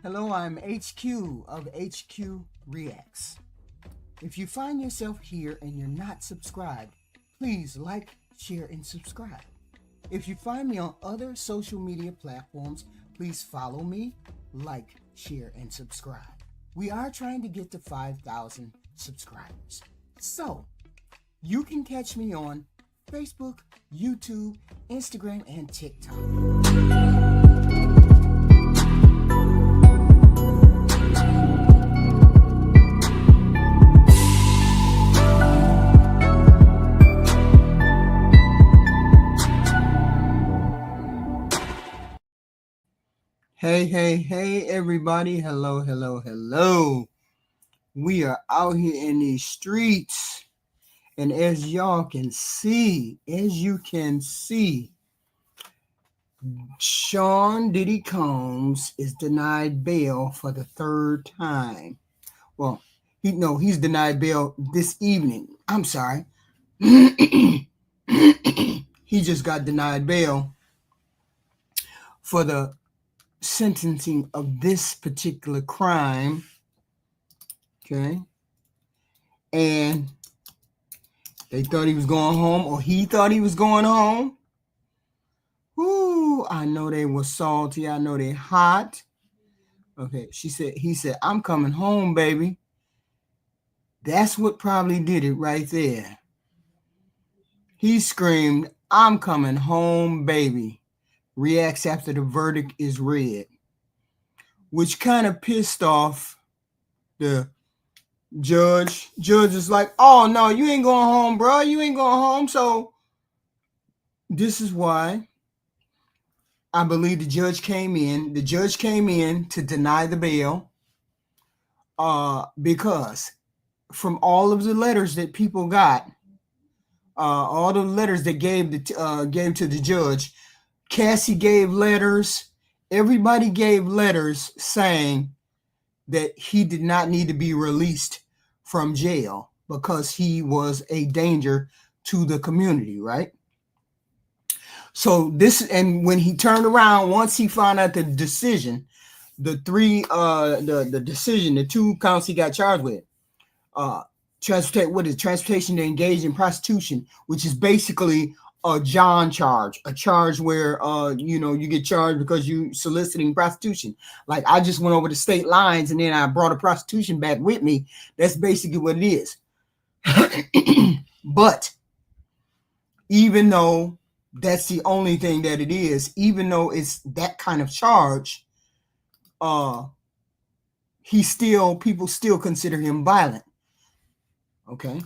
Hello, I'm HQ of HQ Reacts. If you find yourself here and you're not subscribed, please like, share, and subscribe. If you find me on other social media platforms, please follow me, like, share, and subscribe. We are trying to get to 5,000 subscribers. So, you can catch me on Facebook, YouTube, Instagram, and TikTok. Hey, everybody. Hello. We are out here in these streets. And as you can see, Sean Diddy Combs is denied bail for the third time. Well, he's denied bail this evening. I'm sorry. He just got denied bail for the sentencing of this particular crime. Okay. And they thought he was going home, or he thought he was going home. Ooh, I know they were salty. I know they hot. Okay, he said, I'm coming home, baby. That's what probably did it right there. He screamed, I'm coming home, baby. Reacts after the verdict is read, which kind of pissed off the judge. Judge is like, oh, no, you ain't going home, bro. You ain't going home. So this is why I believe the judge came in. The judge came in to deny the bail because from all of the letters that people got, all the letters that gave to the judge, Cassie gave letters. Everybody gave letters saying that he did not need to be released from jail because he was a danger to the community, right? So and when he turned around, once he found out the decision, the two counts he got charged with, transportation to engage in prostitution, which is basically a John charge, a charge where you get charged because you soliciting prostitution. Like I just went over the state lines and then I brought a prostitution back with me. That's basically what it is. But even though that's the only thing that it is, even though it's that kind of charge, people still consider him violent. Okay.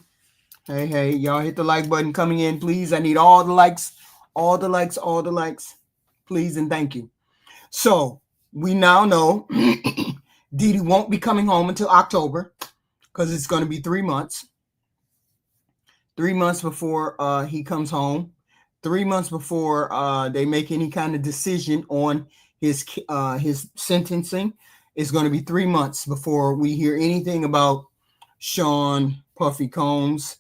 Hey, y'all hit the like button coming in, please. I need all the likes, please, and thank you. So we now know Diddy won't be coming home until October because it's going to be 3 months. 3 months before he comes home. 3 months before they make any kind of decision on his sentencing. It's going to be 3 months before we hear anything about Sean Puffy Combs.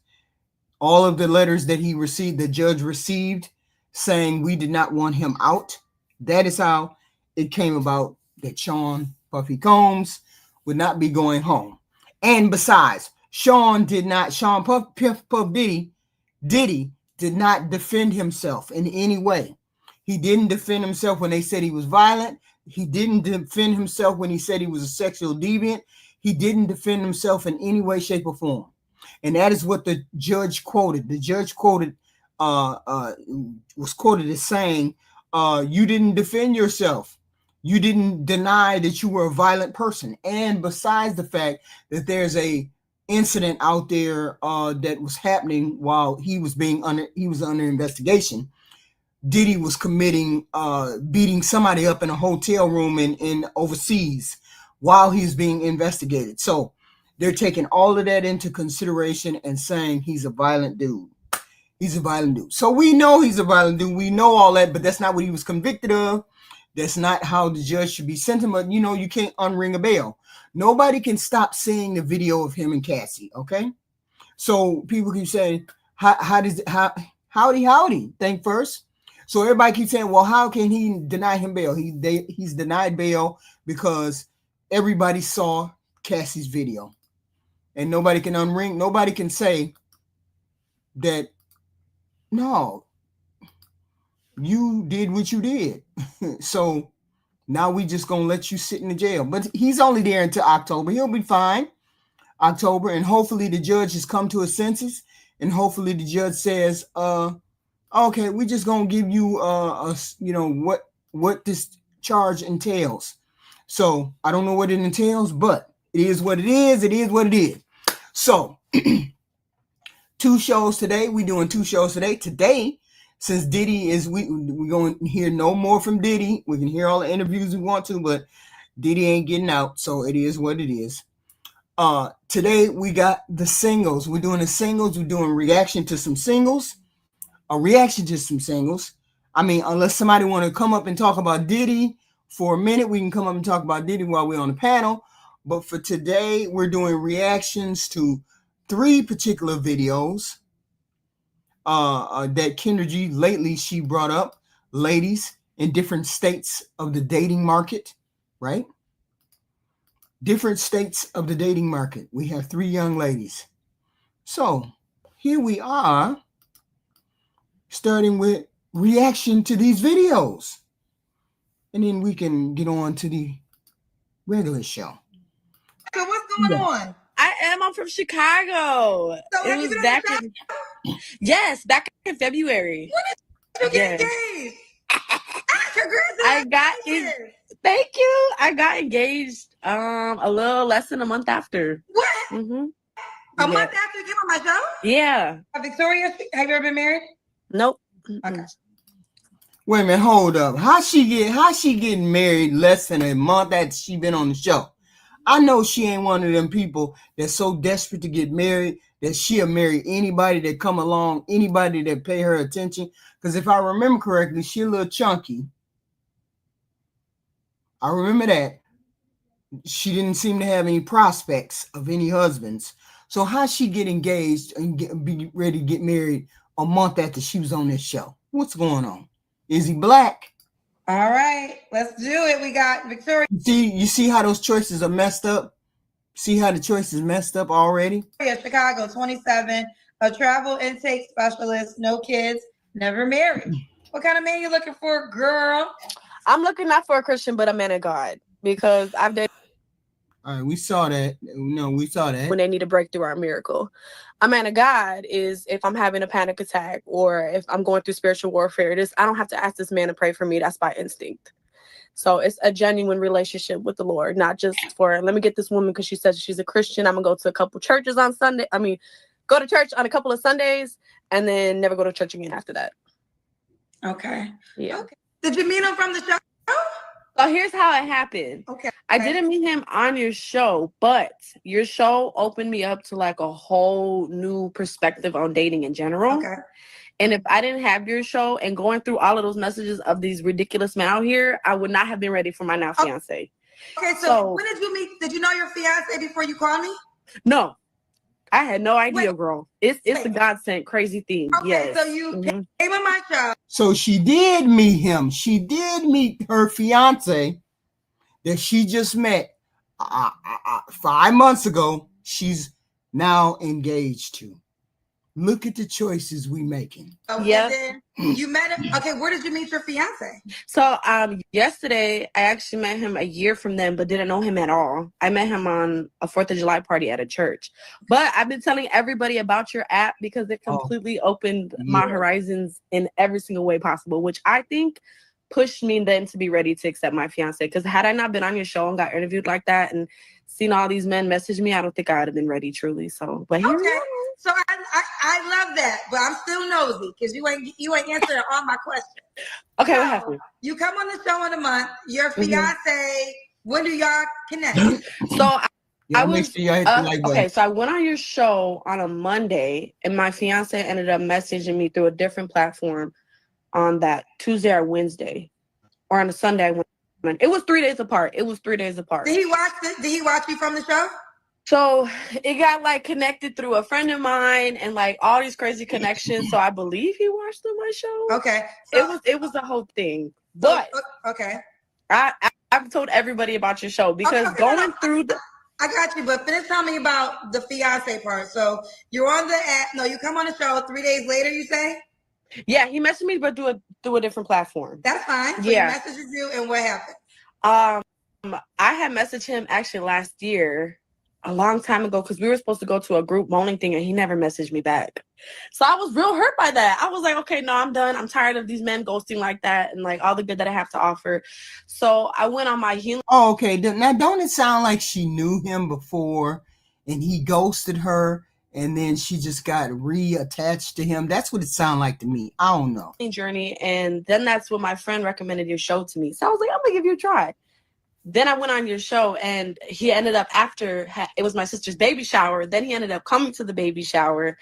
All of the letters that he received, the judge received, saying we did not want him out. That is how it came about that Sean Puffy Combs would not be going home. And besides, Diddy did not defend himself in any way. He didn't defend himself when they said he was violent. He didn't defend himself when he said he was a sexual deviant. He didn't defend himself in any way, shape, or form. And that is what the judge quoted. The judge was quoted as saying, you didn't defend yourself. You didn't deny that you were a violent person. And besides the fact that there's a incident out there that was happening while he was under investigation, Diddy was committing beating somebody up in a hotel room in overseas while he's being investigated. So they're taking all of that into consideration and saying he's a violent dude. He's a violent dude. So we know he's a violent dude. We know all that, but that's not what he was convicted of. That's not how the judge should be sentenced. But you can't unring a bail. Nobody can stop seeing the video of him and Cassie. Okay, so people keep saying, howdy. Think first. So everybody keeps saying, well, how can he deny him bail? He's denied bail because everybody saw Cassie's video. And nobody can say that, no, you did what you did. So now we just going to let you sit in the jail. But he's only there until October. He'll be fine. October. And hopefully the judge has come to his senses. And hopefully the judge says, okay, we're just going to give you, what this charge entails. So I don't know what it entails, but it is what it is. It is what it is. So 2 shows today. We're doing 2 shows today. Today, since Diddy is, we're going to hear no more from Diddy. We can hear all the interviews we want to, but Diddy ain't getting out. So it is what it is. Today we got the singles. We're doing the singles. We're doing reaction to some singles. A reaction to some singles. I mean, unless somebody want to come up and talk about Diddy for a minute, we can come up and talk about Diddy while we're on the panel. But for today, we're doing reactions to 3 particular videos that Kendra G lately she brought up, ladies in different states of the dating market, right? Different states of the dating market. We have 3 young ladies. So here we are, starting with reaction to these videos. And then we can get on to the regular show. So what's going on? I'm from Chicago. So it was back in February. When did you get engaged? Congratulations. Thank you. I got engaged a little less than a month after. What? Mm-hmm. A month after you came on my show? Yeah. Victoria, have you ever been married? Nope. Okay. Wait a minute, hold up. How she getting married less than a month after she been on the show? I know she ain't one of them people that's so desperate to get married that she'll marry anybody that come along, anybody that pay her attention. Because if I remember correctly, she a little chunky. I remember that. She didn't seem to have any prospects of any husbands. So how she get engaged and be ready to get married a month after she was on this show? What's going on? Is he black? All right, let's do it. We got Victoria. You see how those choices are messed up? See how the choices messed up already? Chicago, 27, a travel intake specialist, no kids, never married. What kind of man you looking for, girl? I'm looking not for a Christian, but a man of God, because I've dated. All right, we saw that. No, we saw that. When they need a breakthrough or a miracle. A man of God is if I'm having a panic attack or if I'm going through spiritual warfare. I don't have to ask this man to pray for me. That's by instinct. So it's a genuine relationship with the Lord, not just for, let me get this woman because she says she's a Christian. I'm going to go to a couple churches on Sunday. Go to church on a couple of Sundays and then never go to church again after that. Okay. Yeah. Okay. Did you meet him from the show? So here's how it happened. Okay. I didn't meet him on your show, but your show opened me up to like a whole new perspective on dating in general. Okay. And if I didn't have your show and going through all of those messages of these ridiculous men out here, I would not have been ready for my now fiance. Okay, so when did you meet? Did you know your fiance before you called me? No. I had no idea, girl. It's a God sent crazy thing. Okay, yes. So you came on my show. So she did meet him. She did meet her fiance that she just met 5 months ago. She's now engaged to. Look at the choices we making. Yeah. Then you met him. Okay, where did you meet your fiance? So yesterday I actually met him a year from then, but didn't know him at all. I met him on a 4th of July party at a church. But I've been telling everybody about your app because it completely opened my horizons in every single way possible, which I think pushed me then to be ready to accept my fiance. Because had I not been on your show and got interviewed like that and seen all these men message me, I don't think I would have been ready truly. So, but here we are. So I love that, but I'm still nosy because you ain't answering all my questions. Okay, so, what happened? You come on the show in a month. Your fiance. When do y'all connect? So I went on your show on a Monday, and my fiance ended up messaging me through a different platform on that Tuesday or Wednesday, or on a Sunday. It was 3 days apart. Did he watch you from the show? So it got like connected through a friend of mine and like all these crazy connections. So I believe he watched my show. Okay. So, it was the whole thing. But okay. I've told everybody about your show because through the I got you, but finish telling me about the fiance part. So you're on the app. No, you come on the show 3 days later, you say? Yeah, he messaged me, but through a different platform. That's fine. So yeah. he messages you, and what happened? I had messaged him actually last year, a long time ago, because we were supposed to go to a group bowling thing, and he never messaged me back. So I was real hurt by that. I was like, okay, no, I'm done. I'm tired of these men ghosting like that and like all the good that I have to offer. So I went on my healing. Oh, okay. Now, don't it sound like she knew him before and he ghosted her and then she just got reattached to him? That's what it sounded like to me. I don't know. Journey, and then that's what my friend recommended your show to me. So I was like, I'm gonna give you a try. Then I went on your show, and he ended up it was my sister's baby shower. Then he ended up coming to the baby shower,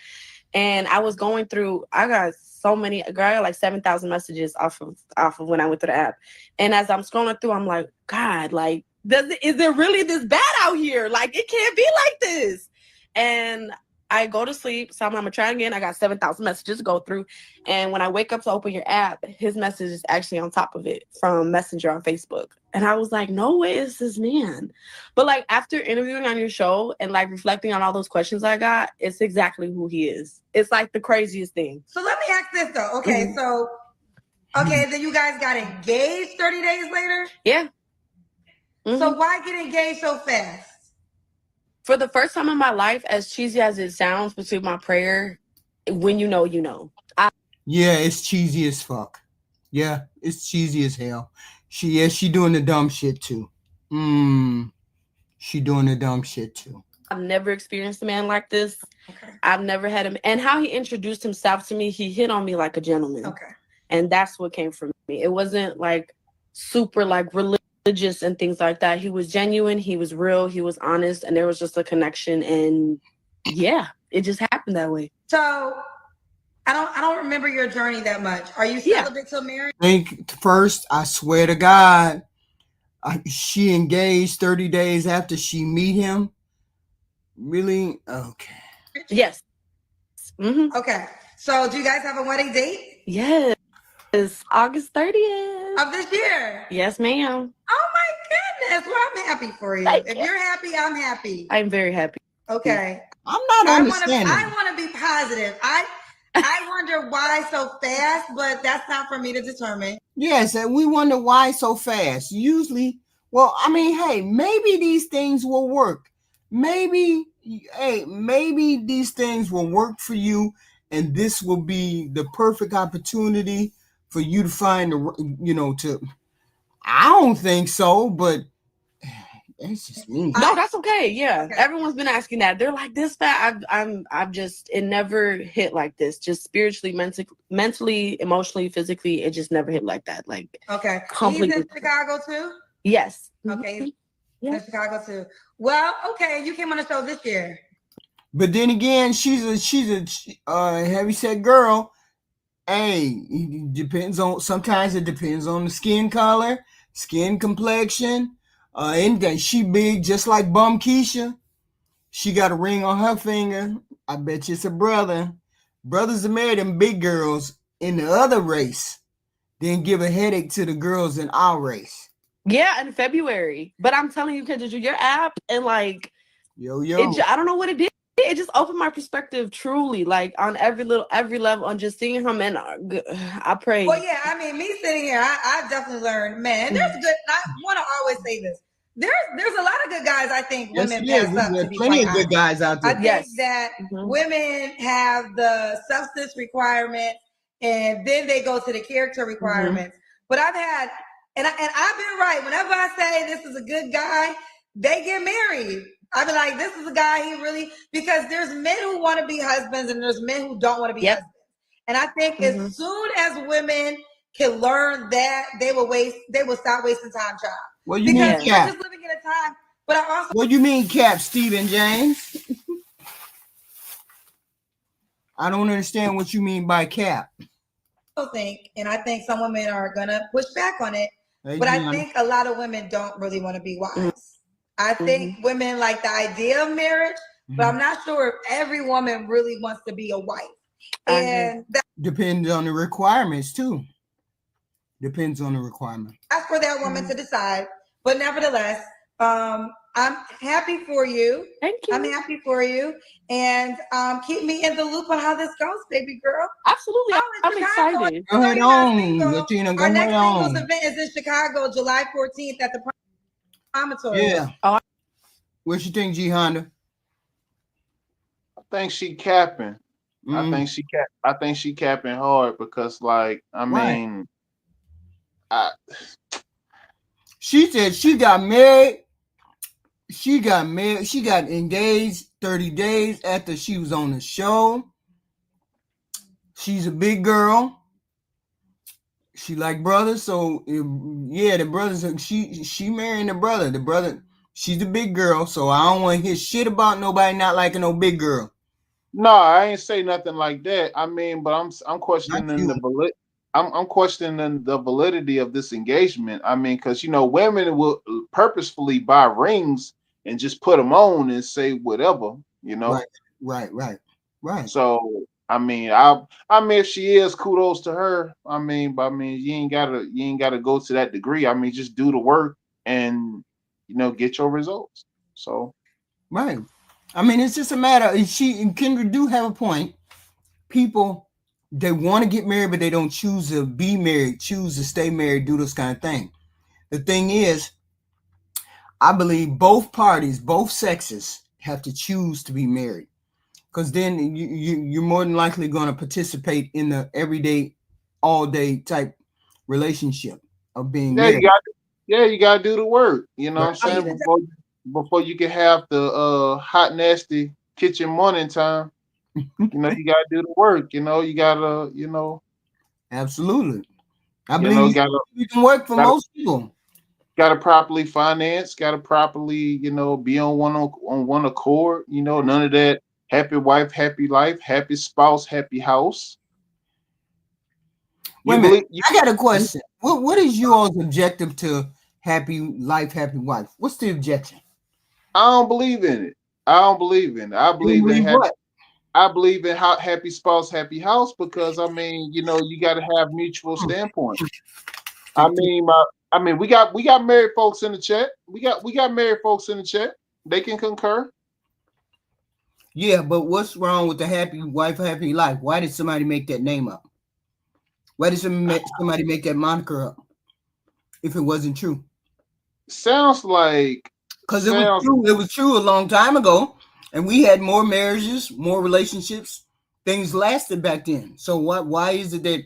and I was going through. I got so many. I got like 7,000 messages off of when I went to the app, and as I'm scrolling through, I'm like, God, like, is it really this bad out here? Like, it can't be like this. And I go to sleep, so I'm gonna try again. I got 7,000 messages to go through, and when I wake up to open your app, his message is actually on top of it from Messenger on Facebook. And I was like, no way is this man. But like after interviewing on your show and like reflecting on all those questions I got, it's exactly who he is. It's like the craziest thing. So let me ask this though. Okay, so then you guys got engaged 30 days later? Yeah. So why get engaged so fast? For the first time in my life, as cheesy as it sounds, between my prayer, when you know, you know. Yeah, it's cheesy as fuck. Yeah, it's cheesy as hell. She doing the dumb shit too. She doing the dumb shit too. I've never experienced a man like this. Okay. I've never had him. And how he introduced himself to me, he hit on me like a gentleman. Okay. And that's what came from me. It wasn't like super like religious and things like that. He was genuine. He was real. He was honest. And there was just a connection. And yeah, it just happened that way. So I don't remember your journey that much. Are you celibate till married? I think first, I swear to God, she engaged 30 days after she meet him. Really? Okay. Yes. Okay. So do you guys have a wedding date? Yes. It's August 30th. Of this year? Yes, ma'am. Oh my goodness. Well, I'm happy for you. If you're happy, I'm happy. I'm very happy. Okay. I'm not understanding. I want to be positive. I wonder why so fast, but that's not for me to determine. Yes, and we wonder why so fast. Usually, well, I mean, hey, maybe these things will work. Maybe these things will work for you, and this will be the perfect opportunity for you to find I don't think so, but it's just me. No, that's okay. Yeah. Okay. Everyone's been asking that. They're like, this fat. I've just, it never hit like this. Just spiritually, mentally, emotionally, physically, it just never hit like that. Like, okay. Completely. He's in Chicago too? Yes. Okay. Yeah. In Chicago too. Well, okay. You came on the show this year. But then again, she's a heavyset girl. Hey, sometimes it depends on the skin color, skin complexion. And she big just like Bum Keisha. She got a ring on her finger. I bet you it's a brother. Brothers are married them big girls in the other race. Then give a headache to the girls in our race. Yeah, in February. But I'm telling you, Kendra, your app and like, yo, I don't know what it did. It just opened my perspective truly, like on every level, on just seeing him. And I pray. Well, yeah, I mean, me sitting here, I definitely learned, man, there's good. I want to always say this. There's a lot of good guys. I think women pass up. There's plenty of good guys out there. I think that women have the substance requirement, and then they go to the character requirements. But I've had, and I've been right. Whenever I say this is a good guy, they get married. I've been like, this is a guy he really, because there's men who want to be husbands and there's men who don't want to be husbands. And I think as soon as women can learn that, they will stop wasting time, child. What do you mean, Cap? We're just living in a time, but I also. What do you mean, Cap, Stephen James? I don't understand what you mean by Cap. I think some women are gonna push back on it, but I think a lot of women don't really want to be wives. I think women like the idea of marriage, but I'm not sure if every woman really wants to be a wife. And that depends on the requirements too. Depends on the requirement. That's for that woman to decide. But nevertheless, I'm happy for you. Thank you. I'm happy for you. And keep me in the loop on how this goes, baby girl. Absolutely. I'm excited. Go ahead on, Latina. Go Our next ahead on. singles event is in Chicago, July 14th at the Promontory. Yeah. What you think, G Honda? I think she capping. I think she capping hard because, like, I mean, she said she got married. She got married. She got engaged 30 days after she was on the show. She's a big girl. She like brothers, so yeah, the brothers. She marrying the brother. The brother. She's the big girl, so I don't want to hear shit about nobody not liking no big girl. No, I ain't say nothing like that. I mean, but I'm questioning I'm questioning the validity of this engagement. I mean, because women will purposefully buy rings and just put them on and say whatever, Right. So I mean, if she is, kudos to her. I mean, you ain't gotta go to that degree. I mean, just do the work and get your results. So right. I mean, it's just a matter. She and Kendra do have a point. People, they want to get married, but they don't choose to be married, choose to stay married, do this kind of thing. The thing is, I believe both parties, both sexes, have to choose to be married, because then you're more than likely going to participate in the everyday, all day type relationship of being married. You got to do the work. You know what I'm saying? Before you can have the hot, nasty kitchen morning time, you got to do the work. You got to, Absolutely. I believe you can work for most people. Got to properly finance, got to properly, be on one accord. None of that happy wife, happy life, happy spouse, happy house. Wait a minute. I got a question. What is your objective to happy life, happy wife? What's the objection? I don't believe in it. I believe in happy. I believe in happy spouse, happy house, because I mean, you got to have mutual standpoint. I mean, we got married folks in the chat. We got married folks in the chat. They can concur. Yeah, but what's wrong with the happy wife, happy life? Why did somebody make that name up? Why did somebody make that moniker up if it wasn't true? Sounds like, because it was true. It was true a long time ago, and we had more marriages, more relationships. Things lasted back then. So why is it that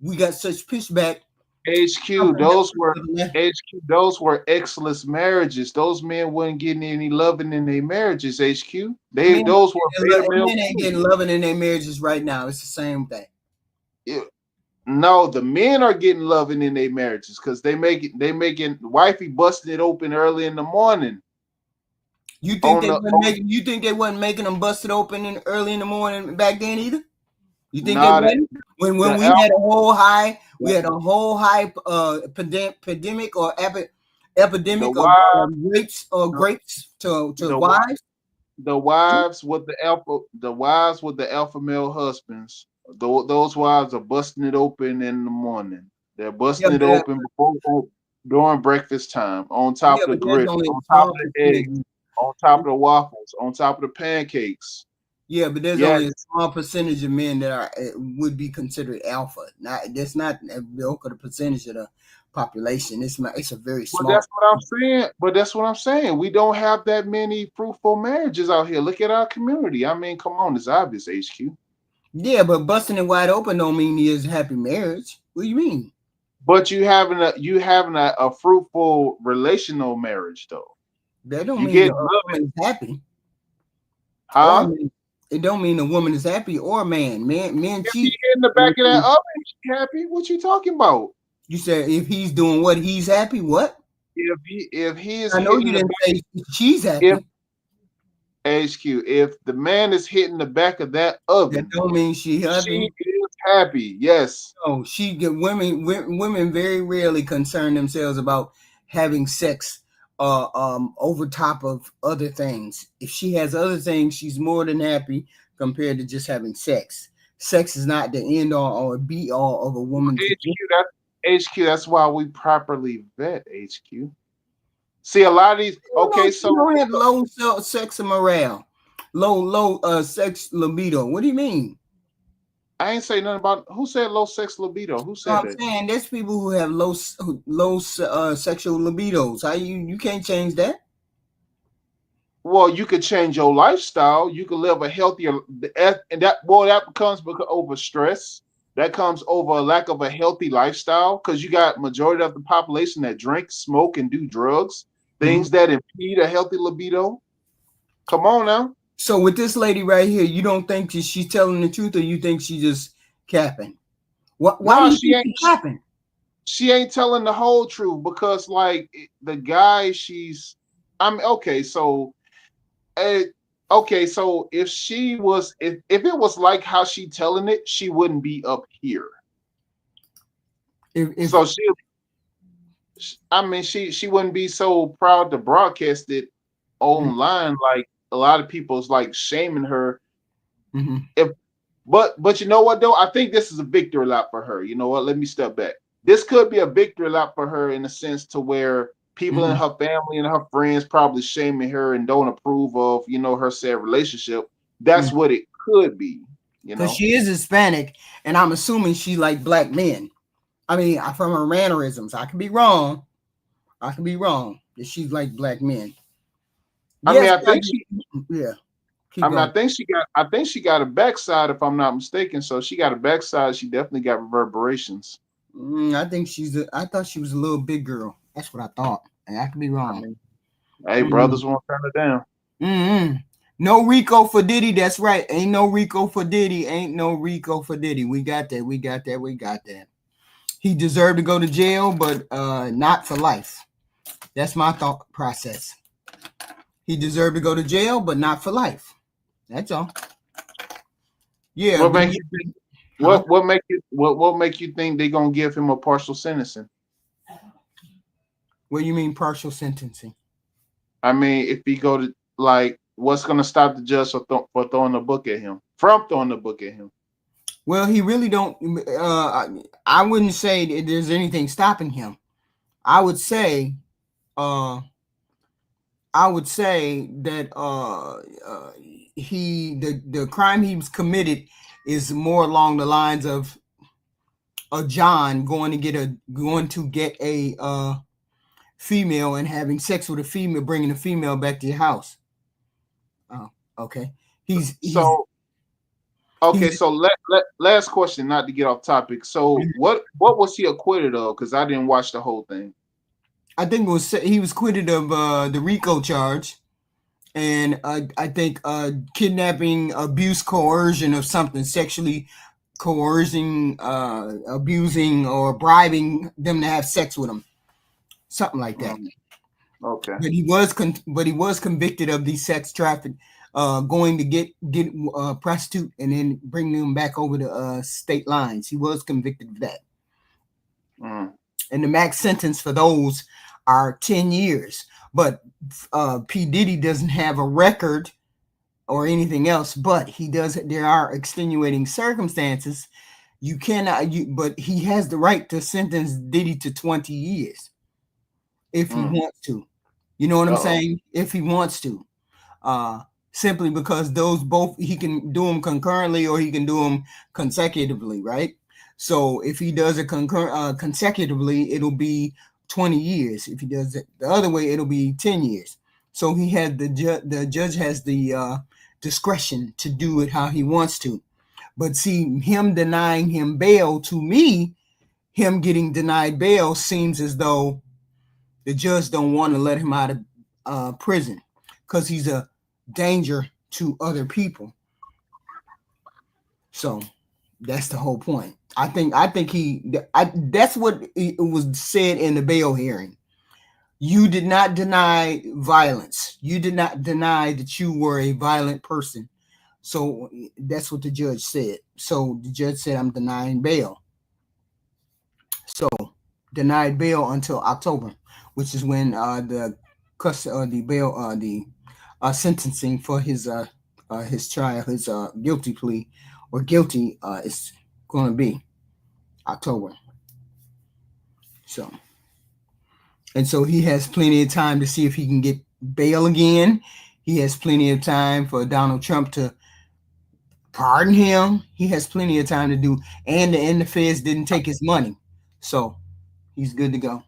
we got such pushback? HQ, those were excellent marriages. Those men weren't getting any loving in their marriages. HQ, those were men ain't getting loving in their marriages right now. It's the same thing. No, the men are getting loving in their marriages because they making wifey busting it open early in the morning. You think they wasn't making them busted open early in the morning back then either? You think they wouldn't? When we had a whole high, pandemic or epidemic of grapes to wives. The wives with the alpha male husbands. Those wives are busting it open in the morning. They're busting it open during breakfast time, on top of the griddle, on top of the eggs, on top of the waffles, on top of the pancakes. Yeah, but there's only a small percentage of men that would be considered alpha. That's not the percentage of the population. It's a very small. But that's what I'm saying. We don't have that many fruitful marriages out here. Look at our community. I mean, come on, it's obvious, HQ. Yeah, but busting it wide open don't mean he is a happy marriage. What do you mean? But you having a fruitful relational marriage though. That don't mean the woman is happy. Huh? It don't mean a woman is happy or a man. Men cheat. In the back of that oven, she happy. What you talking about? You said if he's doing what, he's happy. What? If he is, I know you didn't say she's happy. HQ, if the man is hitting the back of that oven, that don't mean she happy. She is happy. Yes. No, women very rarely concern themselves about having sex over top of other things. If she has other things, she's more than happy compared to just having sex. Sex is not the end all or be all of a woman's. HQ, that's why we properly vet HQ. See, a lot of these. Okay, so you don't have low sex morale, low sex libido. What do you mean? I ain't say nothing about who said low sex libido. Who said that? I'm saying there's people who have low sexual libidos. How you can't change that? Well, you could change your lifestyle. You could live a healthier, and that comes because over stress. That comes over a lack of a healthy lifestyle because you got majority of the population that drink, smoke, and do drugs, things that impede a healthy libido. Come on now. So with this lady right here, you don't think she's telling the truth, or you think she's just capping? Why do you think she's capping? She ain't telling the whole truth because, like, the guy okay. So if she was, if it was like how she telling it, she wouldn't be up here. So she wouldn't be so proud to broadcast it online. Like a lot of people's like shaming her. But you know what though? I think this is a victory lap for her. You know what? Let me step back. This could be a victory lap for her in a sense to where people in her family and her friends probably shaming her and don't approve of, her said relationship. That's what it could be, Because she is Hispanic, and I'm assuming she like black men. I mean, from her mannerisms, I could be wrong. That she's like black men. I mean, I think I think she got a backside, if I'm not mistaken. So she got a backside. She definitely got reverberations. I thought she was a little big girl. That's what I thought. And I could be wrong. Hey, brothers won't turn it down. No Rico for Diddy. That's right. Ain't no Rico for Diddy. Ain't no Rico for Diddy. We got that. He deserved to go to jail, but not for life. That's my thought process. He deserved to go to jail, but not for life. That's all. Yeah. What make you think? What make you think they're gonna give him a partial sentencing? What do you mean partial sentencing? I mean, if he go to what's gonna stop the judge from throwing the book at him? Well, he really don't. I wouldn't say there's anything stopping him. I would say that the crime he was committed is more along the lines of John going to get a female and having sex with a female, bringing a female back to your house. Oh, okay. So last question, not to get off topic. So what was he acquitted of? Because I didn't watch the whole thing. I think he was acquitted of the RICO charge, and I think kidnapping, abuse, coercion of something, sexually coercing, abusing, or bribing them to have sex with him, something like that. Okay. But he was convicted of the sex traffic, going to get a prostitute and then bring them back over the state lines. He was convicted of that. And the max sentence for those are 10 years. But P. Diddy doesn't have a record or anything else, but he does. There are extenuating circumstances. You cannot, but he has the right to sentence Diddy to 20 years if he wants to. You know what I'm saying? If he wants to. Simply because those both, he can do them concurrently or he can do them consecutively, right? So if he does it consecutively, it'll be 20 years. If he does it the other way, it'll be 10 years. So he had the judge has the discretion to do it how he wants to. But see, him denying him bail, to me, him getting denied bail seems as though the judge don't want to let him out of prison because he's a danger to other people. So that's the whole point. I think that's what it was said in the bail hearing. You did not deny violence. You did not deny that you were a violent person. So that's what the judge said. So the judge said, I'm denying bail. So denied bail until October, which is when the the bail, the sentencing for his trial, his guilty plea or guilty is going to be October. So, and so he has plenty of time to see if he can get bail again. He has plenty of time for Donald Trump to pardon him. He has plenty of time to do, and the feds didn't take his money, so he's good to go.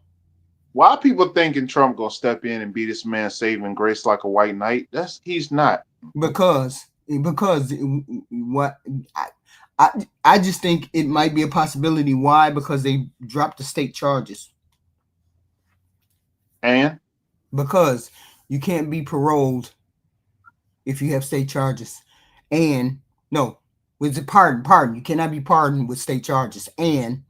Why are people thinking Trump gonna step in and be this man saving grace like a white knight? He's not. Because what I just think it might be a possibility. Why? Because they dropped the state charges. And because you can't be paroled if you have state charges. And no, with the pardon, you cannot be pardoned with state charges. And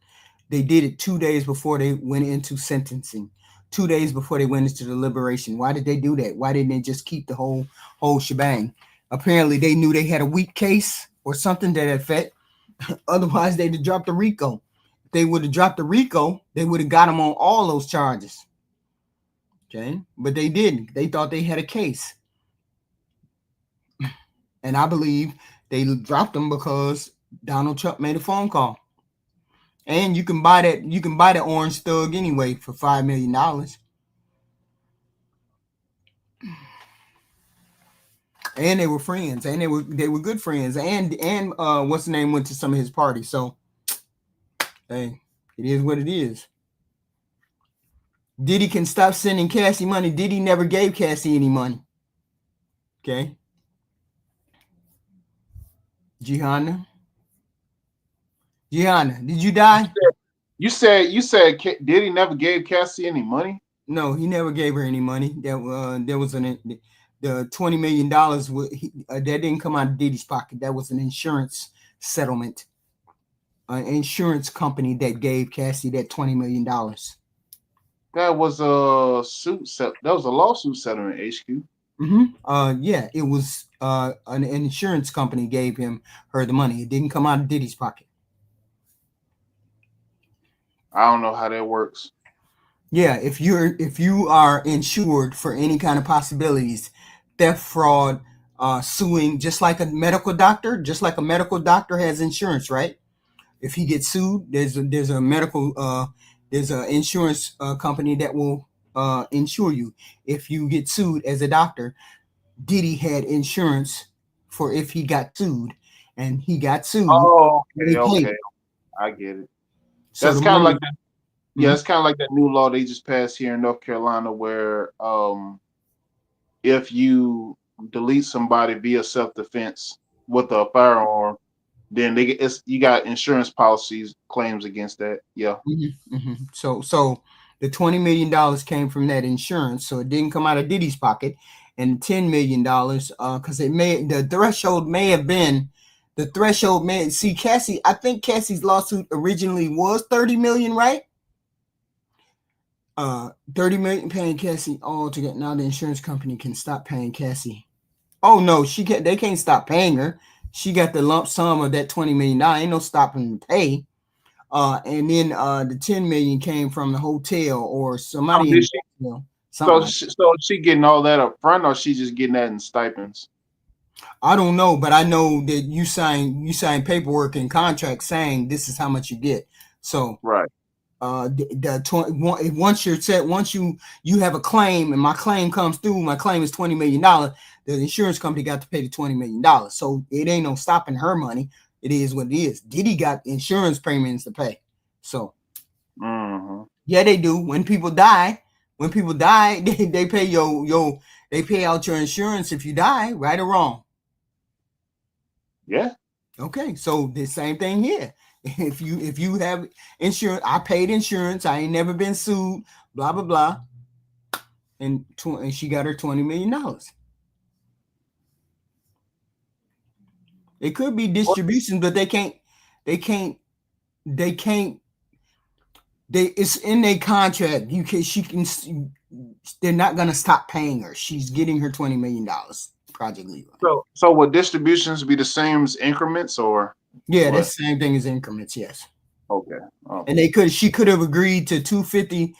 they did it 2 days before they went into sentencing. 2 days before they went into deliberation. Why did they do that? Why didn't they just keep the whole shebang? Apparently, they knew they had a weak case or something to that effect. Otherwise, they'd have dropped the RICO. If they would have dropped the RICO, they would have got them on all those charges. Okay, but they didn't. They thought they had a case. And I believe they dropped them because Donald Trump made a phone call. And you can buy that orange thug anyway for $5 million. And they were friends, and they were good friends. And what's the name went to some of his parties. So hey, it is what it is. Diddy can stop sending Cassie money. Diddy never gave Cassie any money. Okay. Gihanna, did you die? You said Diddy never gave Cassie any money? No, he never gave her any money. There was the $20 million that didn't come out of Diddy's pocket. That was an insurance settlement. An insurance company that gave Cassie that $20 million. That was a that was a lawsuit settlement, HQ. Yeah, it was an insurance company gave her the money. It didn't come out of Diddy's pocket. I don't know how that works. Yeah, if you are insured for any kind of possibilities, theft, fraud, suing, just like a medical doctor has insurance, right? If he gets sued, there's a medical there's an insurance company that will insure you. If you get sued as a doctor, Diddy had insurance for if he got sued, and he got sued. Oh, okay. I get it. So that's kind of like that. Yeah, it's kind of like that new law they just passed here in North Carolina, where if you delete somebody via self-defense with a firearm, then you got insurance policies claims against that. Yeah. So the $20 million came from that insurance, so it didn't come out of Diddy's pocket, and $10 million because the threshold may have been Cassie. I think Cassie's lawsuit originally was $30 million, right? 30 million paying Cassie all together. Now the insurance company can stop paying Cassie. Oh no, they can't stop paying her. She got the lump sum of that $20 million. Ain't no stopping to pay. And then the $10 million came from the hotel or somebody. So she getting all that up front, or she just getting that in stipends? I don't know, but I know that you sign paperwork and contracts saying this is how much you get. So right. Once you're set, once you have a claim and my claim comes through, my claim is $20 million. The insurance company got to pay the $20 million. So it ain't no stopping her money. It is what it is. Diddy got insurance premiums to pay. So yeah, they do. When people die, they pay they pay out your insurance if you die, right or wrong. Yeah. Okay, so the same thing here. If you have insurance, I paid insurance. I ain't never been sued. Blah blah blah. And she got her $20 million. It could be distribution, but they can't. It's in their contract. They're not gonna stop paying her. She's getting her $20 million. Project Leroy. So would distributions be the same as increments, or? Yeah, that's the same thing as increments. Yes. Okay. And she could have agreed to $250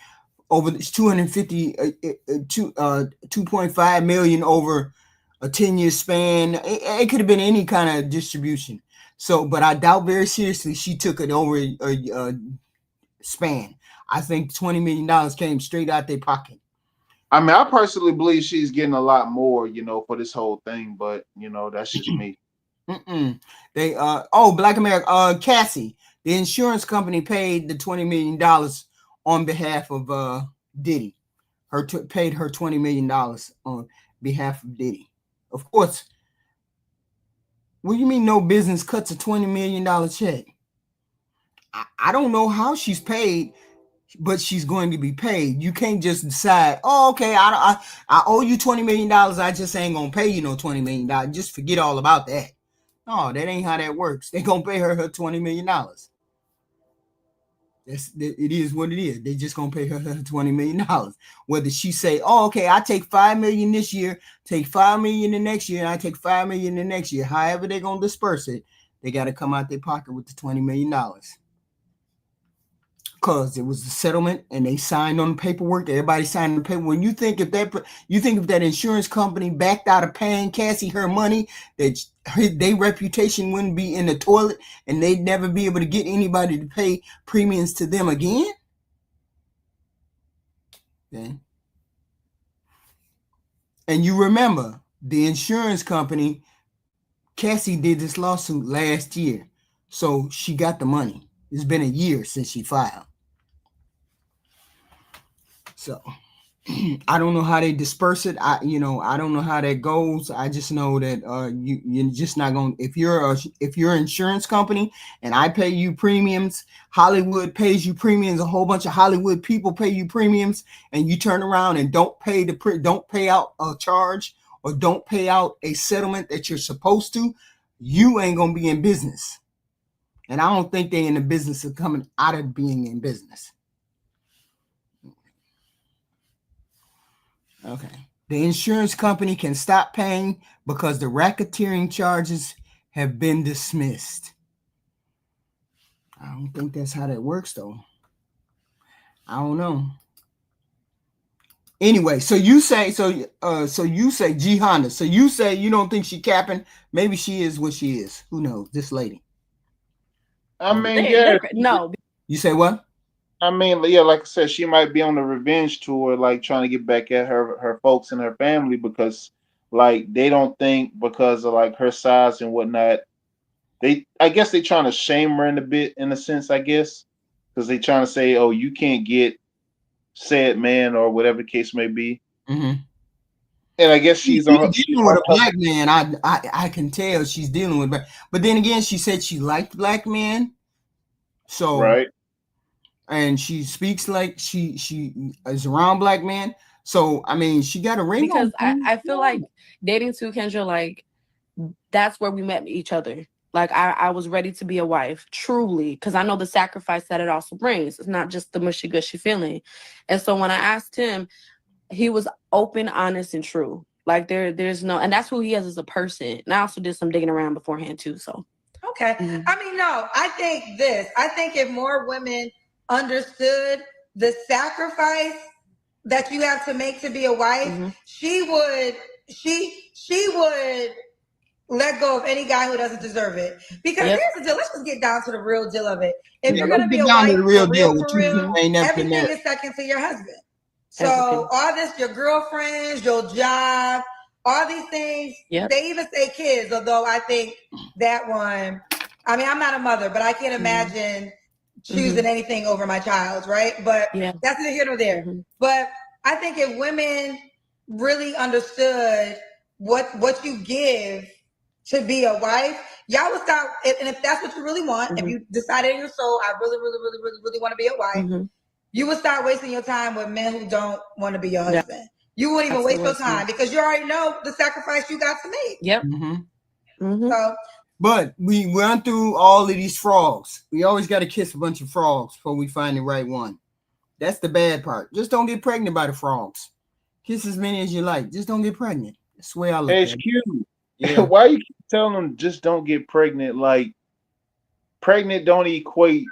over 250 2.5 million over a 10-year span. It could have been any kind of distribution. So, but I doubt very seriously she took it over a span. I think $20 million came straight out their pocket. I mean, I personally believe she's getting a lot more, for this whole thing, but that's just me. They Black America, Cassie, the insurance company paid the $20 million on behalf of Diddy. Paid her $20 million on behalf of Diddy. Of course. What do you mean no business cuts a $20 million check? I don't know how she's paid, but she's going to be paid. You can't just decide, oh, okay, I owe you $20 million. I just ain't going to pay you no $20 million. Just forget all about that. No, that ain't how that works. They going to pay her $20 million. It is what it is. They just gonna pay her $20 million. Whether she say, "Oh, okay, I take $5 million this year, take $5 million the next year, and I take $5 million the next year." However they're gonna disperse it, they got to come out their pocket with the $20 million. Because it was a settlement, and they signed on the paperwork. Everybody signed on the paper. When you think if that insurance company backed out of paying Cassie her money, that their reputation wouldn't be in the toilet, and they'd never be able to get anybody to pay premiums to them again. Okay. And you remember the insurance company, Cassie did this lawsuit last year, so she got the money. It's been a year since she filed. So I don't know how they disperse it. I don't know how that goes. I just know that you're just not going. If you're an insurance company and I pay you premiums, Hollywood pays you premiums. A whole bunch of Hollywood people pay you premiums, and you turn around and don't pay out a charge or don't pay out a settlement that you're supposed to. You ain't gonna be in business, and I don't think they're in the business of coming out of being in business. Okay. The insurance company can stop paying because the racketeering charges have been dismissed. I don't think that's how that works, though. I don't know. Anyway, so you say G Honda. So you say you don't think she capping. Maybe she is what she is. Who knows? This lady. I mean, yeah. No. You say what? I mean, yeah, like I said, she might be on the revenge tour, like trying to get back at her folks and her family because, like, they don't think because of like her size and whatnot. I guess they trying to shame her in a sense, I guess, because they trying to say, oh, you can't get said man or whatever the case may be. Mm-hmm. And I guess she's dealing with a black man. I can tell she's dealing with, but then again, she said she liked black men, so right. And she speaks like she is around black men. So I mean, she got a ring because on. I feel like dating too, Kendra, like that's where we met each other. Like I was ready to be a wife, truly, because I know the sacrifice that it also brings. It's not just the mushy gushy feeling. And so when I asked him, he was open, honest, and true. Like there's no, and that's who he is as a person. And I also did some digging around beforehand too. So okay. Mm-hmm. I mean, no, I think if more women understood the sacrifice that you have to make to be a wife, mm-hmm. she would let go of any guy who doesn't deserve it. Because here's the deal. Let's just get down to the real deal of it. If you're gonna be a wife, for real, everything is second to your husband. So all this, your girlfriends, your job, all these things, they even say kids, although I think that one, I mean, I'm not a mother, but I can't imagine choosing anything over my child, right? But that's neither here nor there. Mm-hmm. But I think if women really understood what you give to be a wife, y'all would stop. And if that's what you really want, if you decided in your soul, I really, really, really, really, really want to be a wife, you would start wasting your time with men who don't want to be your husband. Yeah. You wouldn't even waste your time because you already know the sacrifice you got to make. Yep. So, but we went through all of these frogs. We always got to kiss a bunch of frogs before we find the right one. That's the bad part. Just don't get pregnant by the frogs. Kiss as many as you like. Just don't get pregnant. That's the way I look at it. HQ. Yeah. Why you keep telling them just don't get pregnant? Like, pregnant don't equate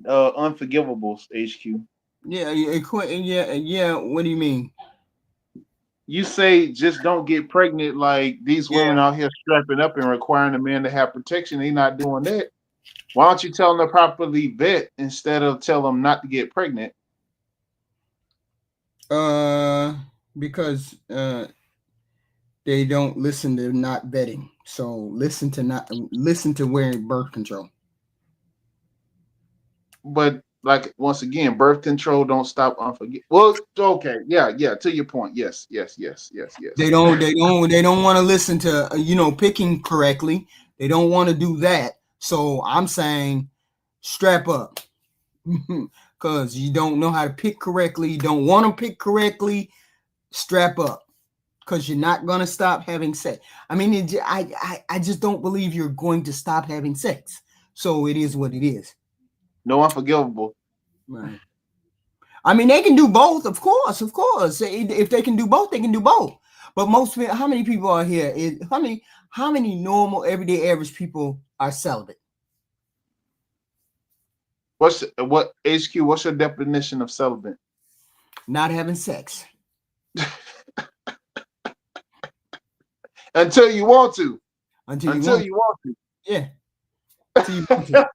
unforgivables, HQ. Yeah, yeah. What do you mean? You say just don't get pregnant. Like these women out here strapping up and requiring a man to have protection. They not doing that. Why don't you tell them to properly vet instead of tell them not to get pregnant? Because they don't listen to not vetting. So listen to wearing birth control. But like once again, birth control don't stop unforget. Well, okay, yeah. To your point, yes. They don't want to listen to picking correctly. They don't want to do that. So I'm saying strap up. Because you don't know how to pick correctly, you don't want to pick correctly, strap up. Because you're not going to stop having sex. I mean, I just don't believe you're going to stop having sex. So it is what it is. No unforgivable. Right. I mean, they can do both, of course. If they can do both, they can do both. But how many people are here? How many normal, everyday, average people are celibate? What HQ? What's your definition of celibate? Not having sex. Until you want to. Until you want to. Yeah. Until you want to.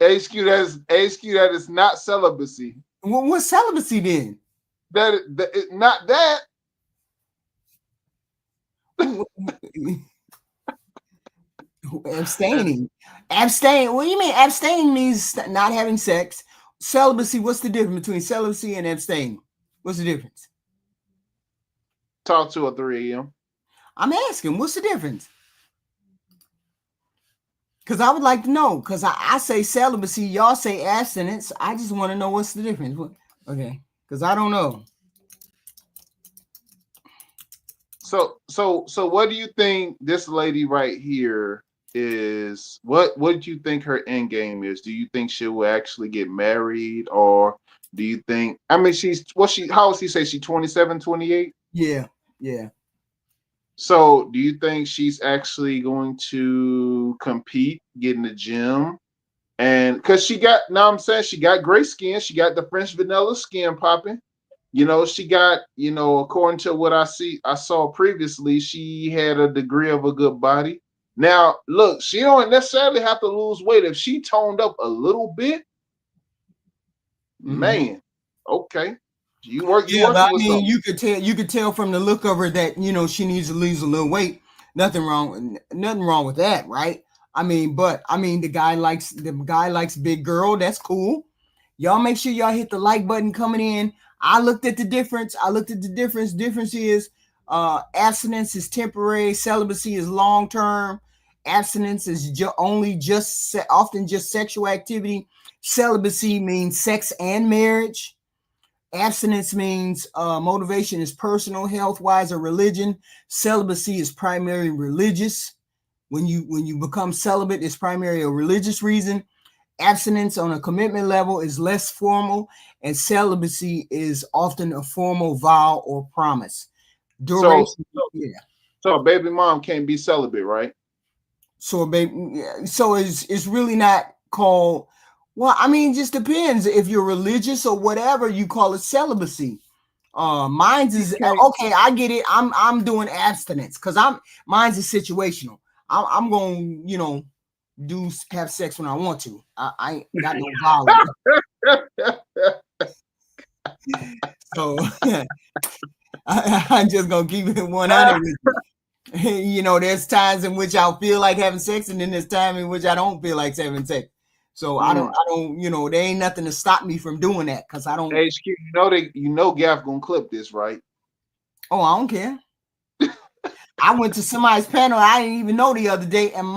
HQ, that is not celibacy. What's celibacy then? That not that. Abstaining. What do you mean? Abstaining means not having sex. Celibacy, what's the difference between celibacy and abstaining? What's the difference? Talk to a 3 a.m. I'm asking, what's the difference? Because I would like to know. Because I say celibacy, y'all say abstinence. I just want to know what's the difference. Okay. Because I don't know. So what do you think this lady right here is? What do you think her end game is? Do you think she will actually get married, or do you think? I mean, how old she say she 27, 28? Yeah. So do you think she's actually going to compete, get in the gym? And because she got great skin, she got the French vanilla skin popping. She got, according to what I saw previously, she had a degree of a good body. Now, look, she don't necessarily have to lose weight. If she toned up a little bit, man, okay. You working with something. You could tell from the look of her that, she needs to lose a little weight. Nothing wrong with that, right? The guy likes big girl. That's cool. Y'all make sure y'all hit the like button coming in. I looked at the difference. Difference is abstinence is temporary. Celibacy is long term. Abstinence is often just sexual activity. Celibacy means sex and marriage. Abstinence means motivation is personal, health wise, or religion. Celibacy is primarily religious. When you become celibate, it's primarily a religious reason. Abstinence on a commitment level is less formal, and celibacy is often a formal vow or promise. Duration, so a baby mom can't be celibate, right? So it's really not called. Well, it just depends. If you're religious or whatever, you call it celibacy. Mine's is okay. I get it. I'm doing abstinence because mine's is situational. I'm going, have sex when I want to. I ain't got no vow. So I'm just gonna keep it 100 with you. There's times in which I'll feel like having sex, and then there's time in which I don't feel like having sex. So I don't, there ain't nothing to stop me from doing that because I don't. HQ, Gaff gonna clip this, right? Oh, I don't care. I went to somebody's panel I didn't even know the other day, and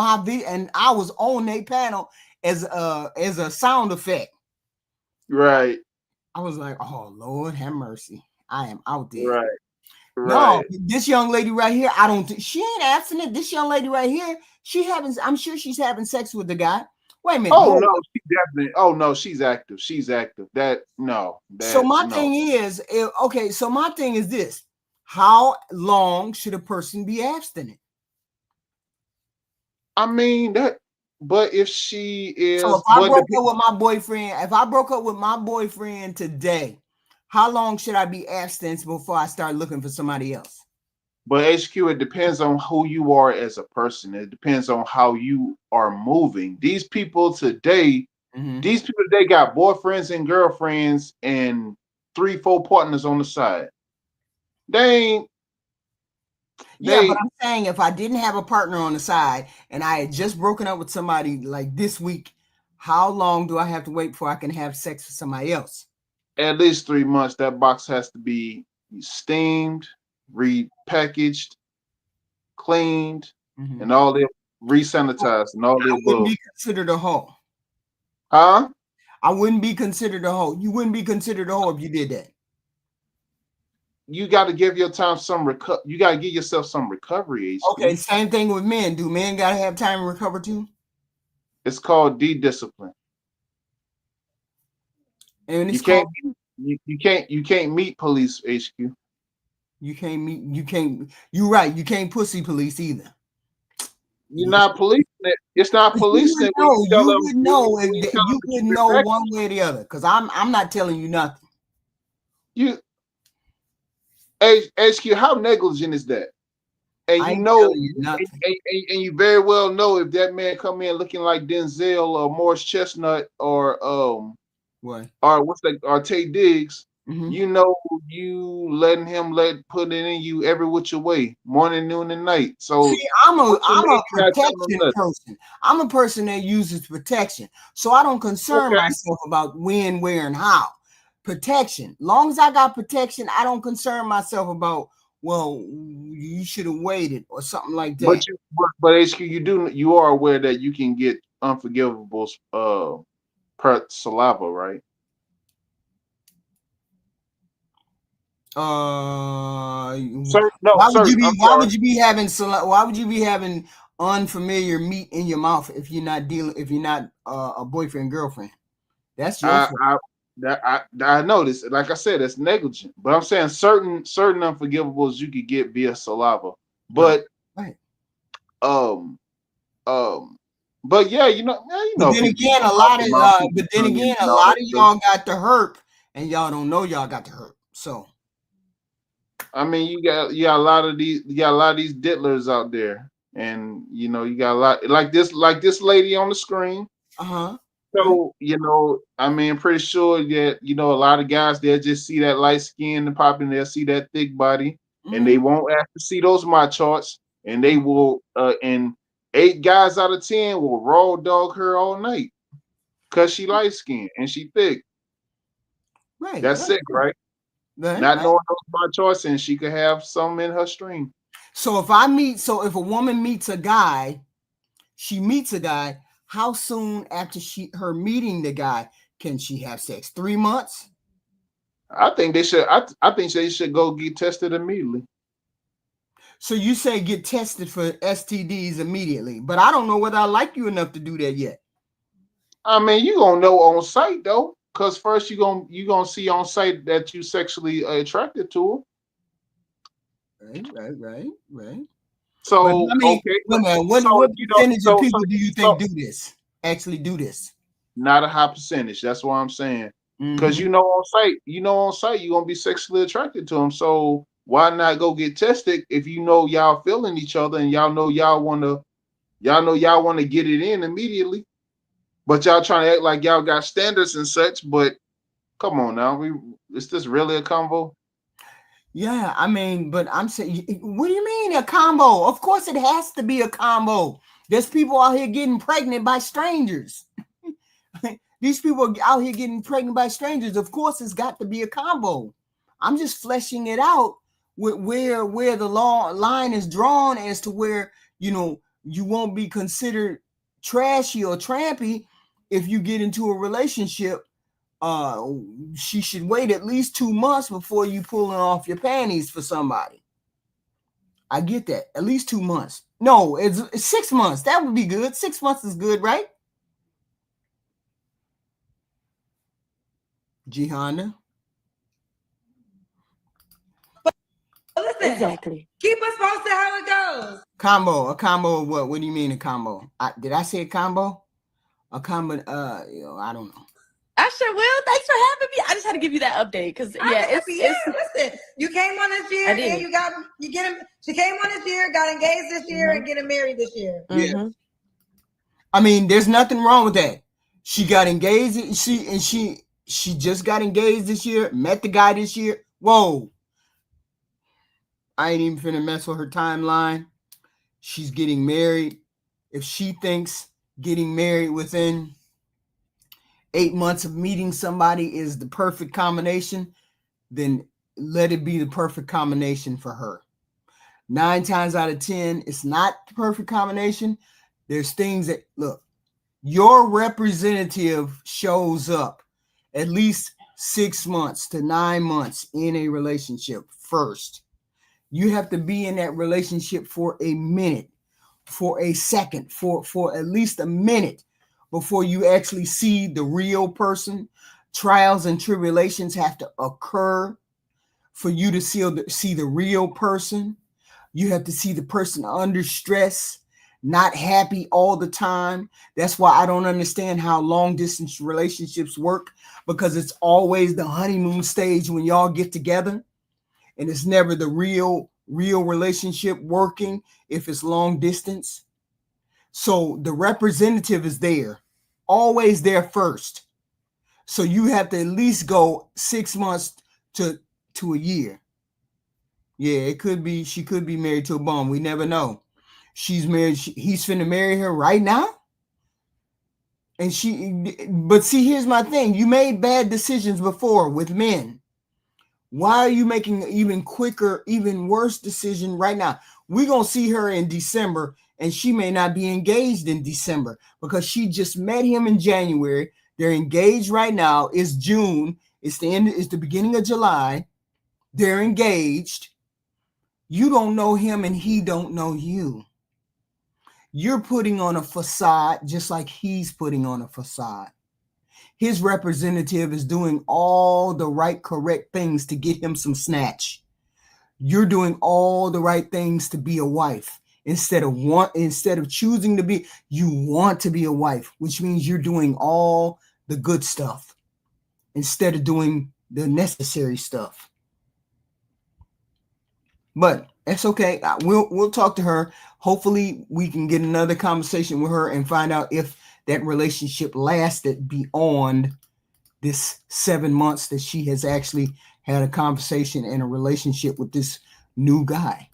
I was on their panel as a sound effect. Right. I was like, oh Lord, have mercy. I am out there. Right. No, this young lady right here, she ain't abstinent. This young lady right here, I'm sure she's having sex with the guy. Wait a minute. Oh no, she definitely. Oh no, she's active. So my thing is, okay. So my thing is this: how long should a person be abstinent? I mean that But if she is, so if I broke up with my boyfriend, today, how long should I be abstinent before I start looking for somebody else? But HQ, it depends on who you are as a person. It depends on how you are moving. These people today got boyfriends and girlfriends and 3-4 partners on the side. But I'm saying if I didn't have a partner on the side and I had just broken up with somebody like this week, how long do I have to wait before I can have sex with somebody else? At least 3 months. That box has to be steamed, repackaged, cleaned, and all the re-sanitized and all the above. Wouldn't be considered a hoe. Huh? I wouldn't be considered a hoe. You wouldn't be considered a hoe if you did that. You got to give your time some you got to give yourself some recovery. HQ. Okay, same thing with men. Do men got to have time to recover too? It's called de-discipline. And it's you can't meet police, HQ. You're right. You can't pussy police either. You're not policing it. It's not policing. You wouldn't know one way or the other. Because I'm not telling you nothing. HQ, how negligent is that? And you know, and you very well know if that man come in looking like Denzel or Morris Chestnut or Tay Diggs, you know, you letting him put it in you every which way, morning, noon, and night. So see, I'm a protection person. I'm a person that uses protection, so I don't concern myself about when, where, and how. Protection. Long as I got protection, I don't concern myself about, well, you should have waited or something like that. But HQ, you are aware that you can get unforgivables per saliva, right? Why would you be having unfamiliar meat in your mouth if you're not a boyfriend girlfriend? That's your fault. I noticed. Like I said, it's negligent. But I'm saying certain unforgivables you could get via saliva. But but yeah, you know. But then again, a lot of y'all got the herp, and y'all don't know y'all got the herp. So, I mean, you got a lot of these diddlers out there, and you know, you got a lot like this lady on the screen. So, you know, I mean, pretty sure that, you know, a lot of guys, they'll just see that light skin and pop in, they'll see that thick body, and they won't have to see those my charts, and they will, and 8 guys out of 10 will raw dog her all night because she light skinned and she thick. Right. That's sick, right? Not knowing those my charts, and she could have some in her stream. So if a woman meets a guy, how soon after her meeting the guy can she have sex? 3 months? I think they should. I think they should go get tested immediately. So you say get tested for STDs immediately, but I don't know whether I like you enough to do that yet. I mean, you gonna know on site though, because first you gonna see on site that you sexually attracted to her. Right. So, but, I mean, okay. What percentage of people do you think actually do this? Not a high percentage. That's what I'm saying. Because you know on site, you're gonna be sexually attracted to them. So why not go get tested if you know y'all feeling each other and y'all know y'all wanna get it in immediately, but y'all trying to act like y'all got standards and such. But come on now, is this really a combo? Yeah, I mean, but I'm saying, what do you mean a combo? Of course, it has to be a combo. There's people out here getting pregnant by strangers. These people out here getting pregnant by strangers. Of course, it's got to be a combo. I'm just fleshing it out with where the line is drawn as to where, you know, you won't be considered trashy or trampy if you get into a relationship. She should wait at least 2 months before you pulling off your panties for somebody. I get that. At least 2 months. No, it's 6 months. That would be good. 6 months is good, right? G Honda. Listen, exactly. Keep us posted how it goes. Combo, a combo of what? What do you mean a combo? Did I say a combo? A combo, I don't know. I sure will. Thanks for having me. I just had to give you that update because listen, you came on this year and you get him. She came on this year, got engaged this year, and getting married this year. Yeah. I mean, there's nothing wrong with that. She got engaged. She just got engaged this year. Met the guy this year. Whoa. I ain't even finna mess with her timeline. She's getting married. If she thinks getting married within 8 months of meeting somebody is the perfect combination, then let it be the perfect combination for her. 9 times out of 10, it's not the perfect combination. There's things that, look, your representative shows up at least 6 months to 9 months in a relationship first. You have to be in that relationship for a minute, for a second, for at least a minute before you actually see the real person. Trials and tribulations have to occur for you to see the real person. You have to see the person under stress, not happy all the time. That's why I don't understand how long distance relationships work, because it's always the honeymoon stage when y'all get together, and it's never the real relationship working if it's long distance. So the representative is there, always there first. So you have to at least go 6 months to a year. Yeah, it could be, she could be married to a bum. We never know. She's married. He's finna marry her right now. But see, here's my thing. You made bad decisions before with men. Why are you making an even quicker, even worse decision right now? We're going to see her in December, and she may not be engaged in December because she just met him in January. They're engaged right now. It's June. It's the beginning of July. They're engaged. You don't know him and he don't know you. You're putting on a facade just like he's putting on a facade. His representative is doing all the right, correct things to get him some snatch. You're doing all the right things to be a wife. Instead of choosing to be, you want to be a wife, which means you're doing all the good stuff instead of doing the necessary stuff. But that's okay. We'll talk to her. Hopefully we can get another conversation with her and find out if that relationship lasted beyond this 7 months that she has actually had a conversation and a relationship with this new guy,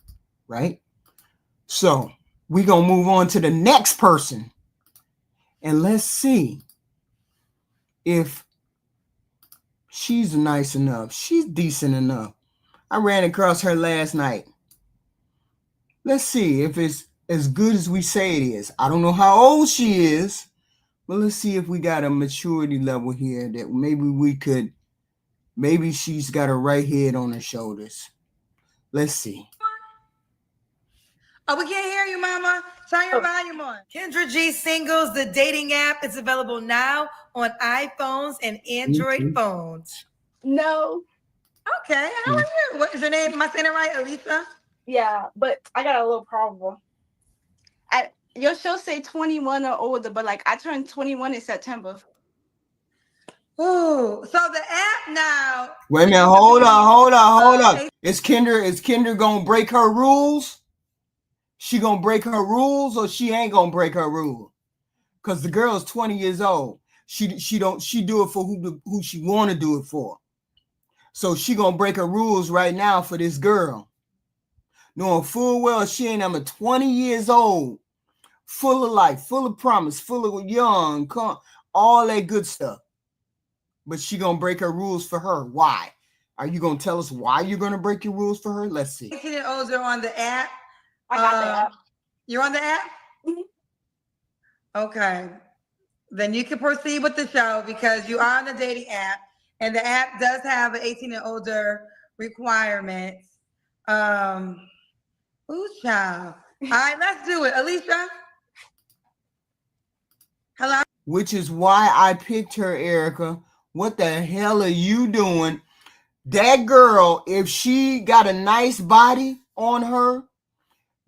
right? So we're going to move on to the next person. And let's see if she's nice enough. She's decent enough. I ran across her last night. Let's see if it's as good as we say it is. I don't know how old she is, but let's see if we got a maturity level here that maybe she's got a right head on her shoulders. Let's see. Oh, we can't hear you, Mama. Turn your volume on. Kendra G Singles, the dating app, is available now on iPhones and Android phones. No. Okay, how are you? What is your name? Am I saying it right, Elisa? Yeah, but I got a little problem. Your show say 21 or older, but like I turned 21 in September. Ooh, so the app now. Wait a minute, hold on. Is Kendra gonna break her rules? She gonna break her rules, or she ain't gonna break her rule? Because the girl is 20 years old. She do it for who she want to do it for. So she gonna break her rules right now for this girl, knowing full well she ain't number 20 years old, full of life, full of promise, full of young, all that good stuff. But she gonna break her rules for her. Why? Are you gonna tell us why you're gonna break your rules for her? Let's see. 18 and older on the app. I got the app. You're on the app? Mm-hmm. Okay. Then you can proceed with the show because you are on the dating app, and the app does have an 18 and older requirements. Ooh, child. All right, let's do it. Alicia? Hello? Which is why I picked her, Erica. What the hell are you doing? That girl, if she got a nice body on her,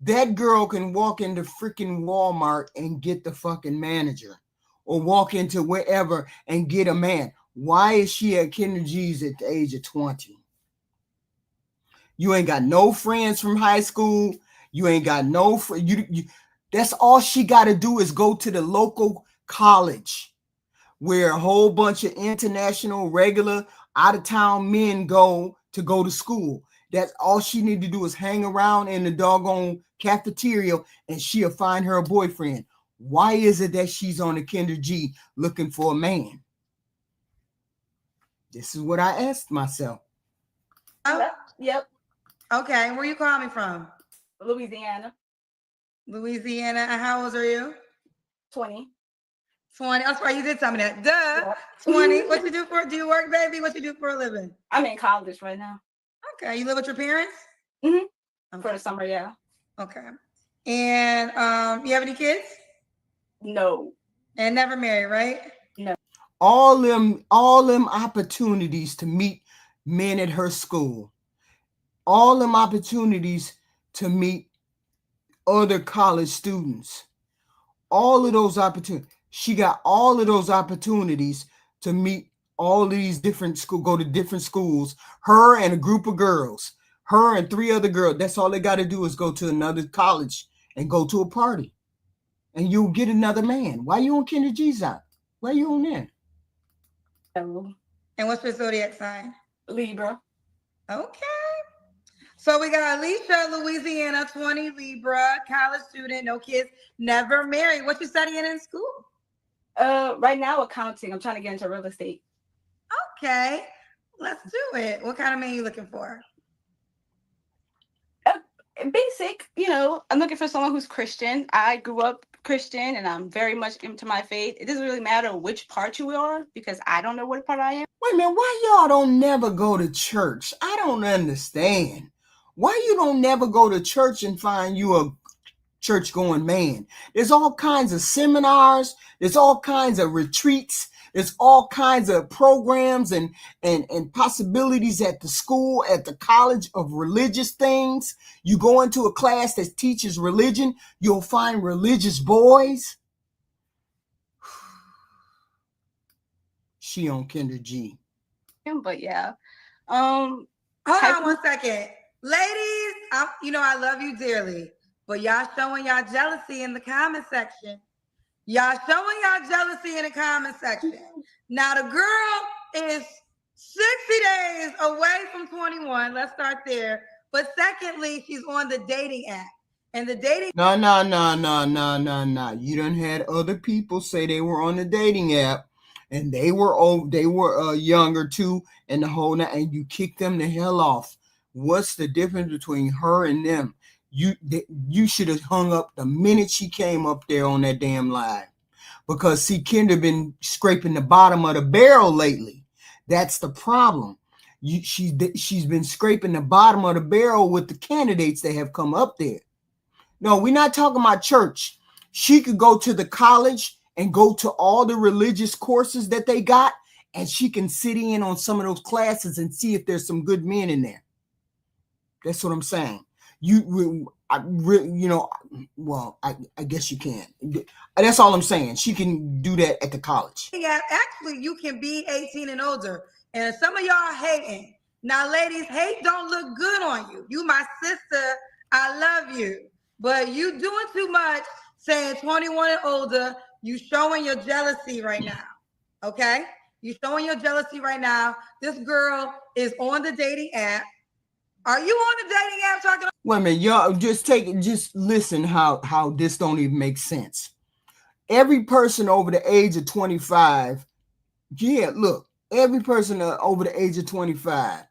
That girl can walk into freaking Walmart and get the fucking manager, or walk into wherever and get a man. Why is she at Kendra G's at the age of 20? You ain't got no friends from high school. You ain't got no you. That's all she got to do is go to the local college where a whole bunch of international, regular, out of town men go to school. That's all she need to do is hang around in the doggone cafeteria, and she'll find her a boyfriend. Why is it that she's on the Kendra G looking for a man? This is what I asked myself. Yep. Okay, where you calling me from? Louisiana. Louisiana. And how old are you? 20. 20. That's right. You did tell me that. Duh. Yep. 20. What you do for? Do you work, baby? What you do for a living? I'm in college right now. Okay. You live with your parents? Mm-hmm. Okay. For the summer, yeah. Okay. And you have any kids? No. And never married, right? No. All them opportunities to meet men at her school. All them opportunities to meet other college students. All of those opportunities. She got all of those opportunities to meet all of these different schools, go to different schools. Her and a group of girls. Her and 3 other girls. That's all they got to do is go to another college and go to a party. And you'll get another man. Why you on Kendra G's out? Why you on there? And what's your zodiac sign? Libra. Okay. So we got Alicia, Louisiana, 20, Libra, college student, no kids, never married. What you studying in school? Right now, accounting. I'm trying to get into real estate. Okay, let's do it. What kind of man you looking for? Basic, I'm looking for someone who's Christian. I grew up Christian and I'm very much into my faith. It doesn't really matter which part you are because I don't know what part I am. Wait a minute, why y'all don't never go to church? I don't understand. Why you don't never go to church and find you a church going man? There's all kinds of seminars, there's all kinds of retreats, there's all kinds of programs and possibilities at the school, at the college of religious things. You go into a class that teaches religion, you'll find religious boys. She on Kendra G. But yeah. Hold on 1 second. Ladies, I love you dearly, but y'all showing y'all jealousy in the comment section. Y'all showing y'all jealousy in the comment section. Now the girl is 60 days away from 21. Let's start there. But secondly, she's on the dating app. And the dating No. You done had other people say they were on the dating app and they were younger too, and the whole night, and you kicked them the hell off. What's the difference between her and them? You should have hung up the minute she came up there on that damn live. Because see, Kendra been scraping the bottom of the barrel lately. That's the problem. She's been scraping the bottom of the barrel with the candidates that have come up there. No, we're not talking about church. She could go to the college and go to all the religious courses that they got, and she can sit in on some of those classes and see if there's some good men in there. That's what I'm saying. I guess you can. That's all I'm saying. She can do that at the college. Yeah, actually, you can be 18 and older. And some of y'all hating. Now, ladies, hate don't look good on you. You my sister. I love you. But you doing too much saying 21 and older. You showing your jealousy right now. Okay? You showing your jealousy right now. This girl is on the dating app. Are you on the dating app talking? Wait a minute, y'all, just listen how this don't even make sense. Every person over the age of 25, every person over the age of 25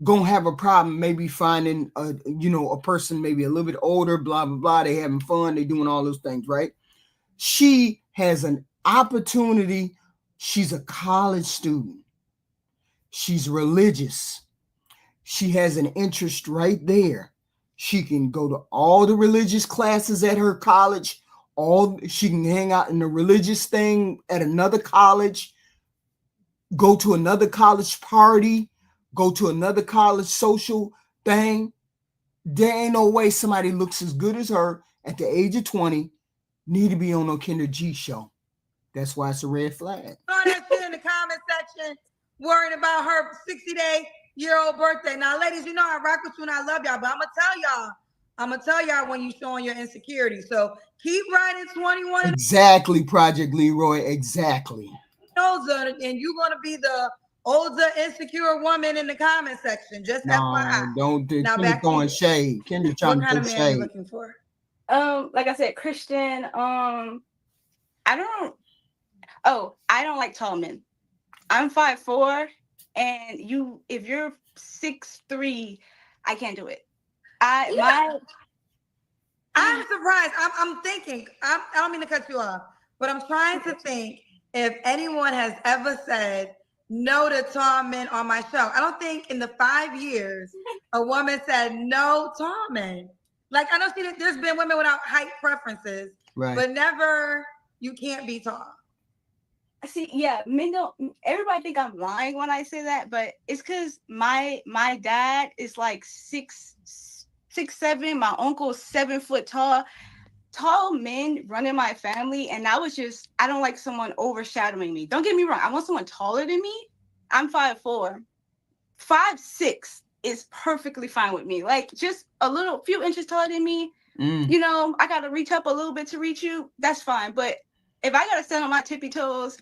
gonna have a problem maybe finding a person maybe a little bit older, blah, blah, blah. They having fun, they doing all those things, right? She has an opportunity. She's a college student. She's religious. She has an interest right there. She can go to all the religious classes at her college. She can hang out in the religious thing at another college, go to another college party, go to another college social thing. There ain't no way somebody looks as good as her at the age of 20 need to be on no Kendra G show. That's why it's a red flag. All that shit in the comment section, worrying about her 60-day-old birthday. Now, ladies, you know I rock with you and I love y'all, but I'm gonna tell y'all when you showing your insecurity. So keep writing 21. Exactly, Project Leroy. Exactly. And you're gonna be the older insecure woman in the comment section. Just FYI. Don't do. Now Kendra back throwing to you. shade. Kendra trying what kind to of throw man are you shade. looking for? Like I said, Christian. I don't like tall men. I'm 5'4", and if you're 6'3", I can't do it. I'm surprised. I'm thinking. I don't mean to cut you off, but I'm trying to think if anyone has ever said no to tall men on my show. I don't think in the 5 years a woman said no tall men. Like I know there's been women without height preferences, right? But never you can't be tall. See, yeah, men don't. Everybody think I'm lying when I say that, but it's because my dad is like 6'7". My uncle's 7 foot tall. Tall men run in my family, and I don't like someone overshadowing me. Don't get me wrong, I want someone taller than me. I'm 5'4". 5'6" is perfectly fine with me. Like just a few inches taller than me. You know, I gotta reach up a little bit to reach you. That's fine. But if I gotta stand on my tippy toes,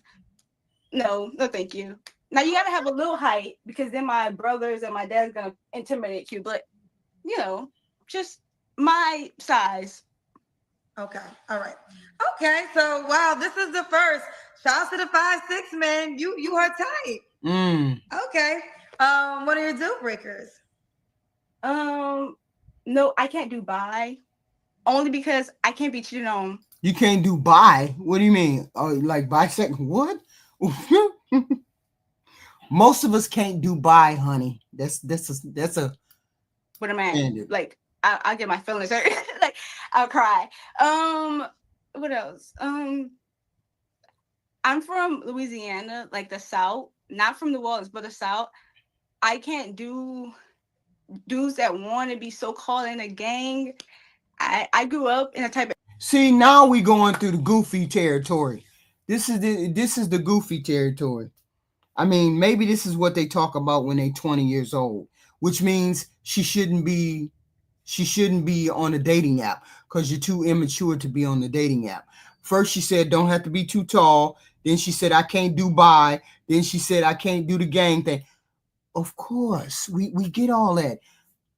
no, thank you. Now you gotta have a little height because then my brothers and my dad's gonna intimidate you. But you know, just my size. Okay. All right. Okay. So wow, this is the first. Shout out to the 5'6" man. You are tight. Okay. What are your deal breakers? No, I can't do bi. Only because I can't be cheated on. You can't do bi? What do you mean? Like bisexual? What? Most of us can't do bi, honey. That's a. What am I? Like I'll get my feelings hurt. Like I'll cry. What else? I'm from Louisiana, like the South, not from New Orleans, but the South. I can't do dudes that want to be so-called in a gang. I grew up in a type of. See, now we going through the goofy territory. This is the goofy territory. I mean, maybe this is what they talk about when they're 20 years old, which means she shouldn't be on a dating app because you're too immature to be on the dating app. First, she said don't have to be too tall. Then she said I can't do bi. Then she said I can't do the gang thing. Of course, we get all that.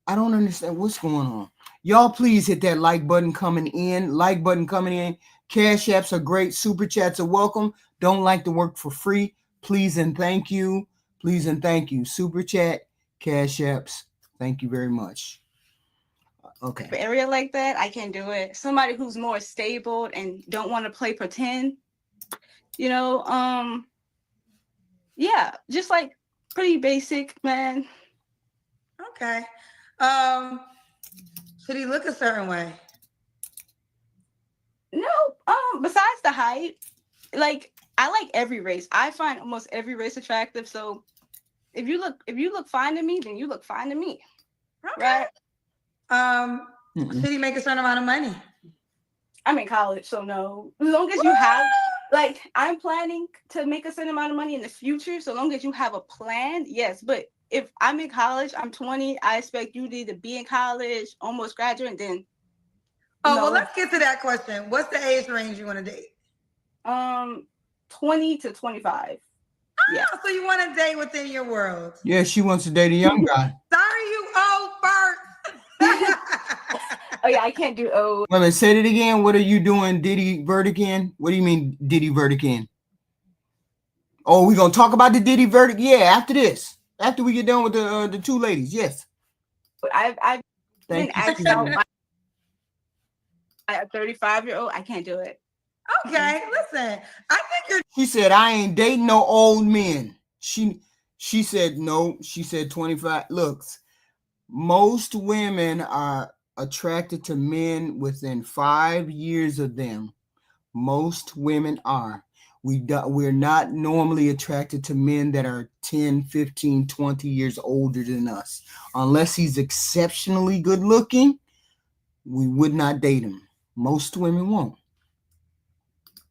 I don't understand what's going on. Y'all please hit that like button coming in. Like button coming in. Cash apps are great. Super chats are welcome. Don't like to work for free. Please and thank you. Please and thank you. Super chat, cash apps. Thank you very much. Okay. Area like that, I can't do it. Somebody who's more stable and don't want to play pretend. You know, yeah, just like pretty basic, man. Okay. Should he look a certain way? No, besides the height, like I like every race. I find almost every race attractive. So if you look fine to me, then you look fine to me. Okay. Right? Should he make a certain amount of money? I'm in college, so no. As long as you have, like, I'm planning to make a certain amount of money in the future. So long as you have a plan, yes. But if I'm in college, I'm 20, I expect you to either be in college, almost graduate, then. Well, let's get to that question. What's the age range you want to date? 20 to 25. Yeah. So you want to date within your world? Yeah, she wants to date a young guy. Sorry, you old fart. Oh yeah, I can't do old. Wait a minute, say it again. What are you doing, Diddy verdict in? What do you mean Diddy verdict in? Oh, we're gonna talk about the Diddy verdict? Yeah, after this. After we get done with the two ladies, yes. I've been asked out by a 35-year-old. I can't do it. Okay, listen. I think you're. She said I ain't dating no old men. She said no. She said 25. Looks, most women are attracted to men within 5 years of them. Most women are. We're not normally attracted to men that are 10, 15, 20 years older than us. Unless he's exceptionally good looking, we would not date him. Most women won't.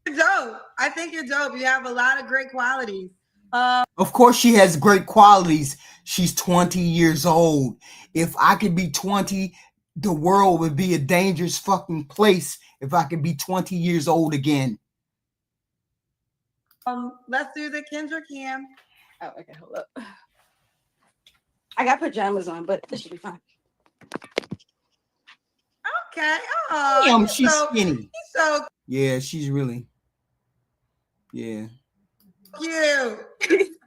You're dope. I think you're dope. You have a lot of great qualities. Of course, she has great qualities. She's 20 years old. If I could be 20, the world would be a dangerous fucking place if I could be 20 years old again. Let's do the Kendra Cam. Oh, okay, hold up. I got pajamas on, but this should be fine. Okay. Oh, damn, she's skinny. So yeah, she's really. Yeah. Cute.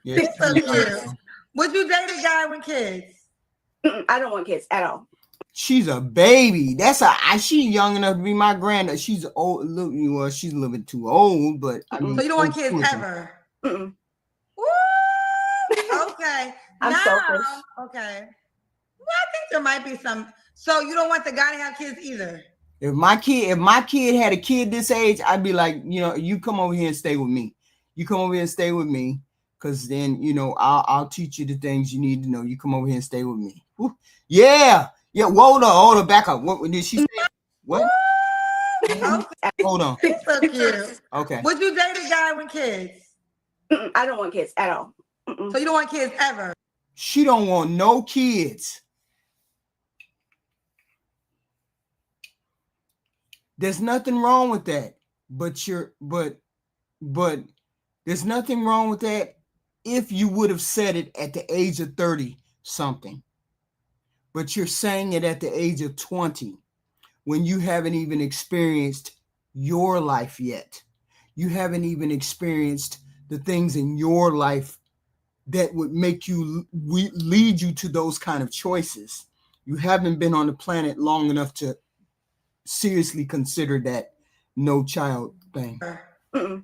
Yeah, He's so cute. Would you date a guy with kids? I don't want kids at all. She's a baby. She's young enough to be my granddaughter. She's old. Well, she's a little bit too old, but I mean, so you don't want kids ever? Mm-mm. Woo! Okay. I'm selfish. Okay. Well, I think there might be some. So you don't want the guy to have kids either? If my kid had a kid this age, I'd be like, you come over here and stay with me. You come over here and stay with me, because then I'll teach you the things you need to know. You come over here and stay with me. Woo. Yeah. Hold on, back up. What did she say? What? Okay. Hold on. He's so cute. Okay. Would you date a guy with kids? I don't want kids at all. So you don't want kids ever? She don't want no kids. There's nothing wrong with that. But there's nothing wrong with that if you would have said it at the age of 30 something. But you're saying it at the age of 20 when you haven't even experienced your life yet. You haven't even experienced the things in your life that would make you lead you to those kind of choices. You haven't been on the planet long enough to seriously consider that no child thing. Okay.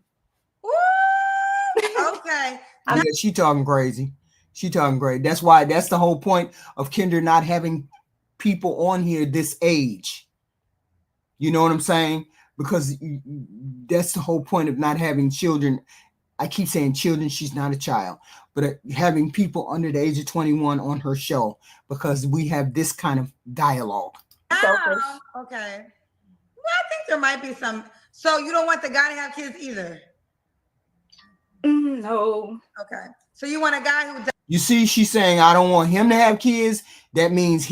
Yeah, she talking crazy. She talking great. That's the whole point of Kendra not having people on here this age. You know what I'm saying? Because that's the whole point of not having children. I keep saying children, she's not a child, but having people under the age of 21 on her show, because we have this kind of dialogue. Okay. Well, I think there might be some. So you don't want the guy to have kids either? No. Okay. So you want a guy who... You see, she's saying, I don't want him to have kids. That means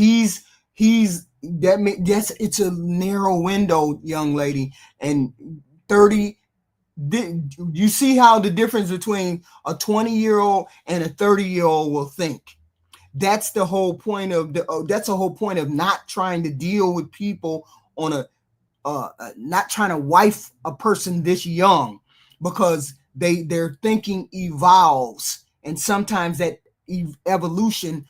it's a narrow window, young lady. And 30, you see how the difference between a 20-year-old and a 30-year-old will think. That's the whole point of not trying to deal with people on not trying to wife a person this young, because their thinking evolves, and sometimes that evolution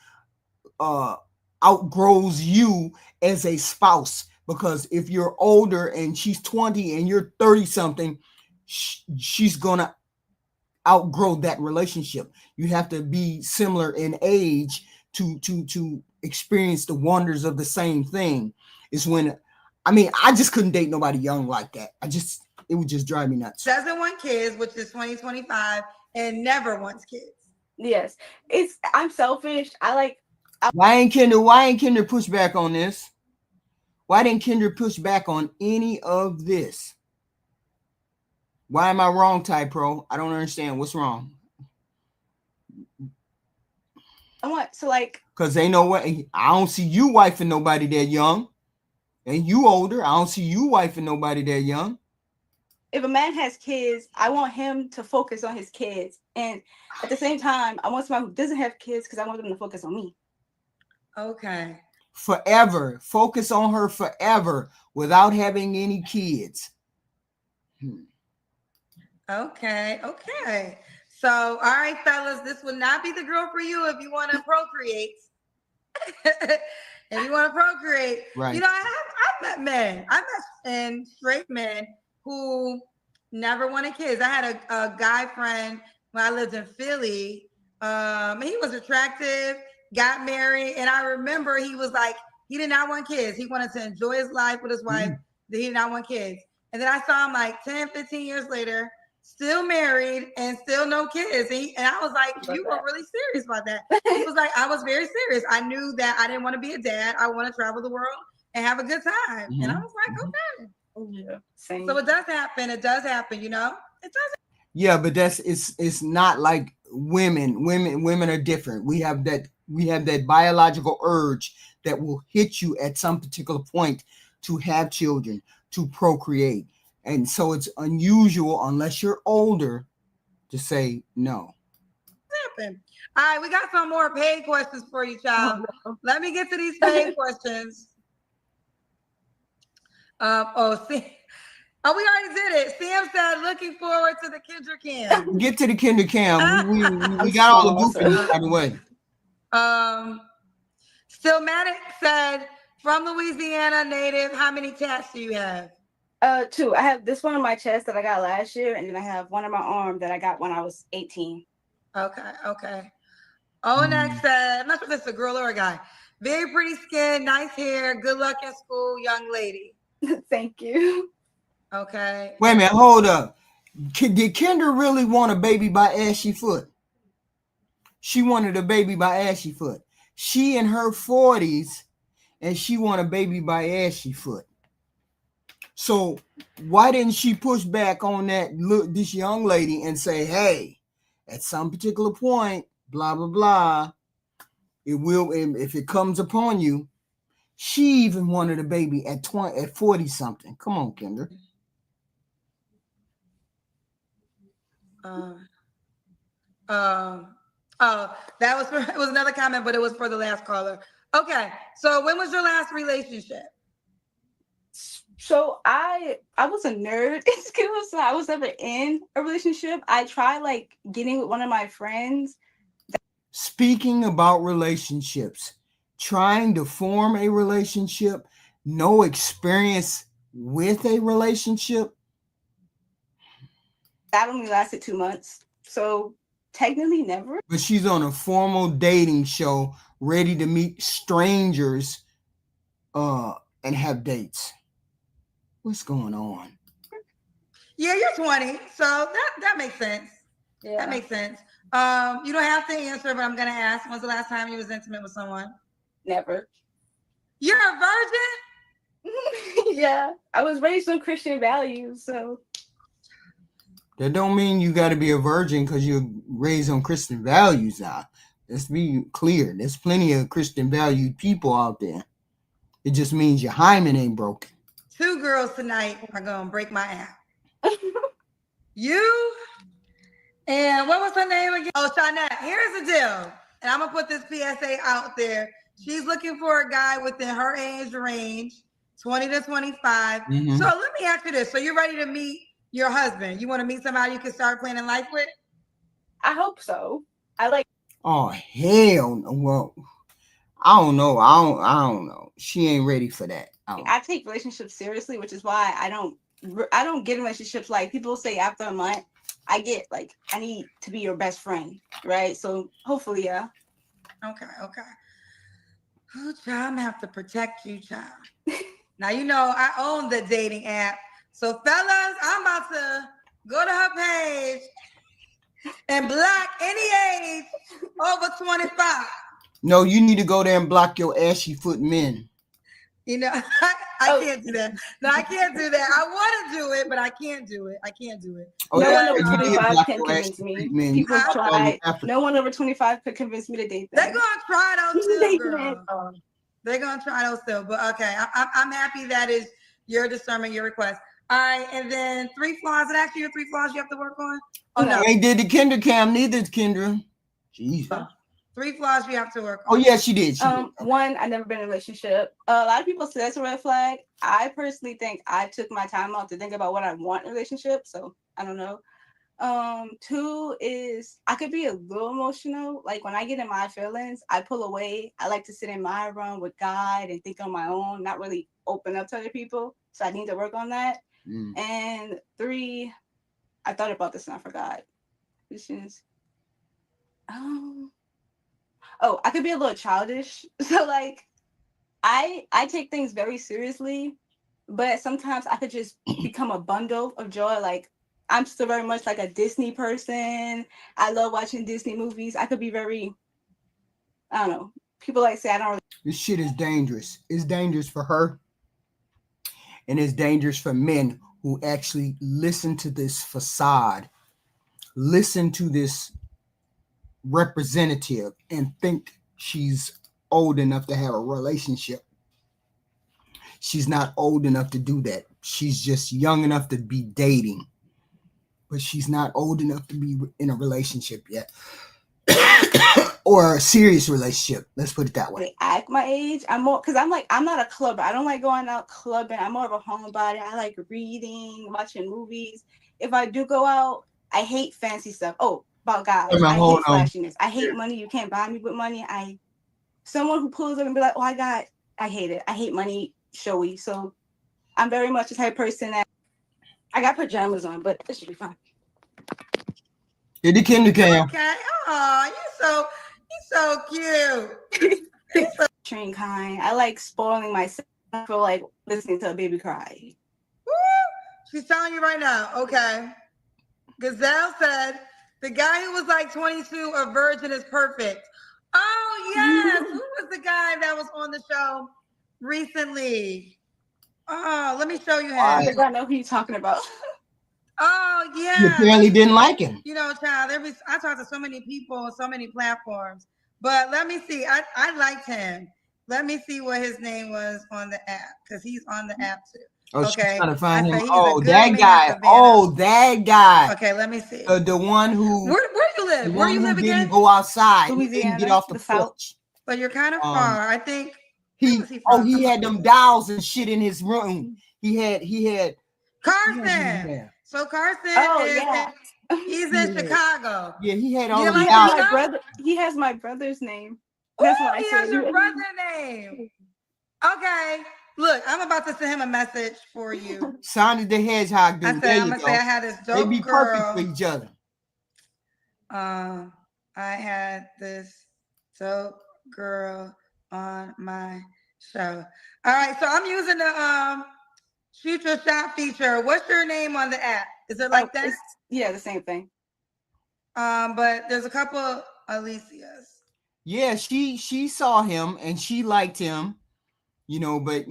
outgrows you as a spouse. Because if you're older and she's 20 and you're 30 something, she's gonna outgrow that relationship. You have to be similar in age to experience the wonders of the same thing. Is when, I just couldn't date nobody young like that. It would just drive me nuts. Doesn't want kids, which is 2025, and never wants kids. Yes, I'm selfish. Why ain't Kendra push back on this? Why didn't Kendra push back on any of this? Why am I wrong, Ty Pro? I don't understand. What's wrong? Because ain't no way. I don't see you wifing nobody that young. And you older. I don't see you wifing nobody that young. If a man has kids, I want him to focus on his kids. And at the same time, I want somebody who doesn't have kids because I want them to focus on me. Okay. Forever. Focus on her forever without having any kids. Okay. So, all right, fellas, this would not be the girl for you if you want to procreate. Right. I've met men. I've met straight men who never wanted kids. I had a guy friend when I lived in Philly. He was attractive, got married, and I remember he was like, he did not want kids. He wanted to enjoy his life with his wife. He did not want kids. And then I saw him like 10, 15 years later, still married, and still no kids. And I was like, you were really serious about that. He was like, I was very serious. I knew that I didn't want to be a dad. I want to travel the world and have a good time. And I was like, okay. Yeah, same. So it does happen. It does happen, It does. Yeah, but it's not like women. Women are different. We have that biological urge that will hit you at some particular point to have children, to procreate. And so it's unusual, unless you're older, to say no. Happen. All right, we got some more paid questions for you, child. Oh, no. Let me get to these paid questions. See. Oh, we already did it. Sam said, looking forward to the Kendra Cam. Get to the Kendra Cam. We got all the goofiness out of the way. Stillmatic said, from Louisiana, native, how many tats do you have? 2. I have this one on my chest that I got last year, and then I have one on my arm that I got when I was 18. Okay. Onek said, I'm not sure if it's a girl or a guy. Very pretty skin, nice hair, good luck in school, young lady. Thank you. Okay. Wait a minute, hold up. Did Kendra really want a baby by Ashy Foot? She wanted a baby by Ashy Foot. She in her 40s, and she wanted a baby by Ashy Foot. So why didn't she push back on this young lady and say, hey, at some particular point, blah, blah, blah, it will, if it comes upon you. She even wanted a baby at 40 something. Come on, Kendra. That was it was another comment, but it was for the last caller. Okay, so when was your last relationship? So I was a nerd in school, so I was never in a relationship. I tried like getting with one of my friends. Speaking about relationships, trying to form a relationship, no experience with a relationship. That only lasted 2 months. So technically never. But she's on a formal dating show, ready to meet strangers and have dates. What's going on? Yeah, you're 20, so that makes sense. Yeah. That makes sense. You don't have to answer, but I'm gonna ask. When's the last time you was intimate with someone? Never. You're a virgin? Yeah, I was raised on Christian values, so. That don't mean you got to be a virgin because you're raised on Christian values now. Let's be clear. There's plenty of Christian valued people out there. It just means your hymen ain't broken. 2 girls tonight are going to break my app. You and what was her name again? Oh, Shanette. Here's the deal. And I'm going to put this PSA out there. She's looking for a guy within her age range, 20 to 25. Mm-hmm. So let me ask you this. So you're ready to meet your husband? You want to meet somebody you can start planning life with? I hope so. I like. Oh, hell no. Well, I don't know. I don't know. She ain't ready for that. I take relationships seriously, which is why I don't get in relationships like people say after a month. I get like, I need to be your best friend, right? So hopefully, yeah. Okay. Oh, child, I'm gonna have to protect you, child. Now, I own the dating app. So, fellas, I'm about to go to her page and block any age over 25. No, you need to go there and block your ashy foot men. I can't do that. No, I can't do that. I want to do it, but I can't do it. Oh, no one over 25 can convince me. People try. No one over 25 could convince me to date them. They're going to try those too, girl. They're going to try those too. But okay, I'm happy that is your discernment, your request. All right, and then 3 flaws. Is it actually your 3 flaws you have to work on? Oh, no. Ain't did the Kendra Cam, neither is Kendra. Jesus. 3 flaws you have to work on. Oh, yeah, she did. One, I've never been in a relationship. A lot of people say that's a red flag. I personally think I took my time out to think about what I want in a relationship. So I don't know. 2 is I could be a little emotional. Like when I get in my feelings, I pull away. I like to sit in my room with God and think on my own, not really open up to other people. So I need to work on that. And 3, I thought about this and I forgot. This is I could be a little childish. So like I take things very seriously, but sometimes I could just become a bundle of joy. Like I'm still very much like a Disney person. I love watching Disney movies. I could be very, I don't know. People like say I don't really. This shit is dangerous. It's dangerous for her, and it's dangerous for men who actually listen to this facade, listen to this representative, and think she's old enough to have a relationship. She's not old enough to do that. She's just young enough to be dating, but she's not old enough to be in a relationship yet. Or a serious relationship. Let's put it that way. They act my age. I'm more because I'm not a clubber. I don't like going out clubbing. I'm more of a homebody. I like reading, watching movies. If I do go out, I hate fancy stuff. Oh, about guys, I hate flashiness. I hate money. You can't buy me with money. Someone who pulls up and be like, oh, I hate it. I hate money showy. So I'm very much the type of person that I got pajamas on, but it should be fine. Get the Kendra cam. Okay. Oh, you're so cute. Train kind. I like spoiling myself for like listening to a baby cry. Woo! She's telling you right now. Okay. Gazelle said the guy who was like 22, a virgin, is perfect. Oh yes. Who was the guy that was on the show recently? Oh, let me show you him. I know who you're talking about. Oh yeah. You apparently didn't like him. You know, child, I talked to so many people on so many platforms. But let me see. I liked him. Let me see what his name was on the app, because he's on the app too. Oh, okay. She's trying to find him. Oh, that guy. Oh, that guy. Okay, let me see. The one who. Where you live? Where you live again? Didn't go outside. Louisiana, he didn't get off the porch. But you're kind of far. I think. He had them dolls and shit in his room. He had. Carson. So Carson he's in Chicago. Yeah, he had all the He has my brother's name. That's what he has your brother's name. Okay. Look, I'm about to send him a message for you. Sonic the Hedgehog dude. I'm gonna say I had this dope girl. They be perfect for each other. I had this dope girl on my show. All right, so I'm using the shoot your shot feature. What's your name on the app? Is it like that? Yeah, the same thing. But there's a couple Alicias. Yeah, she saw him and she liked him, but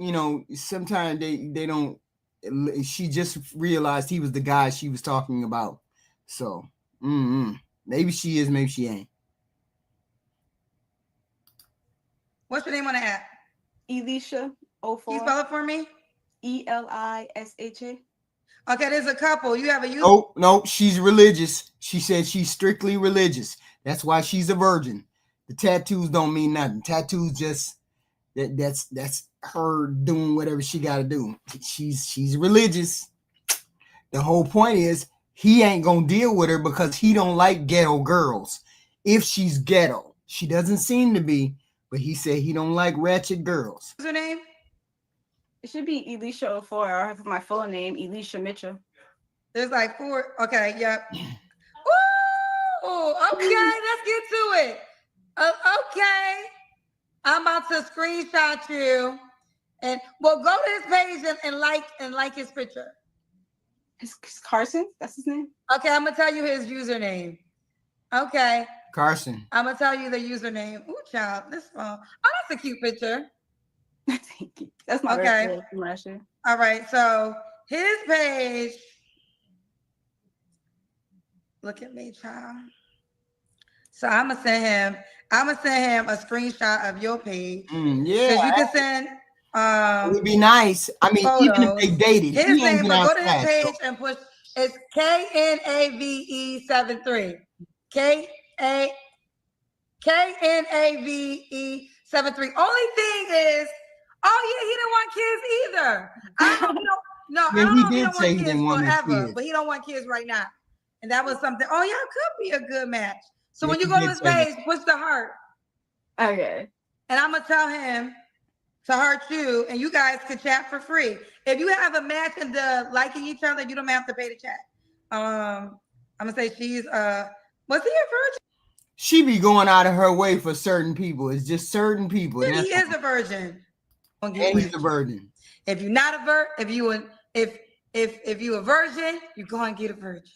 sometimes they don't. She just realized he was the guy she was talking about. So maybe she is, maybe she ain't. What's your name on the app? Elisha 04. Can you spell it for me? ELISHA. Okay, there's a couple. You have a user. Oh, no, she's religious. She said she's strictly religious. That's why she's a virgin. The tattoos don't mean nothing. Tattoos just that's her doing whatever she got to do. She's religious. The whole point is he ain't gonna deal with her because he don't like ghetto girls. If she's ghetto, she doesn't seem to be, but he said he don't like ratchet girls. What's her name? It should be Elisha 04, or I have my full name, Elisha Mitchell. There's like 4. Okay, yep. Ooh, okay, let's get to it. Okay. I'm about to screenshot you. And go to his page and like his picture. It's Carson? That's his name? Okay, I'm gonna tell you his username. Okay. Carson. I'm gonna tell you the username. Ooh, child, this phone. Oh, that's a cute picture. That's my birthday from last year. All right, so his page. Look at me, child. So I'm gonna send him a screenshot of your page. Yeah, because you can send. It would be nice. I mean, photos. even if they dated, his name. But go to his page and push. It's KNAVE73. KNAVE73. Only thing is, he didn't want kids either. I don't know. No, yeah, I don't know. He did say he didn't want kids, but he don't want kids right now. And that was something. Oh, yeah, it could be a good match. So when you go to his page, push the heart. Okay. And I'm gonna tell him to heart you, and you guys can chat for free. If you have a match and liking each other, you don't have to pay to chat. I'm gonna say she's was he a virgin? She be going out of her way for certain people. It's just certain people. He is a virgin. And he's a virgin. If you're not a virgin, if If you a virgin, you go and get a virgin.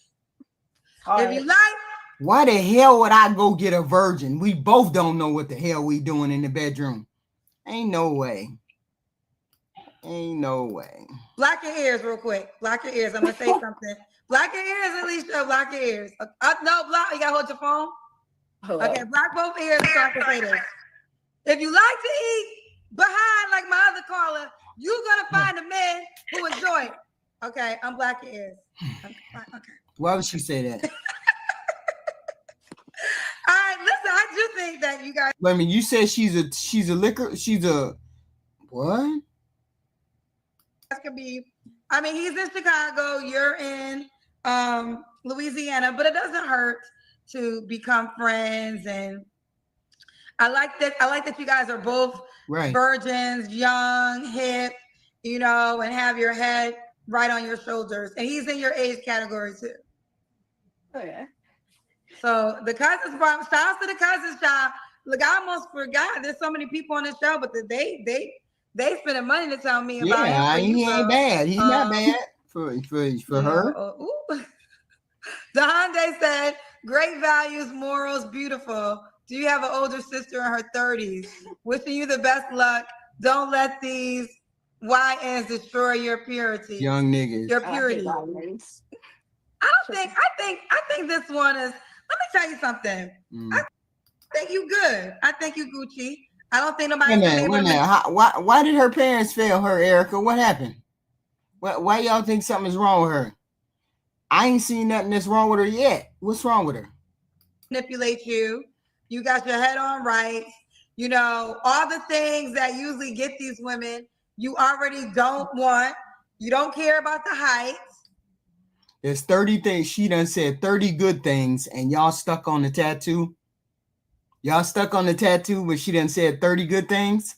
All if right. you like, why the hell would I go get a virgin? We both don't know what the hell we doing in the bedroom. Ain't no way. Ain't no way. Block your ears real quick. Block your ears. I'm gonna say something. Block your ears, Alicia. Block your ears. No, block. You gotta hold your phone. Okay, block both ears so I can say this. If you like to eat behind like my other caller, you're gonna find a man who enjoy it. Okay, I'm blocking ears. Okay. Why would she say that? All right, listen, I do think that you guys. I mean, you said she's a liquor. She's a what? Could be. I mean, he's in Chicago. You're in Louisiana, but it doesn't hurt to become friends. And I like that you guys are both virgins, young, hip, and have your head right on your shoulders. And he's in your age category too. Oh yeah. So the cousins, shout out to the cousins, child. Look, I almost forgot. There's so many people on the show, but they spending money to tell me about him. Yeah, he ain't bad. He's not bad for her. Dahonde said, "Great values, morals, beautiful. Do you have an older sister in her 30s? Wishing you the best luck. Don't let these YNs destroy your purity. Young niggas. Your purity." I think this one is. Let me tell you something. I think you good. I think you Gucci. I don't think nobody. Wait a minute. Why did her parents fail her, Erica? What happened? Why y'all think something's wrong with her? I ain't seen nothing that's wrong with her yet. What's wrong with her? Manipulate you. You got your head on right. All the things that usually get these women, you already don't want. You don't care about the height. There's 30 things. She done said 30 good things, and y'all stuck on the tattoo. Y'all stuck on the tattoo, but she done said 30 good things.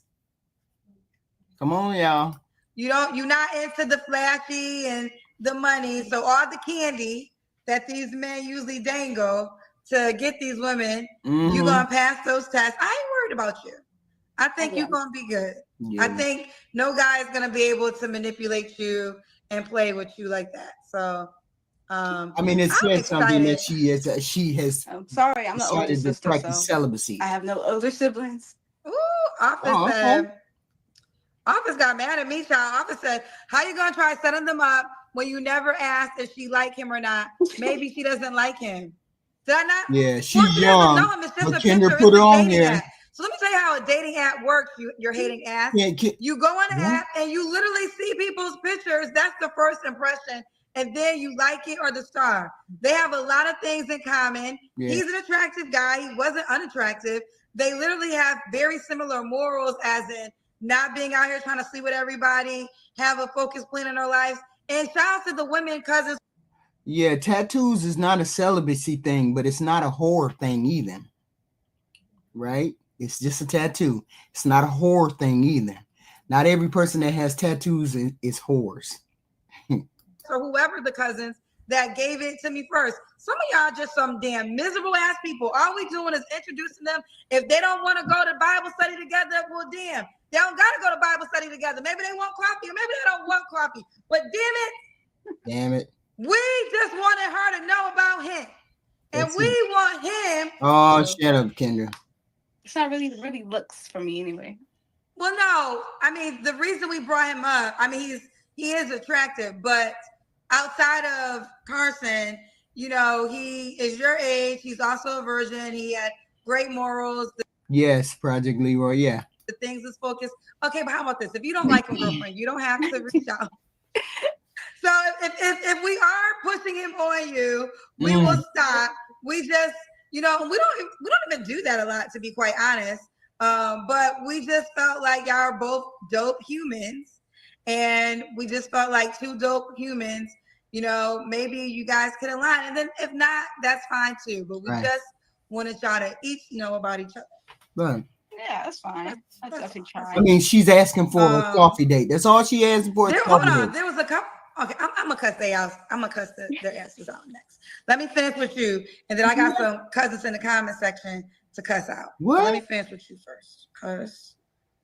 Come on, y'all. You're not into the flashy and the money. So all the candy that these men usually dangle to get these women, you're gonna pass those tests. I ain't worried about you. I think you're gonna be good. Yeah. I think no guy is gonna be able to manipulate you and play with you like that. So I mean, it says something that she has. I'm sorry, I'm the older sister, practice celibacy. I have no older siblings. Ooh, Office said. Office got mad at me, child. Office said, "How you gonna try setting them up when you never asked if she like him or not? Maybe she doesn't like him." Did I not? Yeah, she's young. But Kendra put her on here. App. So let me tell you how a dating app works. You're hating ass. You go on the app and you literally see people's pictures. That's the first impression. And then you like it or the star. They have a lot of things in common. Yeah. He's an attractive guy. He wasn't unattractive. They literally have very similar morals, as in not being out here trying to sleep with everybody, have a focused plan in their lives. And shout out to the women cousins. Yeah, tattoos is not a celibacy thing, but it's not a whore thing either. Right? It's just a tattoo. It's not a whore thing either. Not every person that has tattoos is whores. Or whoever the cousins that gave it to me first. Some of y'all just some damn miserable ass people. All we doing is introducing them. If they don't want to go to Bible study together, well, damn, they don't got to go to Bible study together. Maybe they want coffee, or maybe they don't want coffee. But damn it, we just wanted her to know about him, and we want him. Oh, shut up, Kendra. It's not really looks for me anyway. Well, no, I mean the reason we brought him up. I mean he is attractive, but outside of Carson, he is your age. He's also a virgin. He had great morals. Yes, Project Leroy. Yeah. The things is focused. Okay, but how about this? If you don't like him, girlfriend, you don't have to reach out. So if we are pushing him on you, we will stop. We just, we don't even do that a lot, to be quite honest. But we just felt like y'all are both dope humans, and we just felt like two dope humans. Maybe you guys could align, and then if not, that's fine too. But we just wanted y'all to each know about each other. Right. Yeah, that's fine. That's definitely trying. I mean, she's asking for a coffee date. That's all she asking for. Hold on. There was a couple. Okay, I'm gonna cuss their ass. I'm gonna cuss their asses out next. Let me finish with you, and then I got some cousins in the comment section to cuss out. What? So let me finish with you first.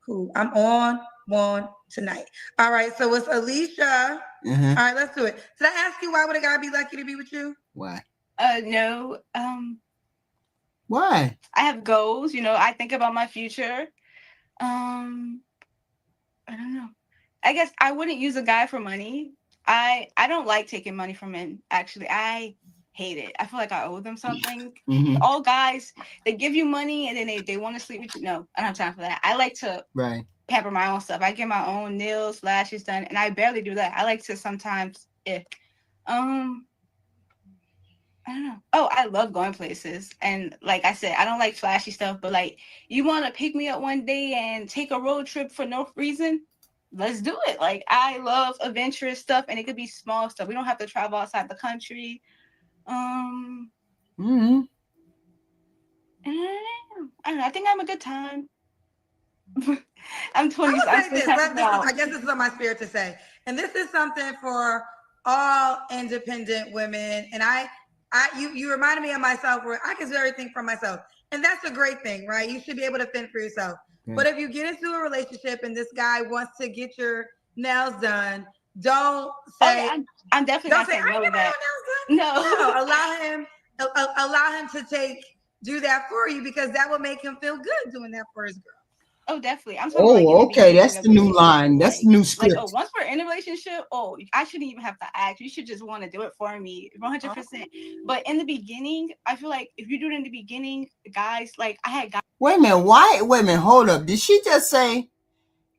Cool. I'm on one tonight. All right. So it's Alicia. All right, let's do it. Did I ask you why would a guy be lucky to be with you? Why? No. Why? I have goals. I think about my future. I don't know. I guess I wouldn't use a guy for money. I don't like taking money from men. Actually, I hate it. I feel like I owe them something. All guys, they give you money and then they want to sleep with you. No, I don't have time for that. I like to pamper my own stuff. I get my own nails, lashes done, and I barely do that. I like to sometimes I don't know. Oh, I love going places. And like I said, I don't like flashy stuff, but like you want to pick me up one day and take a road trip for no reason? Let's do it. Like I love adventurous stuff and it could be small stuff. We don't have to travel outside the country. I don't know. I think I'm a good time. I'm 20. I guess this is on my spirit to say. And this is something for all independent women. And you reminded me of myself where I can do everything for myself. And that's a great thing, right? You should be able to fend for yourself. But if you get into a relationship and this guy wants to get your nails done, don't say, I'm definitely not saying no to that. No, allow him to do that for you because that will make him feel good doing that for his girl. Oh, definitely. I'm okay. That's the new line. That's the new script. Like, once we're in a relationship, I shouldn't even have to ask. You should just want to do it for me, 100%. But in the beginning, I feel like if you do it in the beginning, guys, like I had guys. Wait a minute. Why? Wait a minute. Hold up. Did she just say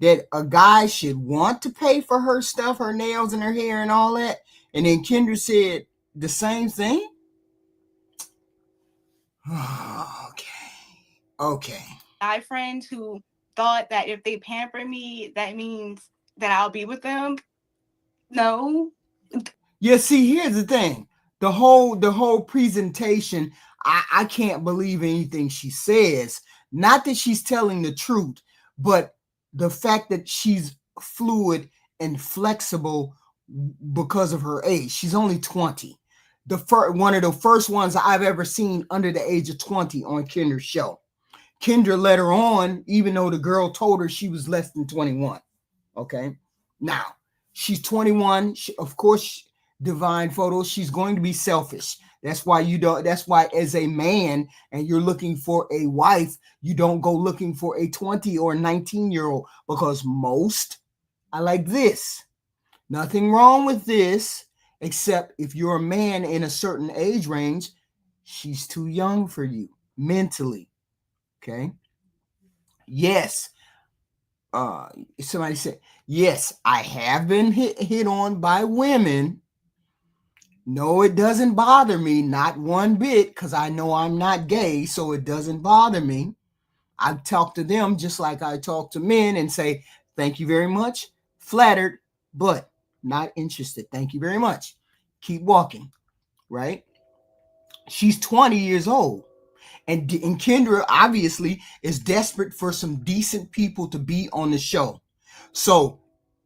that a guy should want to pay for her stuff, her nails and her hair and all that? And then Kendra said the same thing? Okay. Guy friends who thought that if they pamper me, that means that I'll be with them. No. Yeah, see, here's the thing. The whole presentation, I can't believe anything she says. Not that she's telling the truth, but the fact that she's fluid and flexible because of her age. She's only 20. One of the first ones I've ever seen under the age of 20 on Kendra's show. Kendra let her on, even though the girl told her she was less than 21. Okay. Now, she's 21. Of course, divine photos. She's going to be selfish. That's why as a man and you're looking for a wife, you don't go looking for a 20 or 19-year-old because I like this. Nothing wrong with this, except if you're a man in a certain age range, she's too young for you mentally. Okay. Yes. Somebody said, yes, I have been hit on by women. No, it doesn't bother me, not one bit, because I know I'm not gay, so it doesn't bother me. I talk to them just like I talk to men and say, thank you very much, flattered, but not interested. Thank you very much. Keep walking, right? She's 20 years old. And Kendra obviously is desperate for some decent people to be on the show. So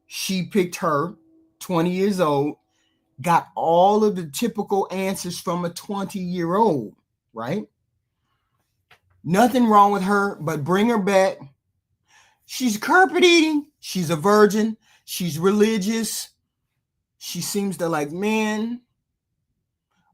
she picked her, 20 years old, got all of the typical answers from a 20-year-old, right? Nothing wrong with her, but bring her back. She's carpet eating. She's a virgin. She's religious. She seems to like men.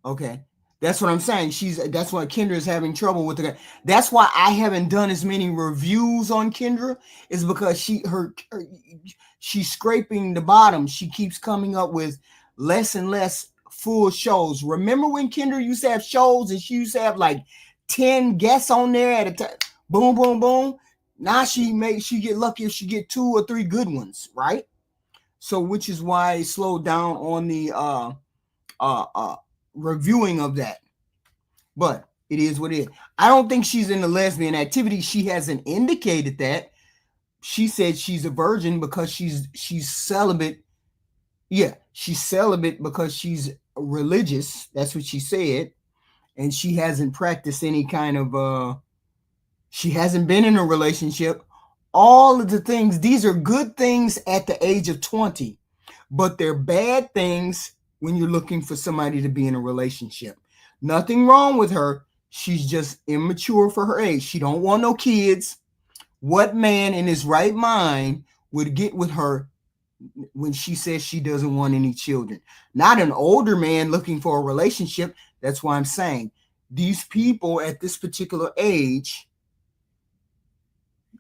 Okay. That's what I'm saying. That's why Kendra is having trouble with the guy. That's why I haven't done as many reviews on Kendra, is because she's scraping the bottom. She keeps coming up with less and less full shows. Remember when Kendra used to have shows and she used to have like 10 guests on there at a time? Boom, boom, boom. Now she get lucky if she get 2 or 3 good ones, right? So which is why I slowed down on the reviewing of that, but it is what it is. I don't think she's in the lesbian activity. She hasn't indicated that. She said she's a virgin because she's celibate. Yeah, she's celibate because she's religious. That's what she said, and she hasn't practiced any kind of. She hasn't been in a relationship. All of the things. These are good things at the age of 20, but they're bad things when you're looking for somebody to be in a relationship. Nothing wrong with her. She's just immature for her age. She don't want no kids. What man in his right mind would get with her when she says she doesn't want any children? Not an older man looking for a relationship. That's why I'm saying these people at this particular age,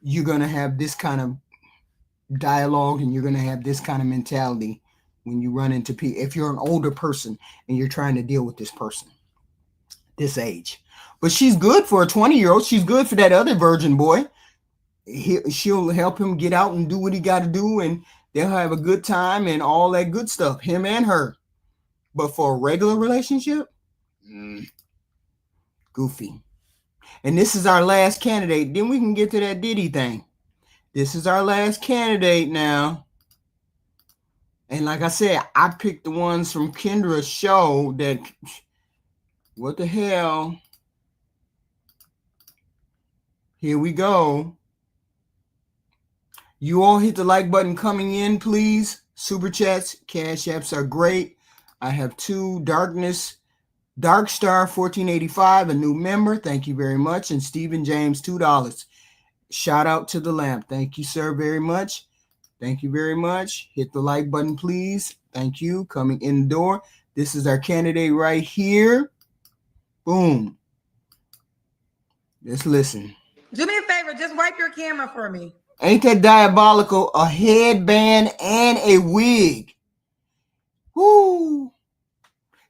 you're going to have this kind of dialogue and you're going to have this kind of mentality when you run into people. If you're an older person and you're trying to deal with this person, this age. But she's good for a 20-year-old. She's good for that other virgin boy. She'll help him get out and do what he got to do, and they'll have a good time and all that good stuff, him and her. But for a regular relationship, goofy. And this is our last candidate. Then we can get to that Diddy thing. This is our last candidate now. And like I said, I picked the ones from Kendra's show that, what the hell? Here we go. You all hit the like button coming in, please. Super chats, cash apps are great. I have 2. Darkstar 1485, a new member. Thank you very much. And Stephen James, $2. Shout out to the lamp. Thank you, sir, very much. Thank you very much. Hit the like button, please. Thank you. Coming in the door. This is our candidate right here. Boom. Let's listen. Do me a favor. Just wipe your camera for me. Ain't that diabolical? A headband and a wig. Woo.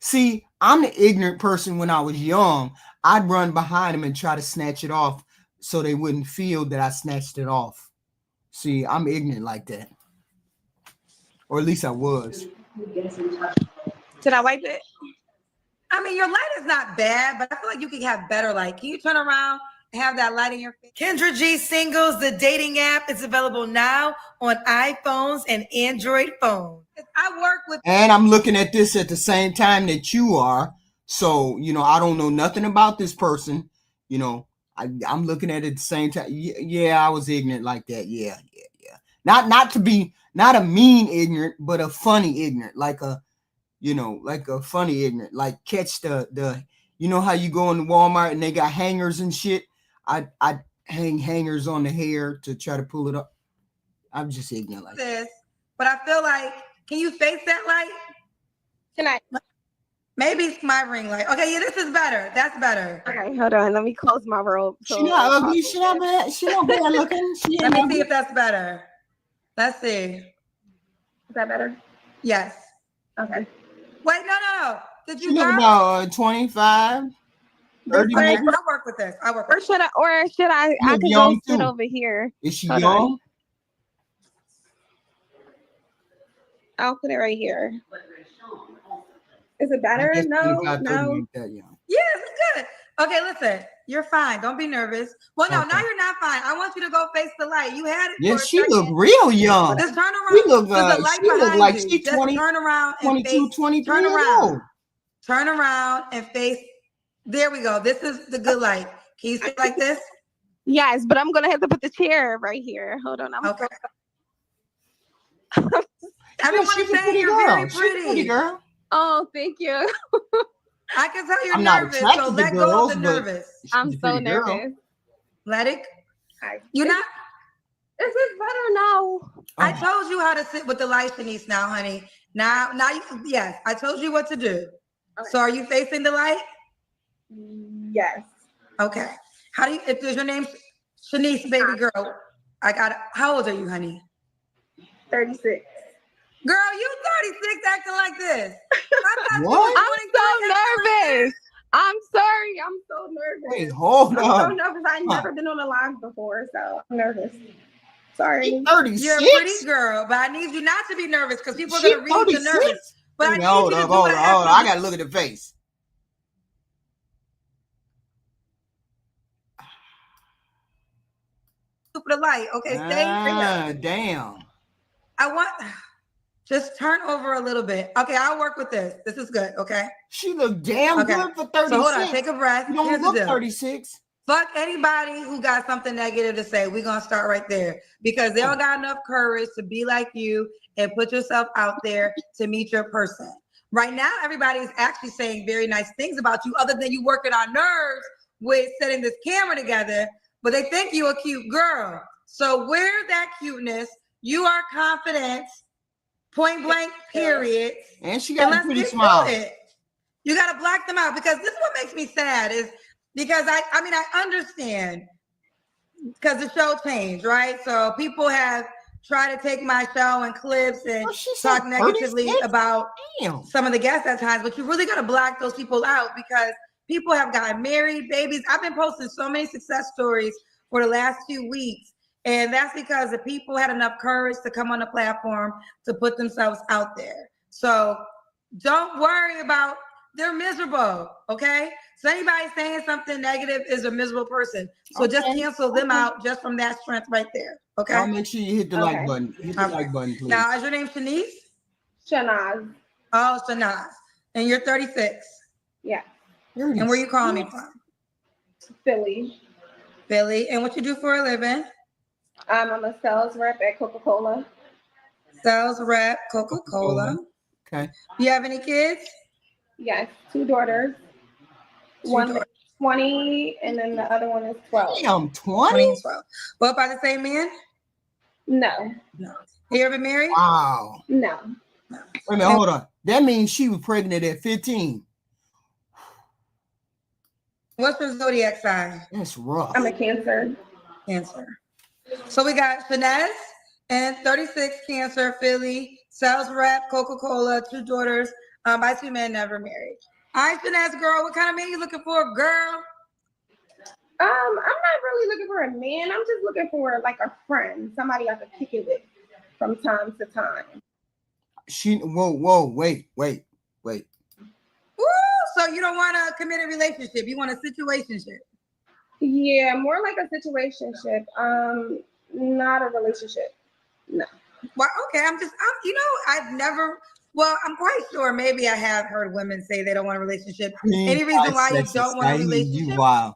See, I'm the ignorant person. When I was young, I'd run behind them and try to snatch it off so they wouldn't feel that I snatched it off. See, I'm ignorant like that. Or at least I was. Did I wipe it? I mean, your light is not bad, but I feel like you could have better light. Can you turn around and have that light in your face? Kendra G Singles, the dating app, is available now on iPhones and Android phones. I work with... And I'm looking at this at the same time that you are. So, I don't know nothing about this person. I'm looking at it at the same time. Yeah, I was ignorant like that. Yeah. Not a mean ignorant, but a funny ignorant, like a funny ignorant, like catch the how you go in Walmart and they got hangers and shit. I hang hangers on the hair to try to pull it up. I'm just ignorant like this. But I feel like, can you face that light? Can I? Maybe it's my ring light. Okay, yeah, this is better. That's better. Okay, hold on. Let me close my robe. She not ugly. She not bad. She not bad looking. Let me see if that's better. Let's see. Is that better? Yes. Okay. Wait, no. Did you look about 25, 30 minutes? I work with this. I should I I could go sit over here. Is she young? I'll put it right here. Is it better? No. Yes, it's good. Okay, listen. You're fine. Don't be nervous. Well, no, now you're not fine. I want you to go face the light. You had it. Yes, she look real young. Just turn around. She look like she's 20, turn around and 22, face, 23 turn years around. old. Turn around and face. There we go. This is the good light. Can you sit like this? Yes, but I'm gonna have to put the chair right here. Hold on. Okay. Everyone is saying you're very pretty. She's a pretty girl. Oh, thank you. I can tell you're I'm nervous, not so let go of the nervous. I'm so nervous. Let it. You're not. Is it better now? I told you how to sit with the light, Shanice. Now, honey. Now you. Yes, I told you what to do. Okay. So, are you facing the light? Yes. Okay. How do you? If there's your name, Shanice, baby girl. I got it. How old are you, honey? 36. Girl, you 36 acting like this. What? I'm so nervous. I'm sorry. I'm so nervous. Wait, hold on. I'm so nervous. I've never been on a live before, so I'm nervous. Sorry. 36? You're a pretty girl, but I need you not to be nervous because people are going to read you nervous. But I need you to do hold on. I got to look at the face. For the light. Okay, stay here. Damn. I want... Just turn over a little bit. Okay, I'll work with this. This is good, okay? She look damn good for 36. So hold on, take a breath. You don't look 36. Fuck anybody who got something negative to say. We're going to start right there. Because they don't got enough courage to be like you and put yourself out there to meet your person. Right now, everybody is actually saying very nice things about you other than you working on nerves with setting this camera together. But they think you a cute girl. So wear that cuteness. You are confident. Point blank, period. And she got a pretty smile. You got to block them out, because this is what makes me sad, is because I understand, because the show changed, right? So people have tried to take my show and clips and talk negatively about some of the guests at times, but you really got to block those people out, because people have gotten married, babies. I've been posting so many success stories for the last 2 weeks. And that's because the people had enough courage to come on the platform to put themselves out there. So don't worry about, they're miserable, okay? So anybody saying something negative is a miserable person. So just cancel them out just from that strength right there, okay? I'll make sure you hit the like button. Hit the like button, please. Now, is your name Shanice? Shanaz. Oh, Shanaz. And you're 36? Yeah. And where you calling me from? Philly. Philly. And what you do for a living? I'm a sales rep at Coca-Cola. Sales rep, Coca-Cola. Okay. You have any kids? Yes, 2 daughters. One is 20, and then the other one is 12. Damn, 20 and 12. Both by the same man? No. You ever married? Wow. No. Wait a minute, hold on. That means she was pregnant at 15. What's your zodiac sign? That's rough. I'm a Cancer. Cancer. So we got Shanaz and 36, Cancer, Philly, sales rep, Coca-Cola, 2 daughters, by 2 men, never married. All right, Shanaz, girl, what kind of man you looking for, girl? I'm not really looking for a man. I'm just looking for like a friend, somebody I can kick it with from time to time. Wait. Woo! So you don't want a committed relationship. You want a situationship. Yeah, more like a situationship. Not a relationship. No. Well, okay. I'm quite sure maybe I have heard women say they don't want a relationship. Any reason why you don't want a relationship? Wow.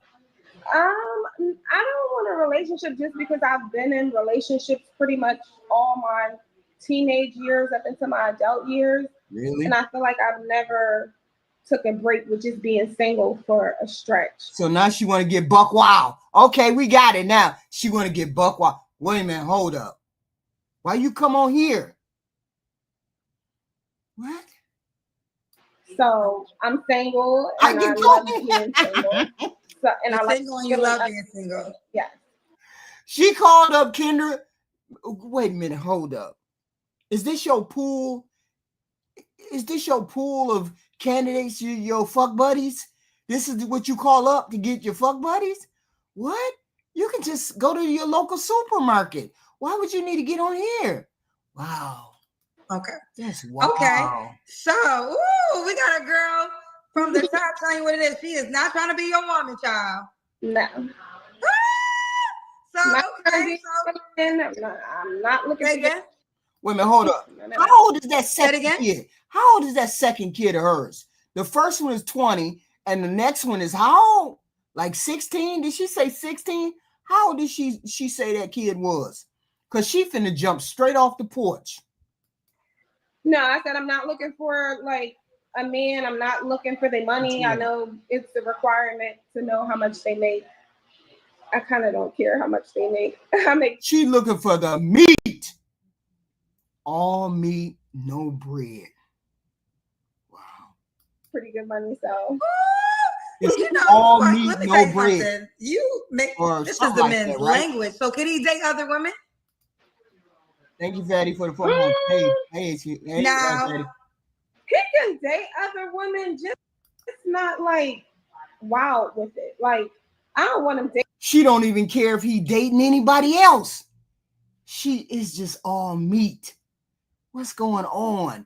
I don't want a relationship just because I've been in relationships pretty much all my teenage years up into my adult years. Really? And I feel like I've never took a break with just being single for a stretch. So now she want to get buck wild. Okay, we got it now. She want to get buck wild. Wait a minute, hold up. Why you come on here? What? So I'm single and I love being single. So, and I like single and you love being single. Yeah. She called up Kendra. Wait a minute, hold up. Is this your pool? Is this your pool of candidates, your fuck buddies? This is what you call up to get your fuck buddies? What? You can just go to your local supermarket. Why would you need to get on here? Wow. Okay. That's wow. Okay. So, we got a girl from the top telling you what it is. She is not trying to be your woman, child. No. I'm not looking for again. Wait a minute, hold up. How old is that second kid? How old is that second kid of hers? The first one is 20, and the next one is how old? Like 16? Did she say 16? How old did she say that kid was? Because she finna jump straight off the porch. No, I said I'm not looking for like a man. I'm not looking for their money. I know it's a requirement to know how much they make. I kind of don't care how much they make. She looking for the meat. All meat, no bread. Wow. Pretty good money, so. All meat, no bread. You make this is the men's language. So can he date other women? Thank you, Fatty, for the phone. Hey, now, he can date other women, just it's not like wild with it. Like, I don't want him dating. She don't even care if he dating anybody else. She is just all meat. What's going on?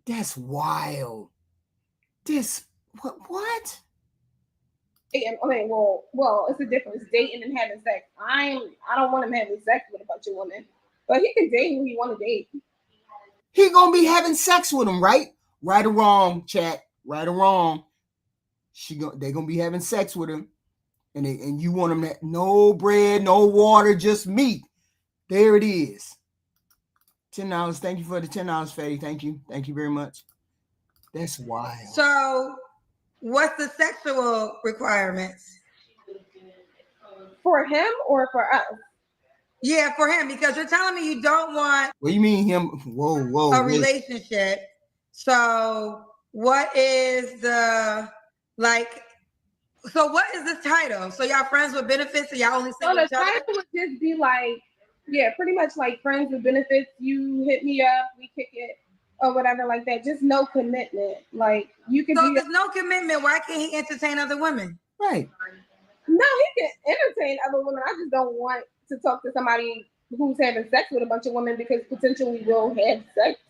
That's wild. What? Okay, well, it's a difference dating and having sex. I don't want him having sex with a bunch of women, but he can date who he want to date. He gonna be having sex with him, right? Right or wrong, chat. Right or wrong. They gonna be having sex with him, and you want him to no bread, no water, just meat. There it is. $10. Thank you for the $10, Fatty. Thank you very much. That's wild. So, what's the sexual requirements? For him or for us? Yeah, for him, because you're telling me you don't want. What do you mean him? Whoa. A relationship. So what is the like? So what is this title? So y'all friends with benefits, or y'all only see each other? So the title would just be like, yeah, pretty much like friends with benefits. You hit me up, we kick it, or whatever like that. Just no commitment. Like you can. So if there's no commitment, why can't he entertain other women? Right. No, he can entertain other women. I just don't want to talk to somebody who's having sex with a bunch of women because potentially will have sex.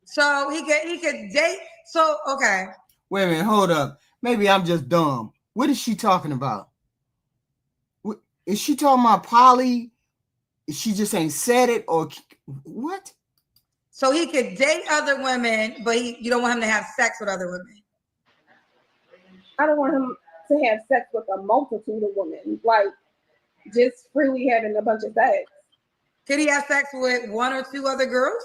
So he could date. So okay. Wait a minute, hold up. Maybe I'm just dumb. What is she talking about? Is she talking about poly? She just ain't said it, or what? So he could date other women, but you don't want him to have sex with other women. I don't want him to have sex with a multitude of women, like just freely having a bunch of sex. Could he have sex with one or two other girls?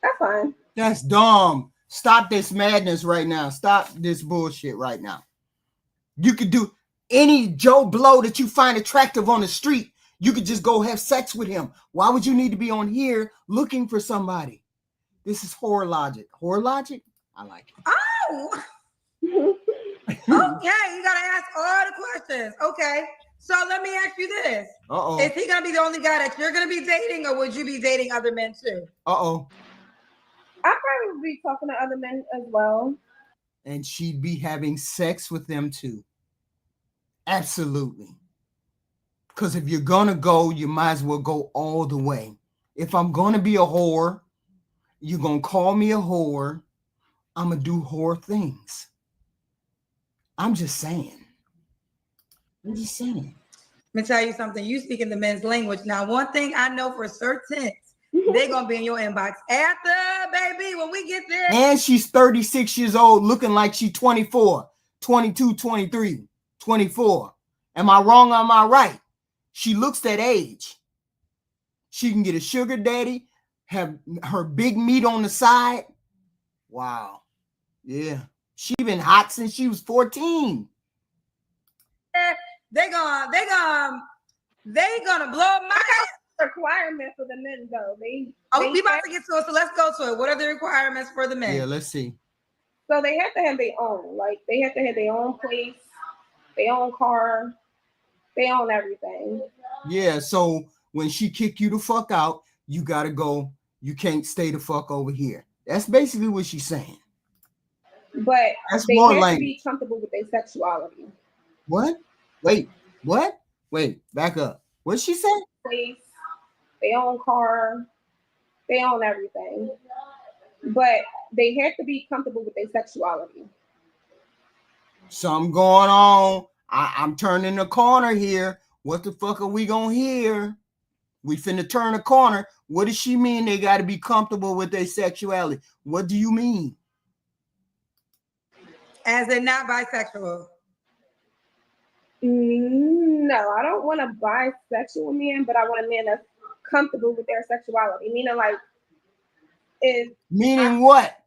That's fine. That's dumb. Stop this madness right now. Stop this bullshit right now. You could do any Joe Blow that you find attractive on the street. You could just go have sex with him. Why would you need to be on here looking for somebody? This is horror logic. Horror logic? I like it. Oh. Okay, you gotta ask all the questions. Okay, so let me ask you this: Is he gonna be the only guy that you're gonna be dating, or would you be dating other men too? I probably would be talking to other men as well. And she'd be having sex with them too. Absolutely. Because if you're gonna go, you might as well go all the way. If I'm gonna be a whore, you're gonna call me a whore. I'm gonna do whore things. I'm just saying. Let me tell you something. You speaking the men's language. Now, one thing I know for certain, they're going to be in your inbox after, baby, when we get there. And she's 36 years old, looking like she's 24, 22, 23, 24. Am I wrong or am I right? She looks that age. She can get a sugar daddy, have her big meat on the side. Wow. Yeah. She been hot since she was 14. They gonna blow my requirements for the men though. We about to get to it, so let's go to it. What are the requirements for the men? Yeah, let's see. So they have to have their own. Like they have to have their own place, their own car, they own everything. Yeah, so when she kick you the fuck out, you gotta go. You can't stay the fuck over here. That's basically what she's saying. But that's they more have language. To be comfortable with their sexuality. What? Wait, what? Wait, back up. What'd she say? Place, they own car, they own everything. But they have to be comfortable with their sexuality. Something going on. I'm turning the corner here. What the fuck are we gonna hear? We finna turn a corner. What does she mean they got to be comfortable with their sexuality? What do you mean? As in not bisexual. No, I don't want a bisexual man, but I want a man that's comfortable with their sexuality. Meaning what?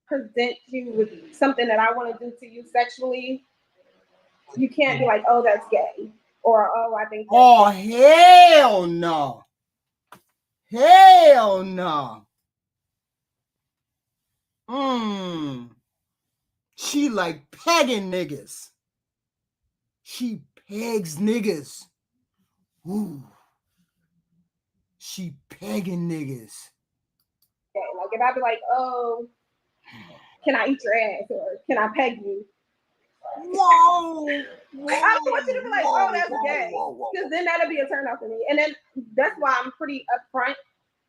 Present you with something that I want to do to you sexually. You can't be like, oh, that's gay. Or, oh, I think that's gay. Hell no. Hell no. She like pegging niggas. She pegs niggas. Ooh. She pegging niggas. Okay, like if I be like, oh, can I eat your ass or can I peg you? Whoa. I don't want you to be like, oh, that's gay. Because then that'll be a turn off for me. And then that's why I'm pretty upfront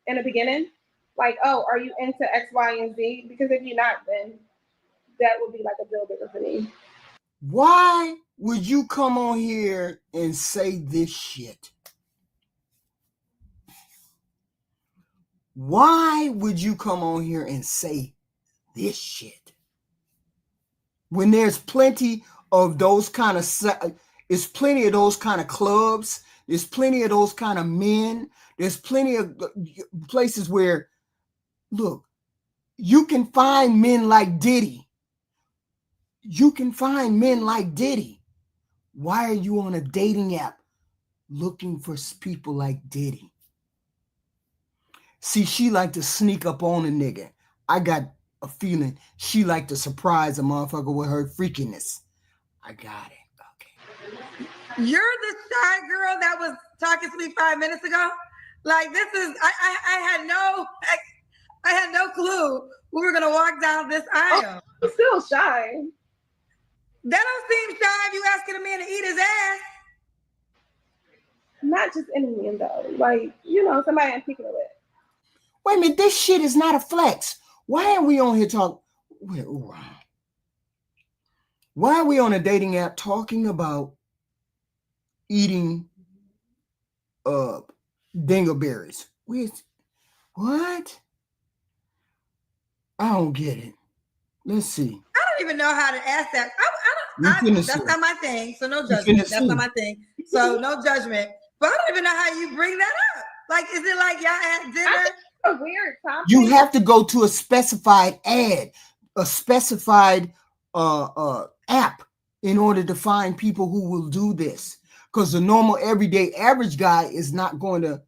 in the beginning. Like, oh, are you into X, Y, and Z? Because if you're not, then that would be like a deal breaker for me. Why would you come on here and say this shit? Why would you come on here and say this shit? When there's plenty of those kind of, there's plenty of those kind of clubs. There's plenty of those kind of men. There's plenty of places where, look, you can find men like Diddy. You can find men like Diddy Why are you on a dating app looking for people like Diddy? See, she like to sneak up on a nigga. I got a feeling she like to surprise a motherfucker with her freakiness. I got it. Okay. You're the shy girl that was talking to me 5 minutes ago. Like this is, I had no clue we were gonna walk down this aisle. I'm still shy. That don't seem shy if you asking a man to eat his ass. Not just any man though. Like, somebody I'm picking with. Wait a minute, this shit is not a flex. Why are we on here talking? Why are we on a dating app talking about eating dingleberries? What? I don't get it. Let's see. I don't even know how to ask that. That's not my thing, so no judgment. That's not my thing, so no judgment. But I don't even know how you bring that up. Like, is it like y'all at dinner? A weird topic. You have to go to a specified ad, a specified app in order to find people who will do this. Because the normal, everyday, average guy is not going to.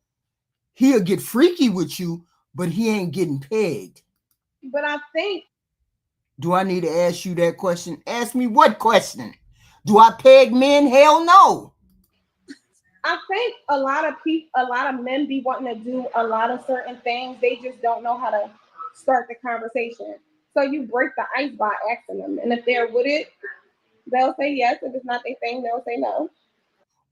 He'll get freaky with you, but he ain't getting pegged. But I think. Do I need to ask you that question? Ask me what question? Do I peg men? Hell no. I think a lot of men be wanting to do a lot of certain things. They just don't know how to start the conversation. So you break the ice by asking them. And if they're with it, they'll say yes. If it's not their thing, they'll say no.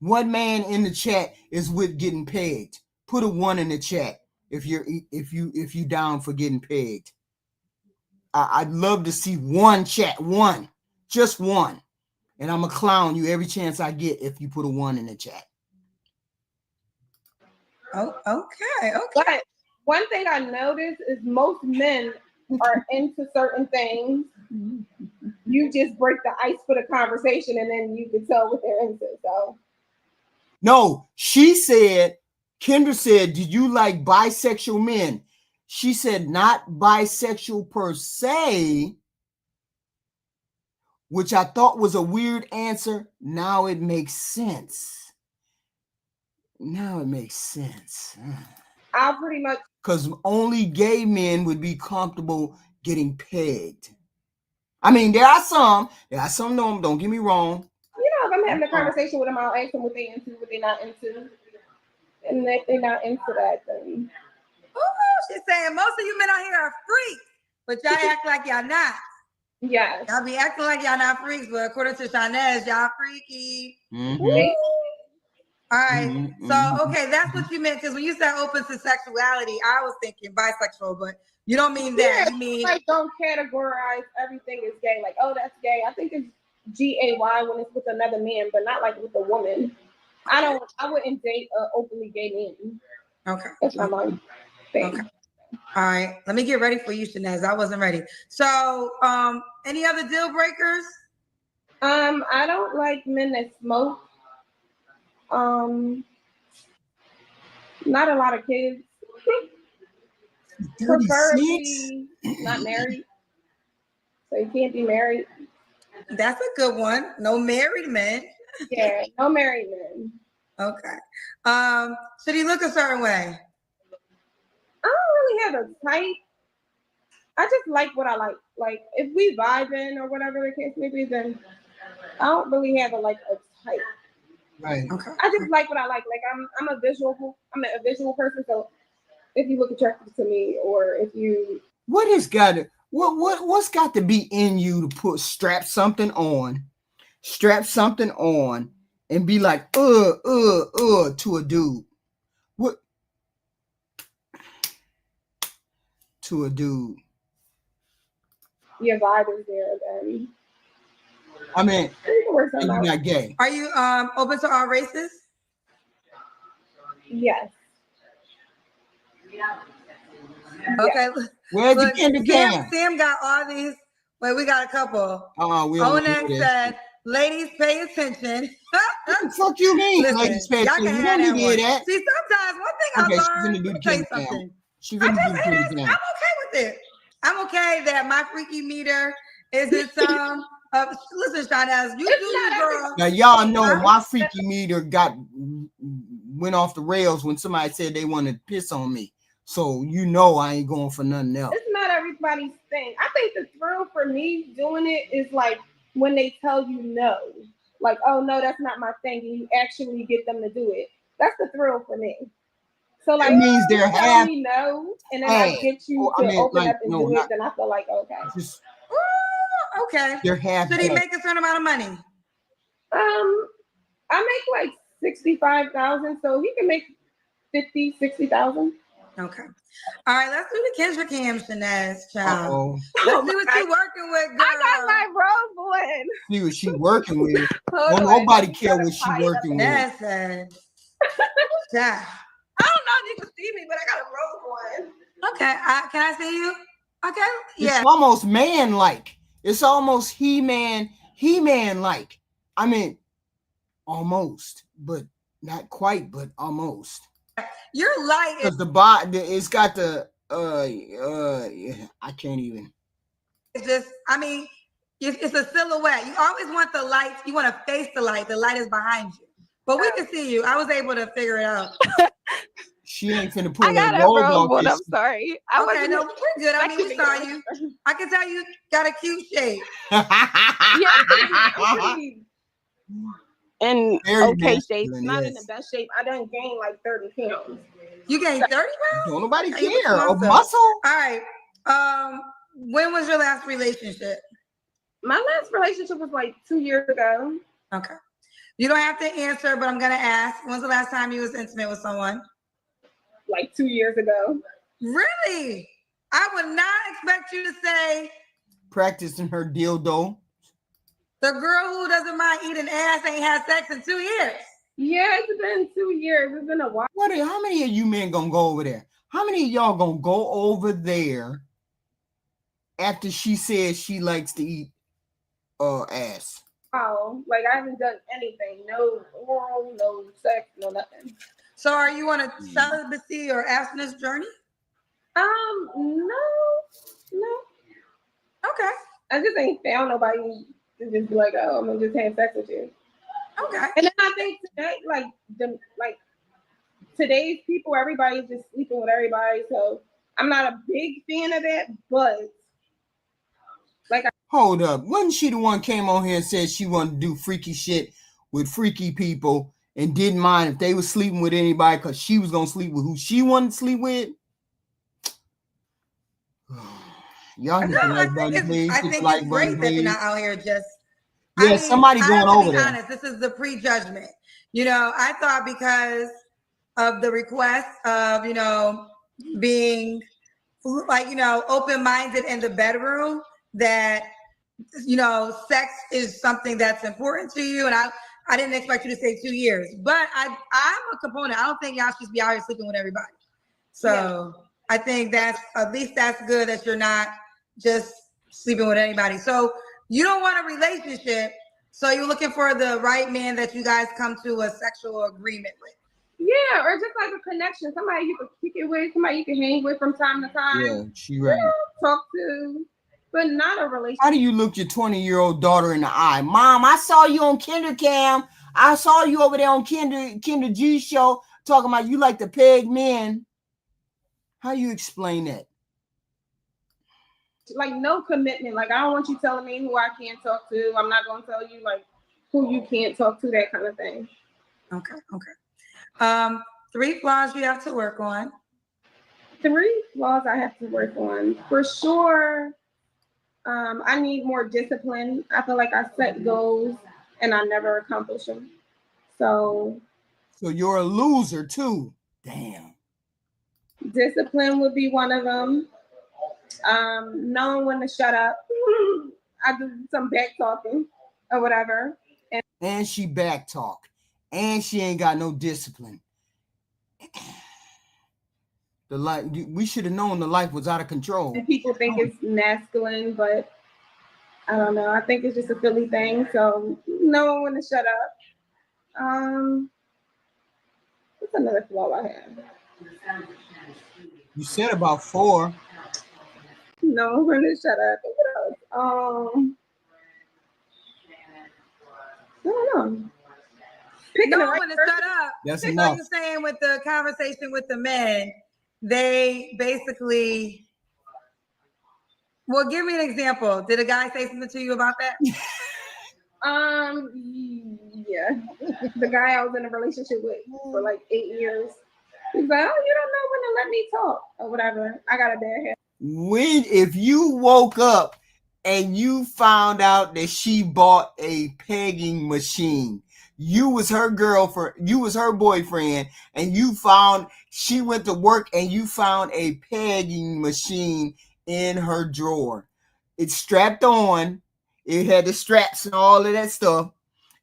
What man in the chat is with getting pegged? Put a 1 in the chat if you down for getting pegged. I'd love to see one chat, one, just one. And I'm going to clown you every chance I get if you put a 1 in the chat. Oh, okay. But one thing I noticed is most men are into certain things. You just break the ice for the conversation and then you can tell what they're into. So no, Kendra said, did you like bisexual men? She said not bisexual per se, which I thought was a weird answer. Now it makes sense. I'll pretty much. Because only gay men would be comfortable getting pegged. I mean, there are some don't get me wrong. If I'm having a conversation with them, I'll ask them what they into, what they're not into. And if they're not into that, then. Oh, she's saying most of you men out here are freaks, but y'all act like y'all not. Yes. Y'all be acting like y'all not freaks, but according to Shanez, y'all freaky. Mm-hmm. All right. So, okay, that's what you meant. Because when you said open to sexuality, I was thinking bisexual, but you don't mean that. You mean like don't categorize everything as gay. Like, oh, that's gay. I think it's GAY when it's with another man, but not like with a woman. I wouldn't date an openly gay man. Okay. That's not my thing. Okay. All right. Let me get ready for you, Shanez. I wasn't ready. So, any other deal breakers? I don't like men that smoke. Not a lot of kids. Preferably not married. So you can't be married. That's a good one. No married men. Yeah, no married men. Okay. Should he look a certain way? I don't really have a type. I just like what I like. Like if we vibing or whatever the case may be, then I don't really have a type. Right. Okay. I just like what I like. Like I'm a visual person. So if you look attractive to me, or if you what's got to be in you to strap something on and be like to a dude. What to a dude? Your vibe is there, then I mean, you're not gay. Are you open to all races? Yes. Okay. Where's the Kendra? Sam got all these. Wait, we got a couple. Onex said, "Ladies, pay attention." What the fuck you mean? Listen, ladies, pay attention. Y'all can have that. See, sometimes one thing I learned. Let me tell you something. I'm okay with it. I'm okay that my freaky meter isn't some Listen, Shonaz, you do you, girl. Now y'all know my freaky meter went off the rails when somebody said they wanted to piss on me. So you know I ain't going for nothing else. It's not everybody's thing. I think the thrill for me doing it is like when they tell you no. Like, oh no, that's not my thing, and you actually get them to do it. That's the thrill for me. So like, that means they're tell me no, and then I get you to open up and do it. Then I feel like okay. Okay. They're half. Should he make a certain amount of money? I make like 65,000, so he can make 50, 60,000. Okay. All right, let's do the Kendra Cam, Shanaz, child. Uh-oh. Let's see what you working with, girl. I got my robe on. See what she working with. Well, nobody care what she working with. That's sad. Yeah. I don't know if you can see me, but I got a robe on. Okay. Can I see you? Okay. Yeah. It's almost man-like. It's almost He-Man-like. I mean, almost, but not quite, but almost. You're light. Because the body, it's got the I can't even. It's just, I mean, it's a silhouette. You always want the lights. You want to face the light. The light is behind you, but we can see you. I was able to figure it out. She ain't finna put I got a robe on. I'm sorry. Okay, no, we're good. I mean, we saw you. I can tell you got a cute shape. In Very okay shape, masculine, not yes. in the best shape. I done gained like 30 pounds. You gained 30 pounds? Don't nobody Okay, care. Of muscle? All right. When was your last relationship? My last relationship was like 2 years ago. Okay. You don't have to answer, but I'm gonna ask. When's the last time you was intimate with someone? Like 2 years ago. Really? I would not expect you to say Practicing her dildo. the girl who doesn't mind eating ass ain't had sex in 2 years. Yeah, it's been 2 years. It's been a while. How many of you men gonna go over there? How many of y'all gonna go over there after she says she likes to eat ass? Oh, like I haven't done anything. No oral, no sex, no nothing. So are you on a celibacy or abstinence journey? No. Okay. I just ain't found nobody to just be like, oh, I'm gonna just have sex with you. Okay. And then I think today, today's people, everybody's just sleeping with everybody. So I'm not a big fan of that, but hold up. Wasn't she the one came on here and said she wanted to do freaky shit with freaky people and didn't mind if they was sleeping with anybody because she was gonna sleep with who she wanted to sleep with? Y'all hit the like button, please. I think it's great that you're not out here just. Yeah, I mean, somebody going over there. Honest, this is the prejudgment. I thought because of the request of being like open-minded in the bedroom that sex is something that's important to you, and I didn't expect you to say 2 years, but I'm a component. I don't think y'all should be out here sleeping with everybody. So yeah. I think that's at least that's good that you're not just sleeping with anybody. So you don't want a relationship, so you're looking for the right man that you guys come to a sexual agreement with. Yeah, or just like a connection, somebody you can kick it with, somebody you can hang with from time to time. Yeah, she right. Talk to, but not a relationship. How do you look your 20-year-old daughter in the eye? Mom, I saw you on Kendra Cam. I saw you over there on Kendra G show talking about you like to peg men. How you explain that? Like no commitment. Like I don't want you telling me who I can't talk to. I'm not gonna tell you like who you can't talk to, that kind of thing. Okay. 3 flaws you have to work on. 3 flaws I have to work on. For sure, I need more discipline. I feel like I set goals and I never accomplish them. So you're a loser too. Damn. Discipline would be one of them. Knowing when to shut up. I do some back talking or whatever. And she back talk. And she ain't got no discipline. The life, we should have known the life was out of control. And people think it's masculine, but I don't know. I think it's just a Philly thing. So knowing when to shut up. What's another flaw I have? You said about 4. No, when to shut up. What else? don't know. No one to shut up. That's so enough. You're saying with the conversation with the men, they basically. Well, give me an example. Did a guy say something to you about that? Yeah. The guy I was in a relationship with for like 8 years. He's like, oh, you don't know when to let me talk or whatever. I got a bad head. If you woke up and you found out that she bought a pegging machine, you was her girlfriend, you was her boyfriend, and you found she went to work and you found a pegging machine in her drawer. It's strapped on. It had the straps and all of that stuff,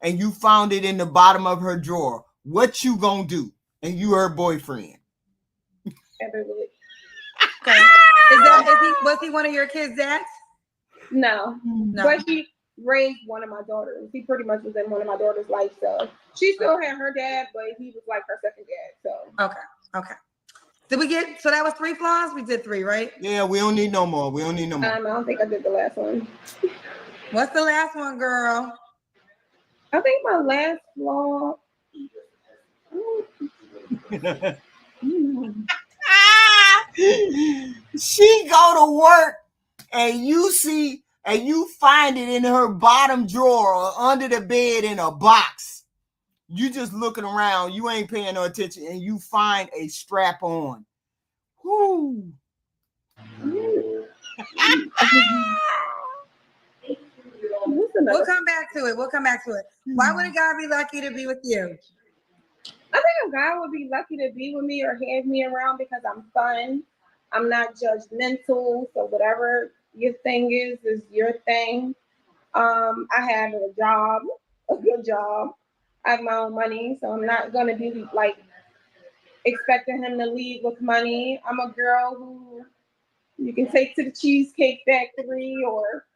and you found it in the bottom of her drawer. What you gonna do? And you her boyfriend. Okay. Was he one of your kids' dads? No. But he raised one of my daughters. He pretty much was in one of my daughter's life. So she still had her dad, but he was like her second dad. So okay. Did we get so that was 3 flaws? We did 3, right? Yeah, we don't need no more. I don't think I did the last one. What's the last one, girl? I think my last flaw. She go to work and you find it in her bottom drawer or under the bed in a box. You just looking around, you ain't paying no attention, and you find a strap on. Whoo. We'll come back to it. Why would a guy be lucky to be with you? I think a guy would be lucky to be with me or have me around because I'm fun. I'm not judgmental. So whatever your thing is your thing. I have a good job. I have my own money, so I'm not gonna be like expecting him to leave with money. I'm a girl who you can take to the Cheesecake Factory or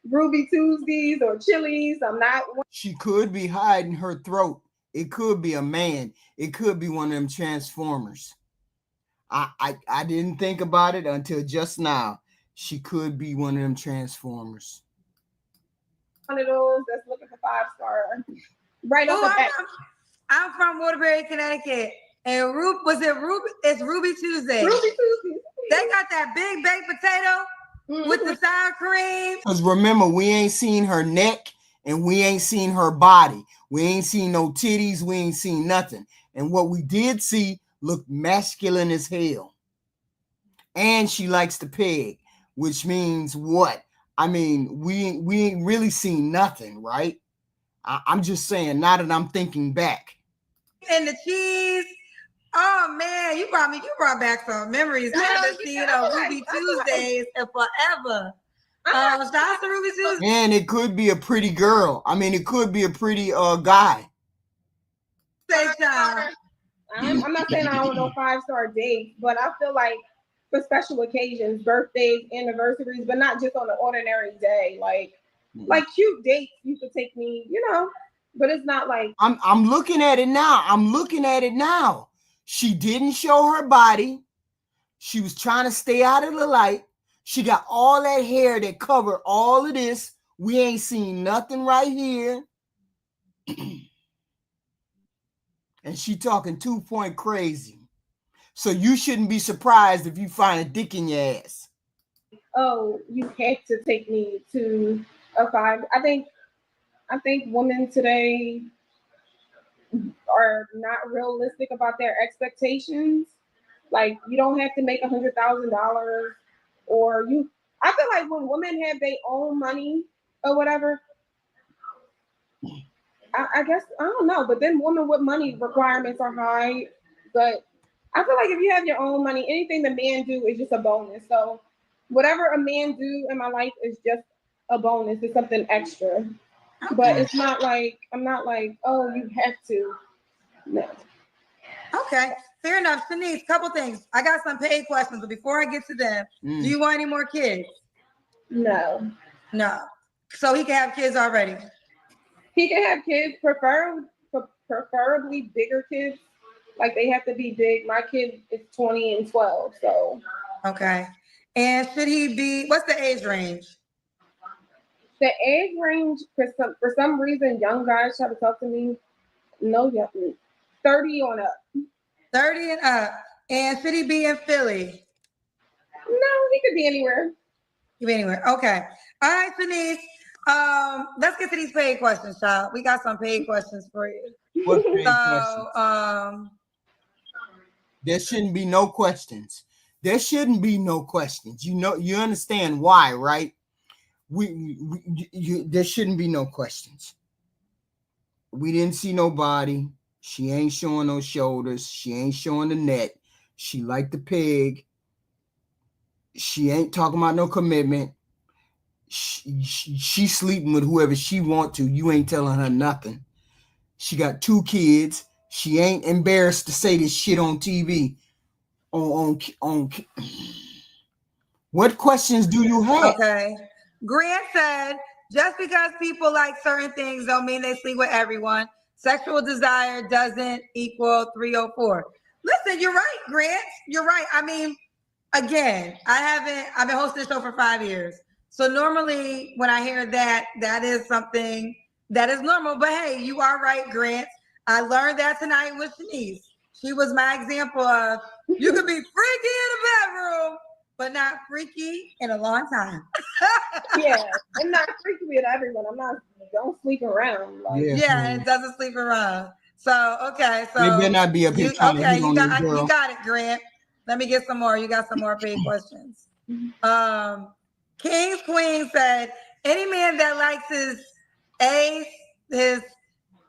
Ruby Tuesdays or Chili's. I'm not. She could be hiding her throat. It could be a man. It could be one of them Transformers. I didn't think about it until just now. She could be one of them Transformers. One of those that's looking for 5-star. Right off the bat. I'm from Waterbury, Connecticut. And it's Ruby Tuesday. Ruby Tuesday. They got that big baked potato with the sour cream. Because remember, we ain't seen her neck and we ain't seen her body. We ain't seen no titties. We ain't seen nothing. And what we did see looked masculine as hell. And she likes to peg, which means what? I mean, we ain't really seen nothing, right? I'm just saying, now that I'm thinking back. And the cheese. Oh man, you brought back some memories. I haven't seen Ruby Tuesdays in forever. Shout out to Ruby Tuesday. And it could be a pretty girl. I mean, it could be a pretty guy. I'm not saying I don't know 5-star dates, but I feel like for special occasions, birthdays, anniversaries, but not just on an ordinary day. Like cute dates, you could take me, but it's not like I'm looking at it now. She didn't show her body. She was trying to stay out of the light. She got all that hair that covered all of this. We ain't seen nothing right here. And she talking 2-point crazy. So you shouldn't be surprised if you find a dick in your ass. Oh, you have to take me to a 5. I think women today are not realistic about their expectations. Like you don't have to make $100,000 or you. I feel like when women have their own money or whatever, I guess I don't know. But then women with money requirements are high. But I feel like if you have your own money, anything the man do is just a bonus. So whatever a man do in my life is just a bonus. It's something extra. Okay. But it's not like I'm not like, oh, you have to. No. Okay, fair enough. Shanice, couple things. I got some paid questions, but before I get to them, do you want any more kids? No. So he can have kids already. He can have kids, preferably bigger kids. Like they have to be big. My kid is 20 and 12, so. Okay. And should he be? What's the age range? The age range for some reason, young guys try to talk to me. No, 30 on up. 30 and up. And should he be in Philly? No, he could be anywhere. He could be anywhere. Okay. All right, Denise. Let's get to these paid questions, child. We got some paid questions for you. What paid questions? There shouldn't be no questions. There shouldn't be no questions. You understand why, right? There shouldn't be no questions. We didn't see no body. She ain't showing no shoulders. She ain't showing the neck. She like the pig. She ain't talking about no commitment. She sleeping with whoever she want to. You ain't telling her nothing. She got 2 kids. She ain't embarrassed to say this shit on TV. On What questions do you have? Okay. Grant said, just because people like certain things don't mean they sleep with everyone. Sexual desire doesn't equal 304. Listen, you're right, Grant. You're right. I mean, again, I've been hosting the show for 5 years. So normally when I hear that, that is something that is normal. But hey, you are right, Grant. I learned that tonight with Shanice. She was my example of you could be freaky in the bedroom, but not freaky in a long time. Yeah, I'm not freaky with everyone. Don't sleep around. Like, yeah, it doesn't sleep around. So okay, so they better not be up here trying to hit on this girl. You got it, Grant. Let me get some more. You got some more paid questions. King's Queen said, any man that likes his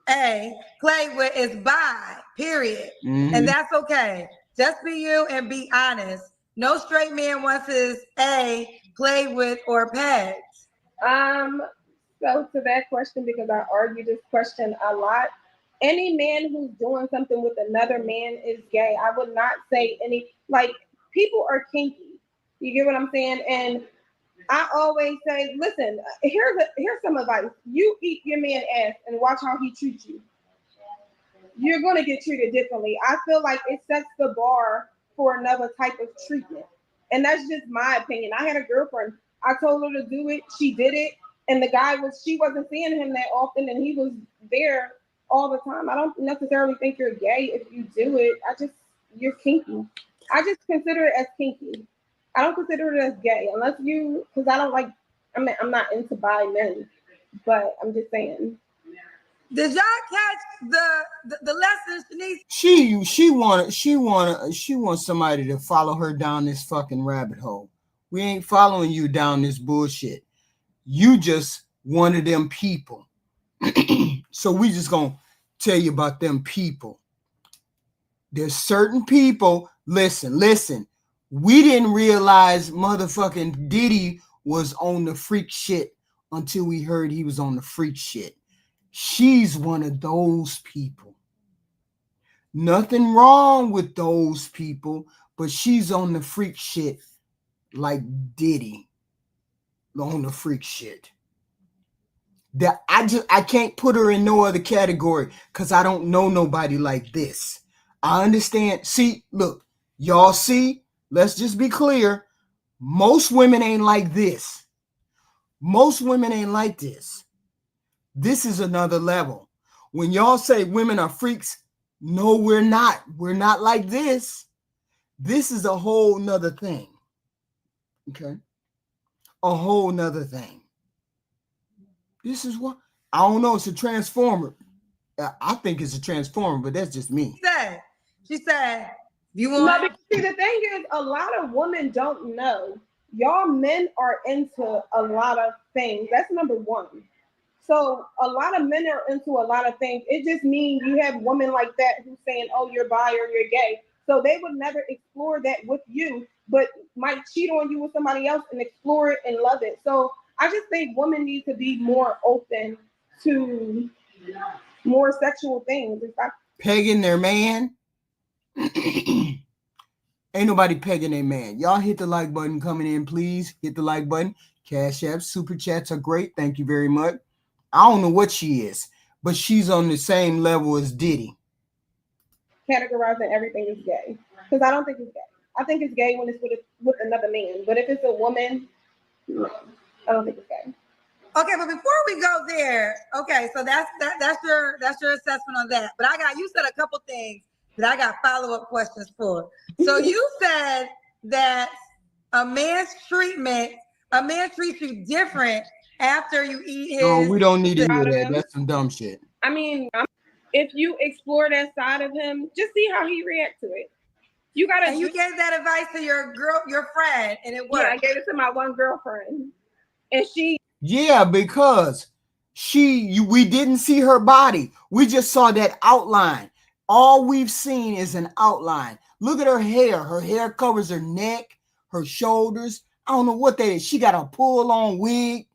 play with is bi, period. Mm-hmm. And that's okay. Just be you and be honest. No straight man wants his played with or pegged. So to that question, because I argue this question a lot, any man who's doing something with another man is gay. I would not say people are kinky. You get what I'm saying? And I always say, listen, here's some advice. You eat your man ass and watch how he treats you. You're going to get treated differently. I feel like it sets the bar for another type of treatment. And that's just my opinion. I had a girlfriend. I told her to do it. She did it. And she wasn't seeing him that often, and he was there all the time. I don't necessarily think you're gay if you do it. You're kinky. I just consider it as kinky. I don't consider it as gay because I don't like, I'm not into bi men, but I'm just saying. Did y'all catch the lesson, Shanice? She wants somebody to follow her down this fucking rabbit hole. We ain't following you down this bullshit. You just one of them people. So we just gonna tell you about them people. There's certain people, listen. We didn't realize motherfucking Diddy was on the freak shit until we heard he was on the freak shit. She's one of those people. Nothing wrong with those people, but she's on the freak shit like Diddy on the freak shit. That I can't put her in no other category because I don't know nobody like this. I understand. See, look, y'all see, let's just be clear. Most women ain't like this. Most women ain't like this. This is another level. When y'all say women are freaks, no, we're not. We're not like this. This is a whole nother thing. Okay? A whole nother thing. This is what, I don't know, it's a transformer. I think it's a transformer, but that's just me. She said, you want... No, see, the thing is, a lot of women don't know. Y'all men are into a lot of things. That's number one. So a lot of men are into a lot of things. It just means you have women like that who's saying, oh, you're bi or you're gay. So they would never explore that with you, but might cheat on you with somebody else and explore it and love it. So I just think women need to be more open to more sexual things. Pegging their man? Ain't nobody pegging their man. Y'all hit the like button coming in, please. Hit the like button. Cash apps, super chats are great. Thank you very much. I don't know what she is, but she's on the same level as Diddy. Categorizing everything as gay. Because I don't think it's gay. I think it's gay when it's with another man. But if it's a woman, no, I don't think it's gay. Okay, but before we go there, okay, so that's your assessment on that. But you said a couple things that I got follow-up questions for. So you said that a man treats you different after you eat his. No, we don't need to hear that. That's some dumb shit. I mean, if you explore that side of him, just see how he reacts to it. You gave that advice to your friend, and it worked. Yeah, I gave it to my one girlfriend, and she. Yeah, because we didn't see her body. We just saw that outline. All we've seen is an outline. Look at her hair. Her hair covers her neck, her shoulders. I don't know what that is. She got a pull-on wig.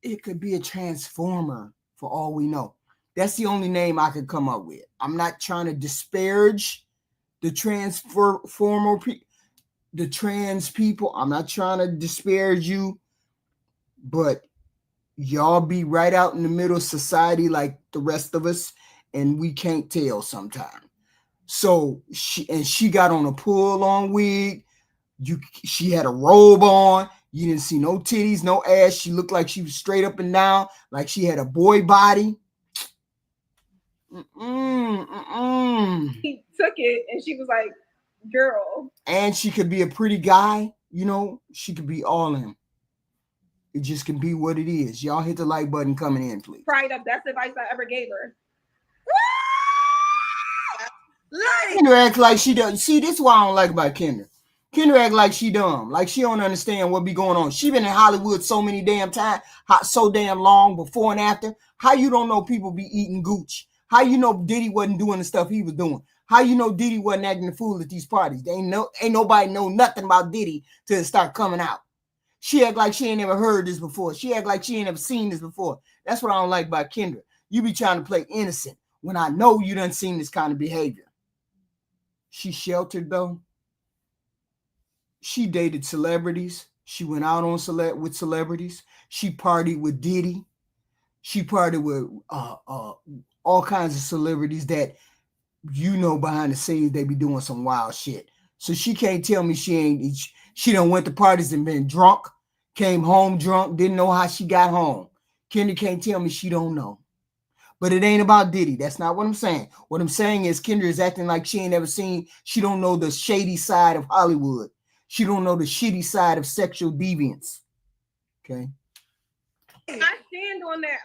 It could be a transformer for all we know. That's the only name I could come up with. I'm not trying to disparage the trans people. I'm not trying to disparage you, but y'all be right out in the middle of society like the rest of us, and we can't tell sometimes. So she got on a pull-on wig. She had a robe on. You didn't see no titties, no ass. She looked like she was straight up and down, like she had a boy body. He took it, and she was like, "Girl." And she could be a pretty guy. You know, she could be all in. It just can be what it is. Y'all hit the like button coming in, please. Probably the best advice I ever gave her. Kendra acts like she does. See, this is what I don't like about Kendra. Kendra act like she dumb, like she don't understand what be going on. She been in Hollywood so many damn times, so damn long before and after. How you don't know people be eating gooch? How you know Diddy wasn't doing the stuff he was doing? How you know Diddy wasn't acting a fool at these parties? Ain't nobody know nothing about Diddy till it start coming out. She act like she ain't never heard this before. She act like she ain't never seen this before. That's what I don't like about Kendra. You be trying to play innocent when I know you done seen this kind of behavior. She sheltered though. She dated celebrities. She went out on with celebrities. She partied with Diddy. She partied with all kinds of celebrities that behind the scenes they be doing some wild shit. So she can't tell me she done went to parties and been drunk, came home drunk, didn't know how she got home. Kendra can't tell me she don't know. But it ain't about Diddy. That's not what I'm saying. What I'm saying is Kendra is acting like she ain't ever seen. She don't know the shady side of Hollywood. She don't know the shitty side of sexual deviance. Okay. I stand on that.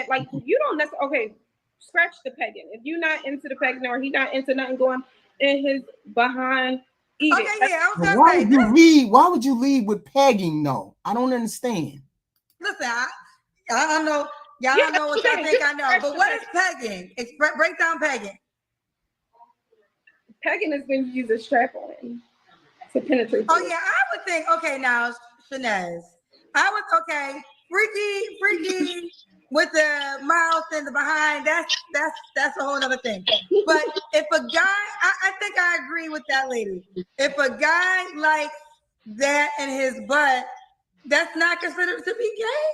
Like, you don't necessarily. Okay, scratch the pegging. If you're not into the pegging or he not into nothing going in his behind, eat it. Yeah. Why would you lead with pegging? No, I don't understand. Listen, I don't know. Y'all don't know what y'all think I know. But what is pegging? Break down pegging. Pegging is when you use a strap on to penetrate. Oh yeah, I would think. Okay, now Shanez, freaky with the mouth and the behind. That's a whole other thing. But if a guy, I think I agree with that lady. If a guy likes that in his butt, that's not considered to be gay.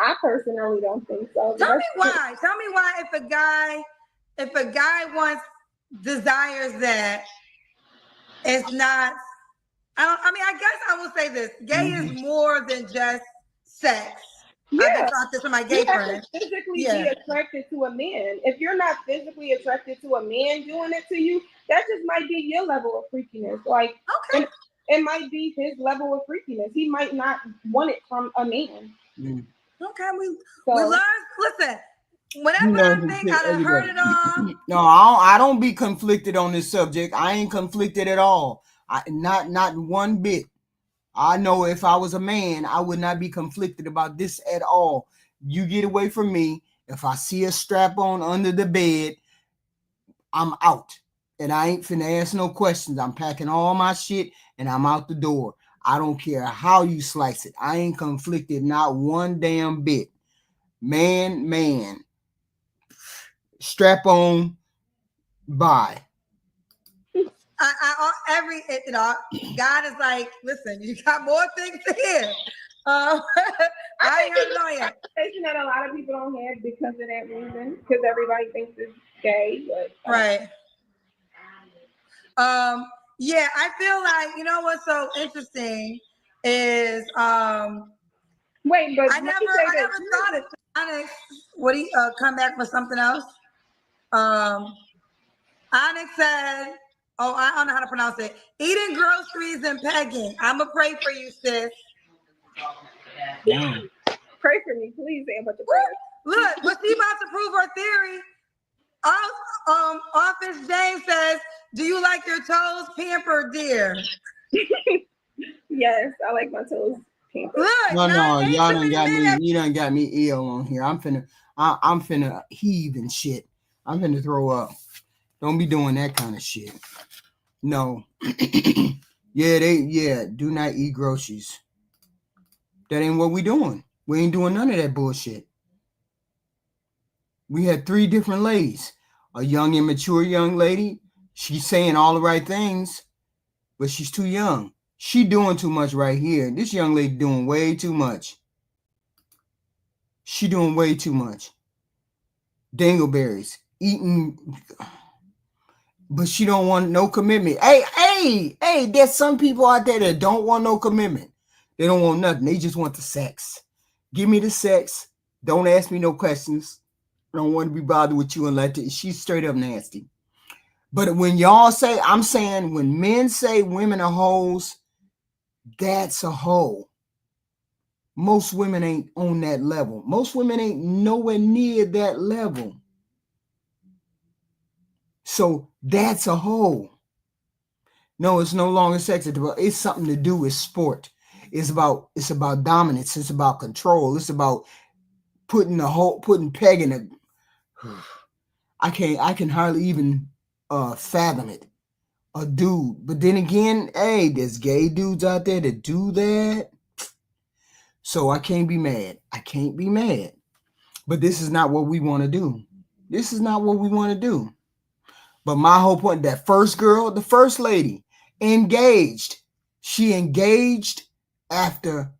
I personally don't think so. Tell me why. Tell me why if a guy desires that, it's not. I guess I will say this: gay is more than just sex. Yeah. I've been taught this from my gay friends. Physically be attracted to a man. If you're not physically attracted to a man doing it to you, that just might be your level of freakiness. Like, okay, it might be his level of freakiness. He might not want it from a man. Okay, we learn. Listen, whenever I think I done heard it all. No, I don't be conflicted on this subject. I ain't conflicted at all. Not one bit. I know if I was a man, I would not be conflicted about this at all. You get away from me. If I see a strap on under the bed, I'm out. And I ain't finna ask no questions. I'm packing all my shit and I'm out the door. I don't care how you slice it. I ain't conflicted not one damn bit. Man. Strap on, bye. God is like, listen, you got more things to hear. I ain't heard it all yet. That a lot of people don't have because of that reason, because everybody thinks it's gay. But, right. Yeah, I feel like, you know what's so interesting? is wait, but I never thought it. Onyx, what do you come back for something else? Onyx said, "Oh, I don't know how to pronounce it. Eating groceries and pegging. I'ma pray for you, sis." Wow. Pray for me, please, say a bunch of prayers. Look, but she about to prove her theory. Office James says, "Do you like your toes pampered, dear?" Yes, I like my toes pampered. Look, no, y'all done got me. You done got me ill on here. I'm finna heave and shit. I'm finna throw up. Don't be doing that kind of shit. No. Do not eat groceries. That ain't what we doing. We ain't doing none of that bullshit. We had 3 different ladies. A young, immature young lady. She's saying all the right things, but she's too young. She doing too much right here. This young lady doing way too much. She doing way too much. Dingleberries. Eating, but she don't want no commitment. Hey, there's some people out there that don't want no commitment. They don't want nothing. They just want the sex. Give me the sex. Don't ask me no questions. I don't want to be bothered with you unless she's straight up nasty. But when y'all say, I'm saying when men say women are hoes, that's a hoe. Most women ain't on that level. Most women ain't nowhere near that level. So that's a hoe. No, it's no longer sex. It's something to do with sport. It's about dominance. It's about control. It's about putting peg in a. I can hardly even fathom it. A dude. But then again, hey, there's gay dudes out there that do that. So I can't be mad. But this is not what we want to do. But my whole point, that first girl, the first lady, engaged. She engaged after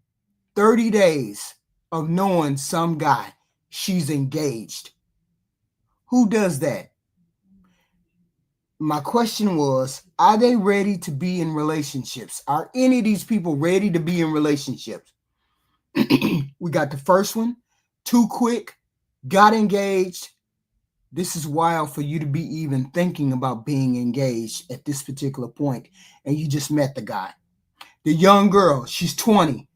30 days of knowing some guy. She's engaged. Who does that? My question was, are they ready to be in relationships? Are any of these people ready to be in relationships? We got the first one, too quick, got engaged. This is wild for you to be even thinking about being engaged at this particular point, and you just met the guy. The young girl, she's 20.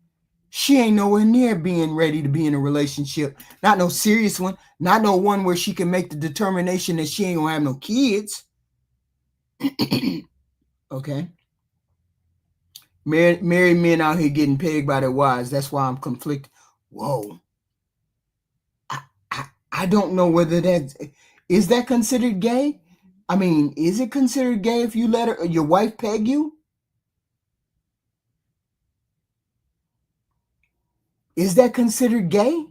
She ain't nowhere near being ready to be in a relationship. Not no serious one. Not no one where she can make the determination that she ain't gonna have no kids. Okay. Married men out here getting pegged by their wives. That's why I'm conflicted. Whoa. I don't know whether is that considered gay? I mean, is it considered gay if you let your wife peg you? Is that considered gay?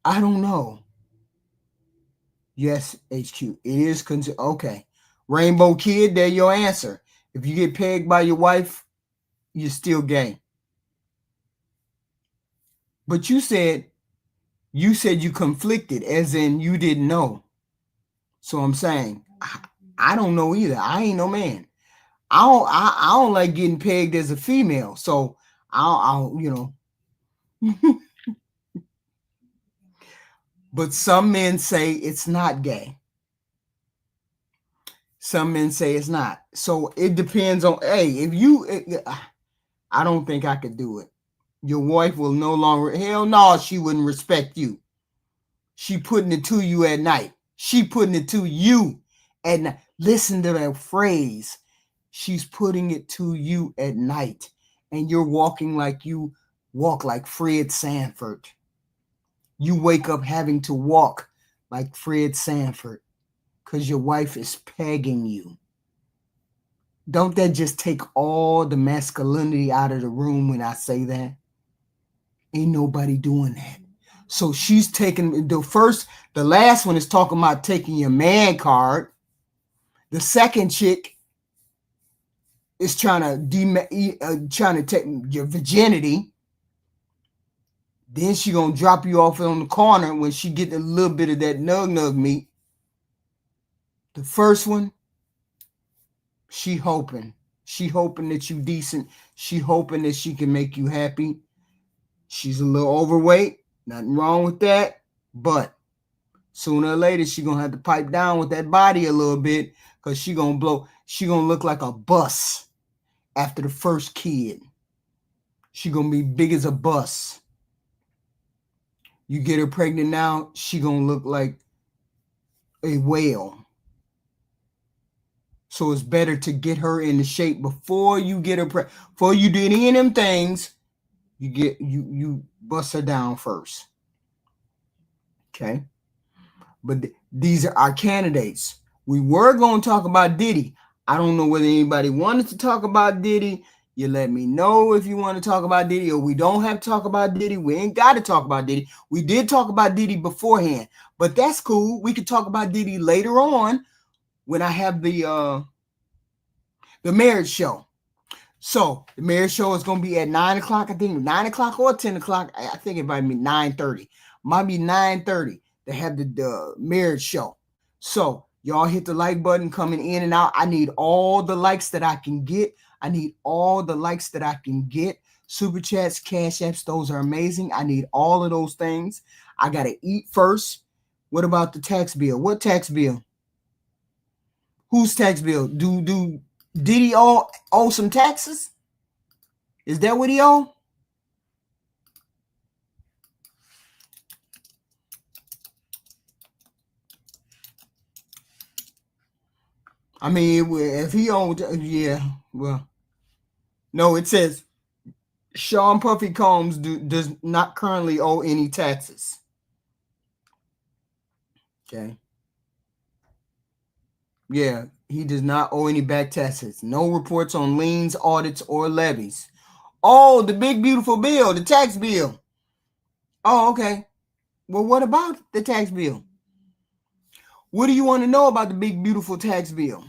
I don't know. Yes, HQ. It is considered. Okay. Rainbow Kid, there your answer. If you get pegged by your wife, you're still gay. But you said you conflicted, as in you didn't know. So I'm saying I don't know either. I ain't no man. I don't like getting pegged as a female. So I'll you know. But some men say it's not gay. Some men say it's not. So it depends on, I don't think I could do it. Your wife will no longer, hell no, she wouldn't respect you. She putting it to you at night. She putting it to you at night. Listen to that phrase. She's putting it to you at night. And you're walking like you walk like Fred Sanford. You wake up having to walk like Fred Sanford because your wife is pegging you. Don't that just take all the masculinity out of the room when I say that? Ain't nobody doing that. So she's taking the last one is talking about taking your man card. The second chick is trying to take your virginity. Then she gonna drop you off on the corner when she get a little bit of that nug meat. The first one, she hoping She hoping that you decent. She hoping that she can make you happy. She's a little overweight. Nothing wrong with that. But sooner or later, she going to have to pipe down with that body a little bit because she going to blow. She going to look like a bus after the first kid. She going to be big as a bus. You get her pregnant now, she going to look like a whale. So it's better to get her into shape before you get her before you do any of them things. You bust her down first. Okay. But these are our candidates. We were going to talk about Diddy. I don't know whether anybody wanted to talk about Diddy. You let me know if you want to talk about Diddy, or we don't have to talk about Diddy. We ain't got to talk about Diddy. We did talk about Diddy beforehand, but that's cool. We could talk about Diddy later on when I have the marriage show. So the marriage show is going to be at 9 o'clock. I think 9 o'clock or 10 o'clock. I think it might be 9:30. Might be 9:30 to have the marriage show. So y'all hit the like button coming in and out. I need all the likes that I can get. I need all the likes that I can get. Super chats, cash apps, those are amazing. I need all of those things. I got to eat first. What about the tax bill? What tax bill? Whose tax bill? Did he owe some taxes? Is that what he owe? I mean, if he owed, yeah, well, no, it says Sean Puffy Combs does not currently owe any taxes. Okay. Yeah, he does not owe any back taxes. No reports on liens, audits, or levies. Oh, the big beautiful bill, the tax bill. Oh, okay. Well, what about the tax bill? What do you want to know about the big beautiful tax bill?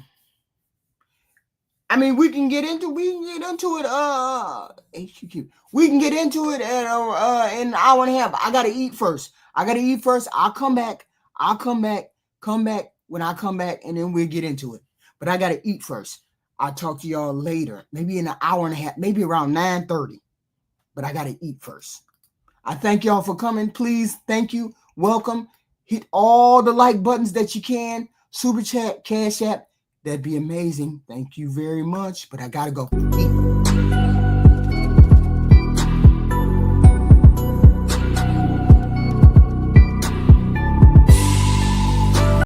I mean, we can get into it. We can get into it at in an hour and a half. I gotta eat first. I'll come back when I come back, and then we'll get into it. But I gotta eat first. I'll talk to y'all later, maybe in an hour and a half, maybe around 9:30. But I gotta eat first. I thank y'all for coming. Please, thank you. Welcome. Hit all the like buttons that you can. Super chat, cash app. That'd be amazing. Thank you very much. But I gotta go eat.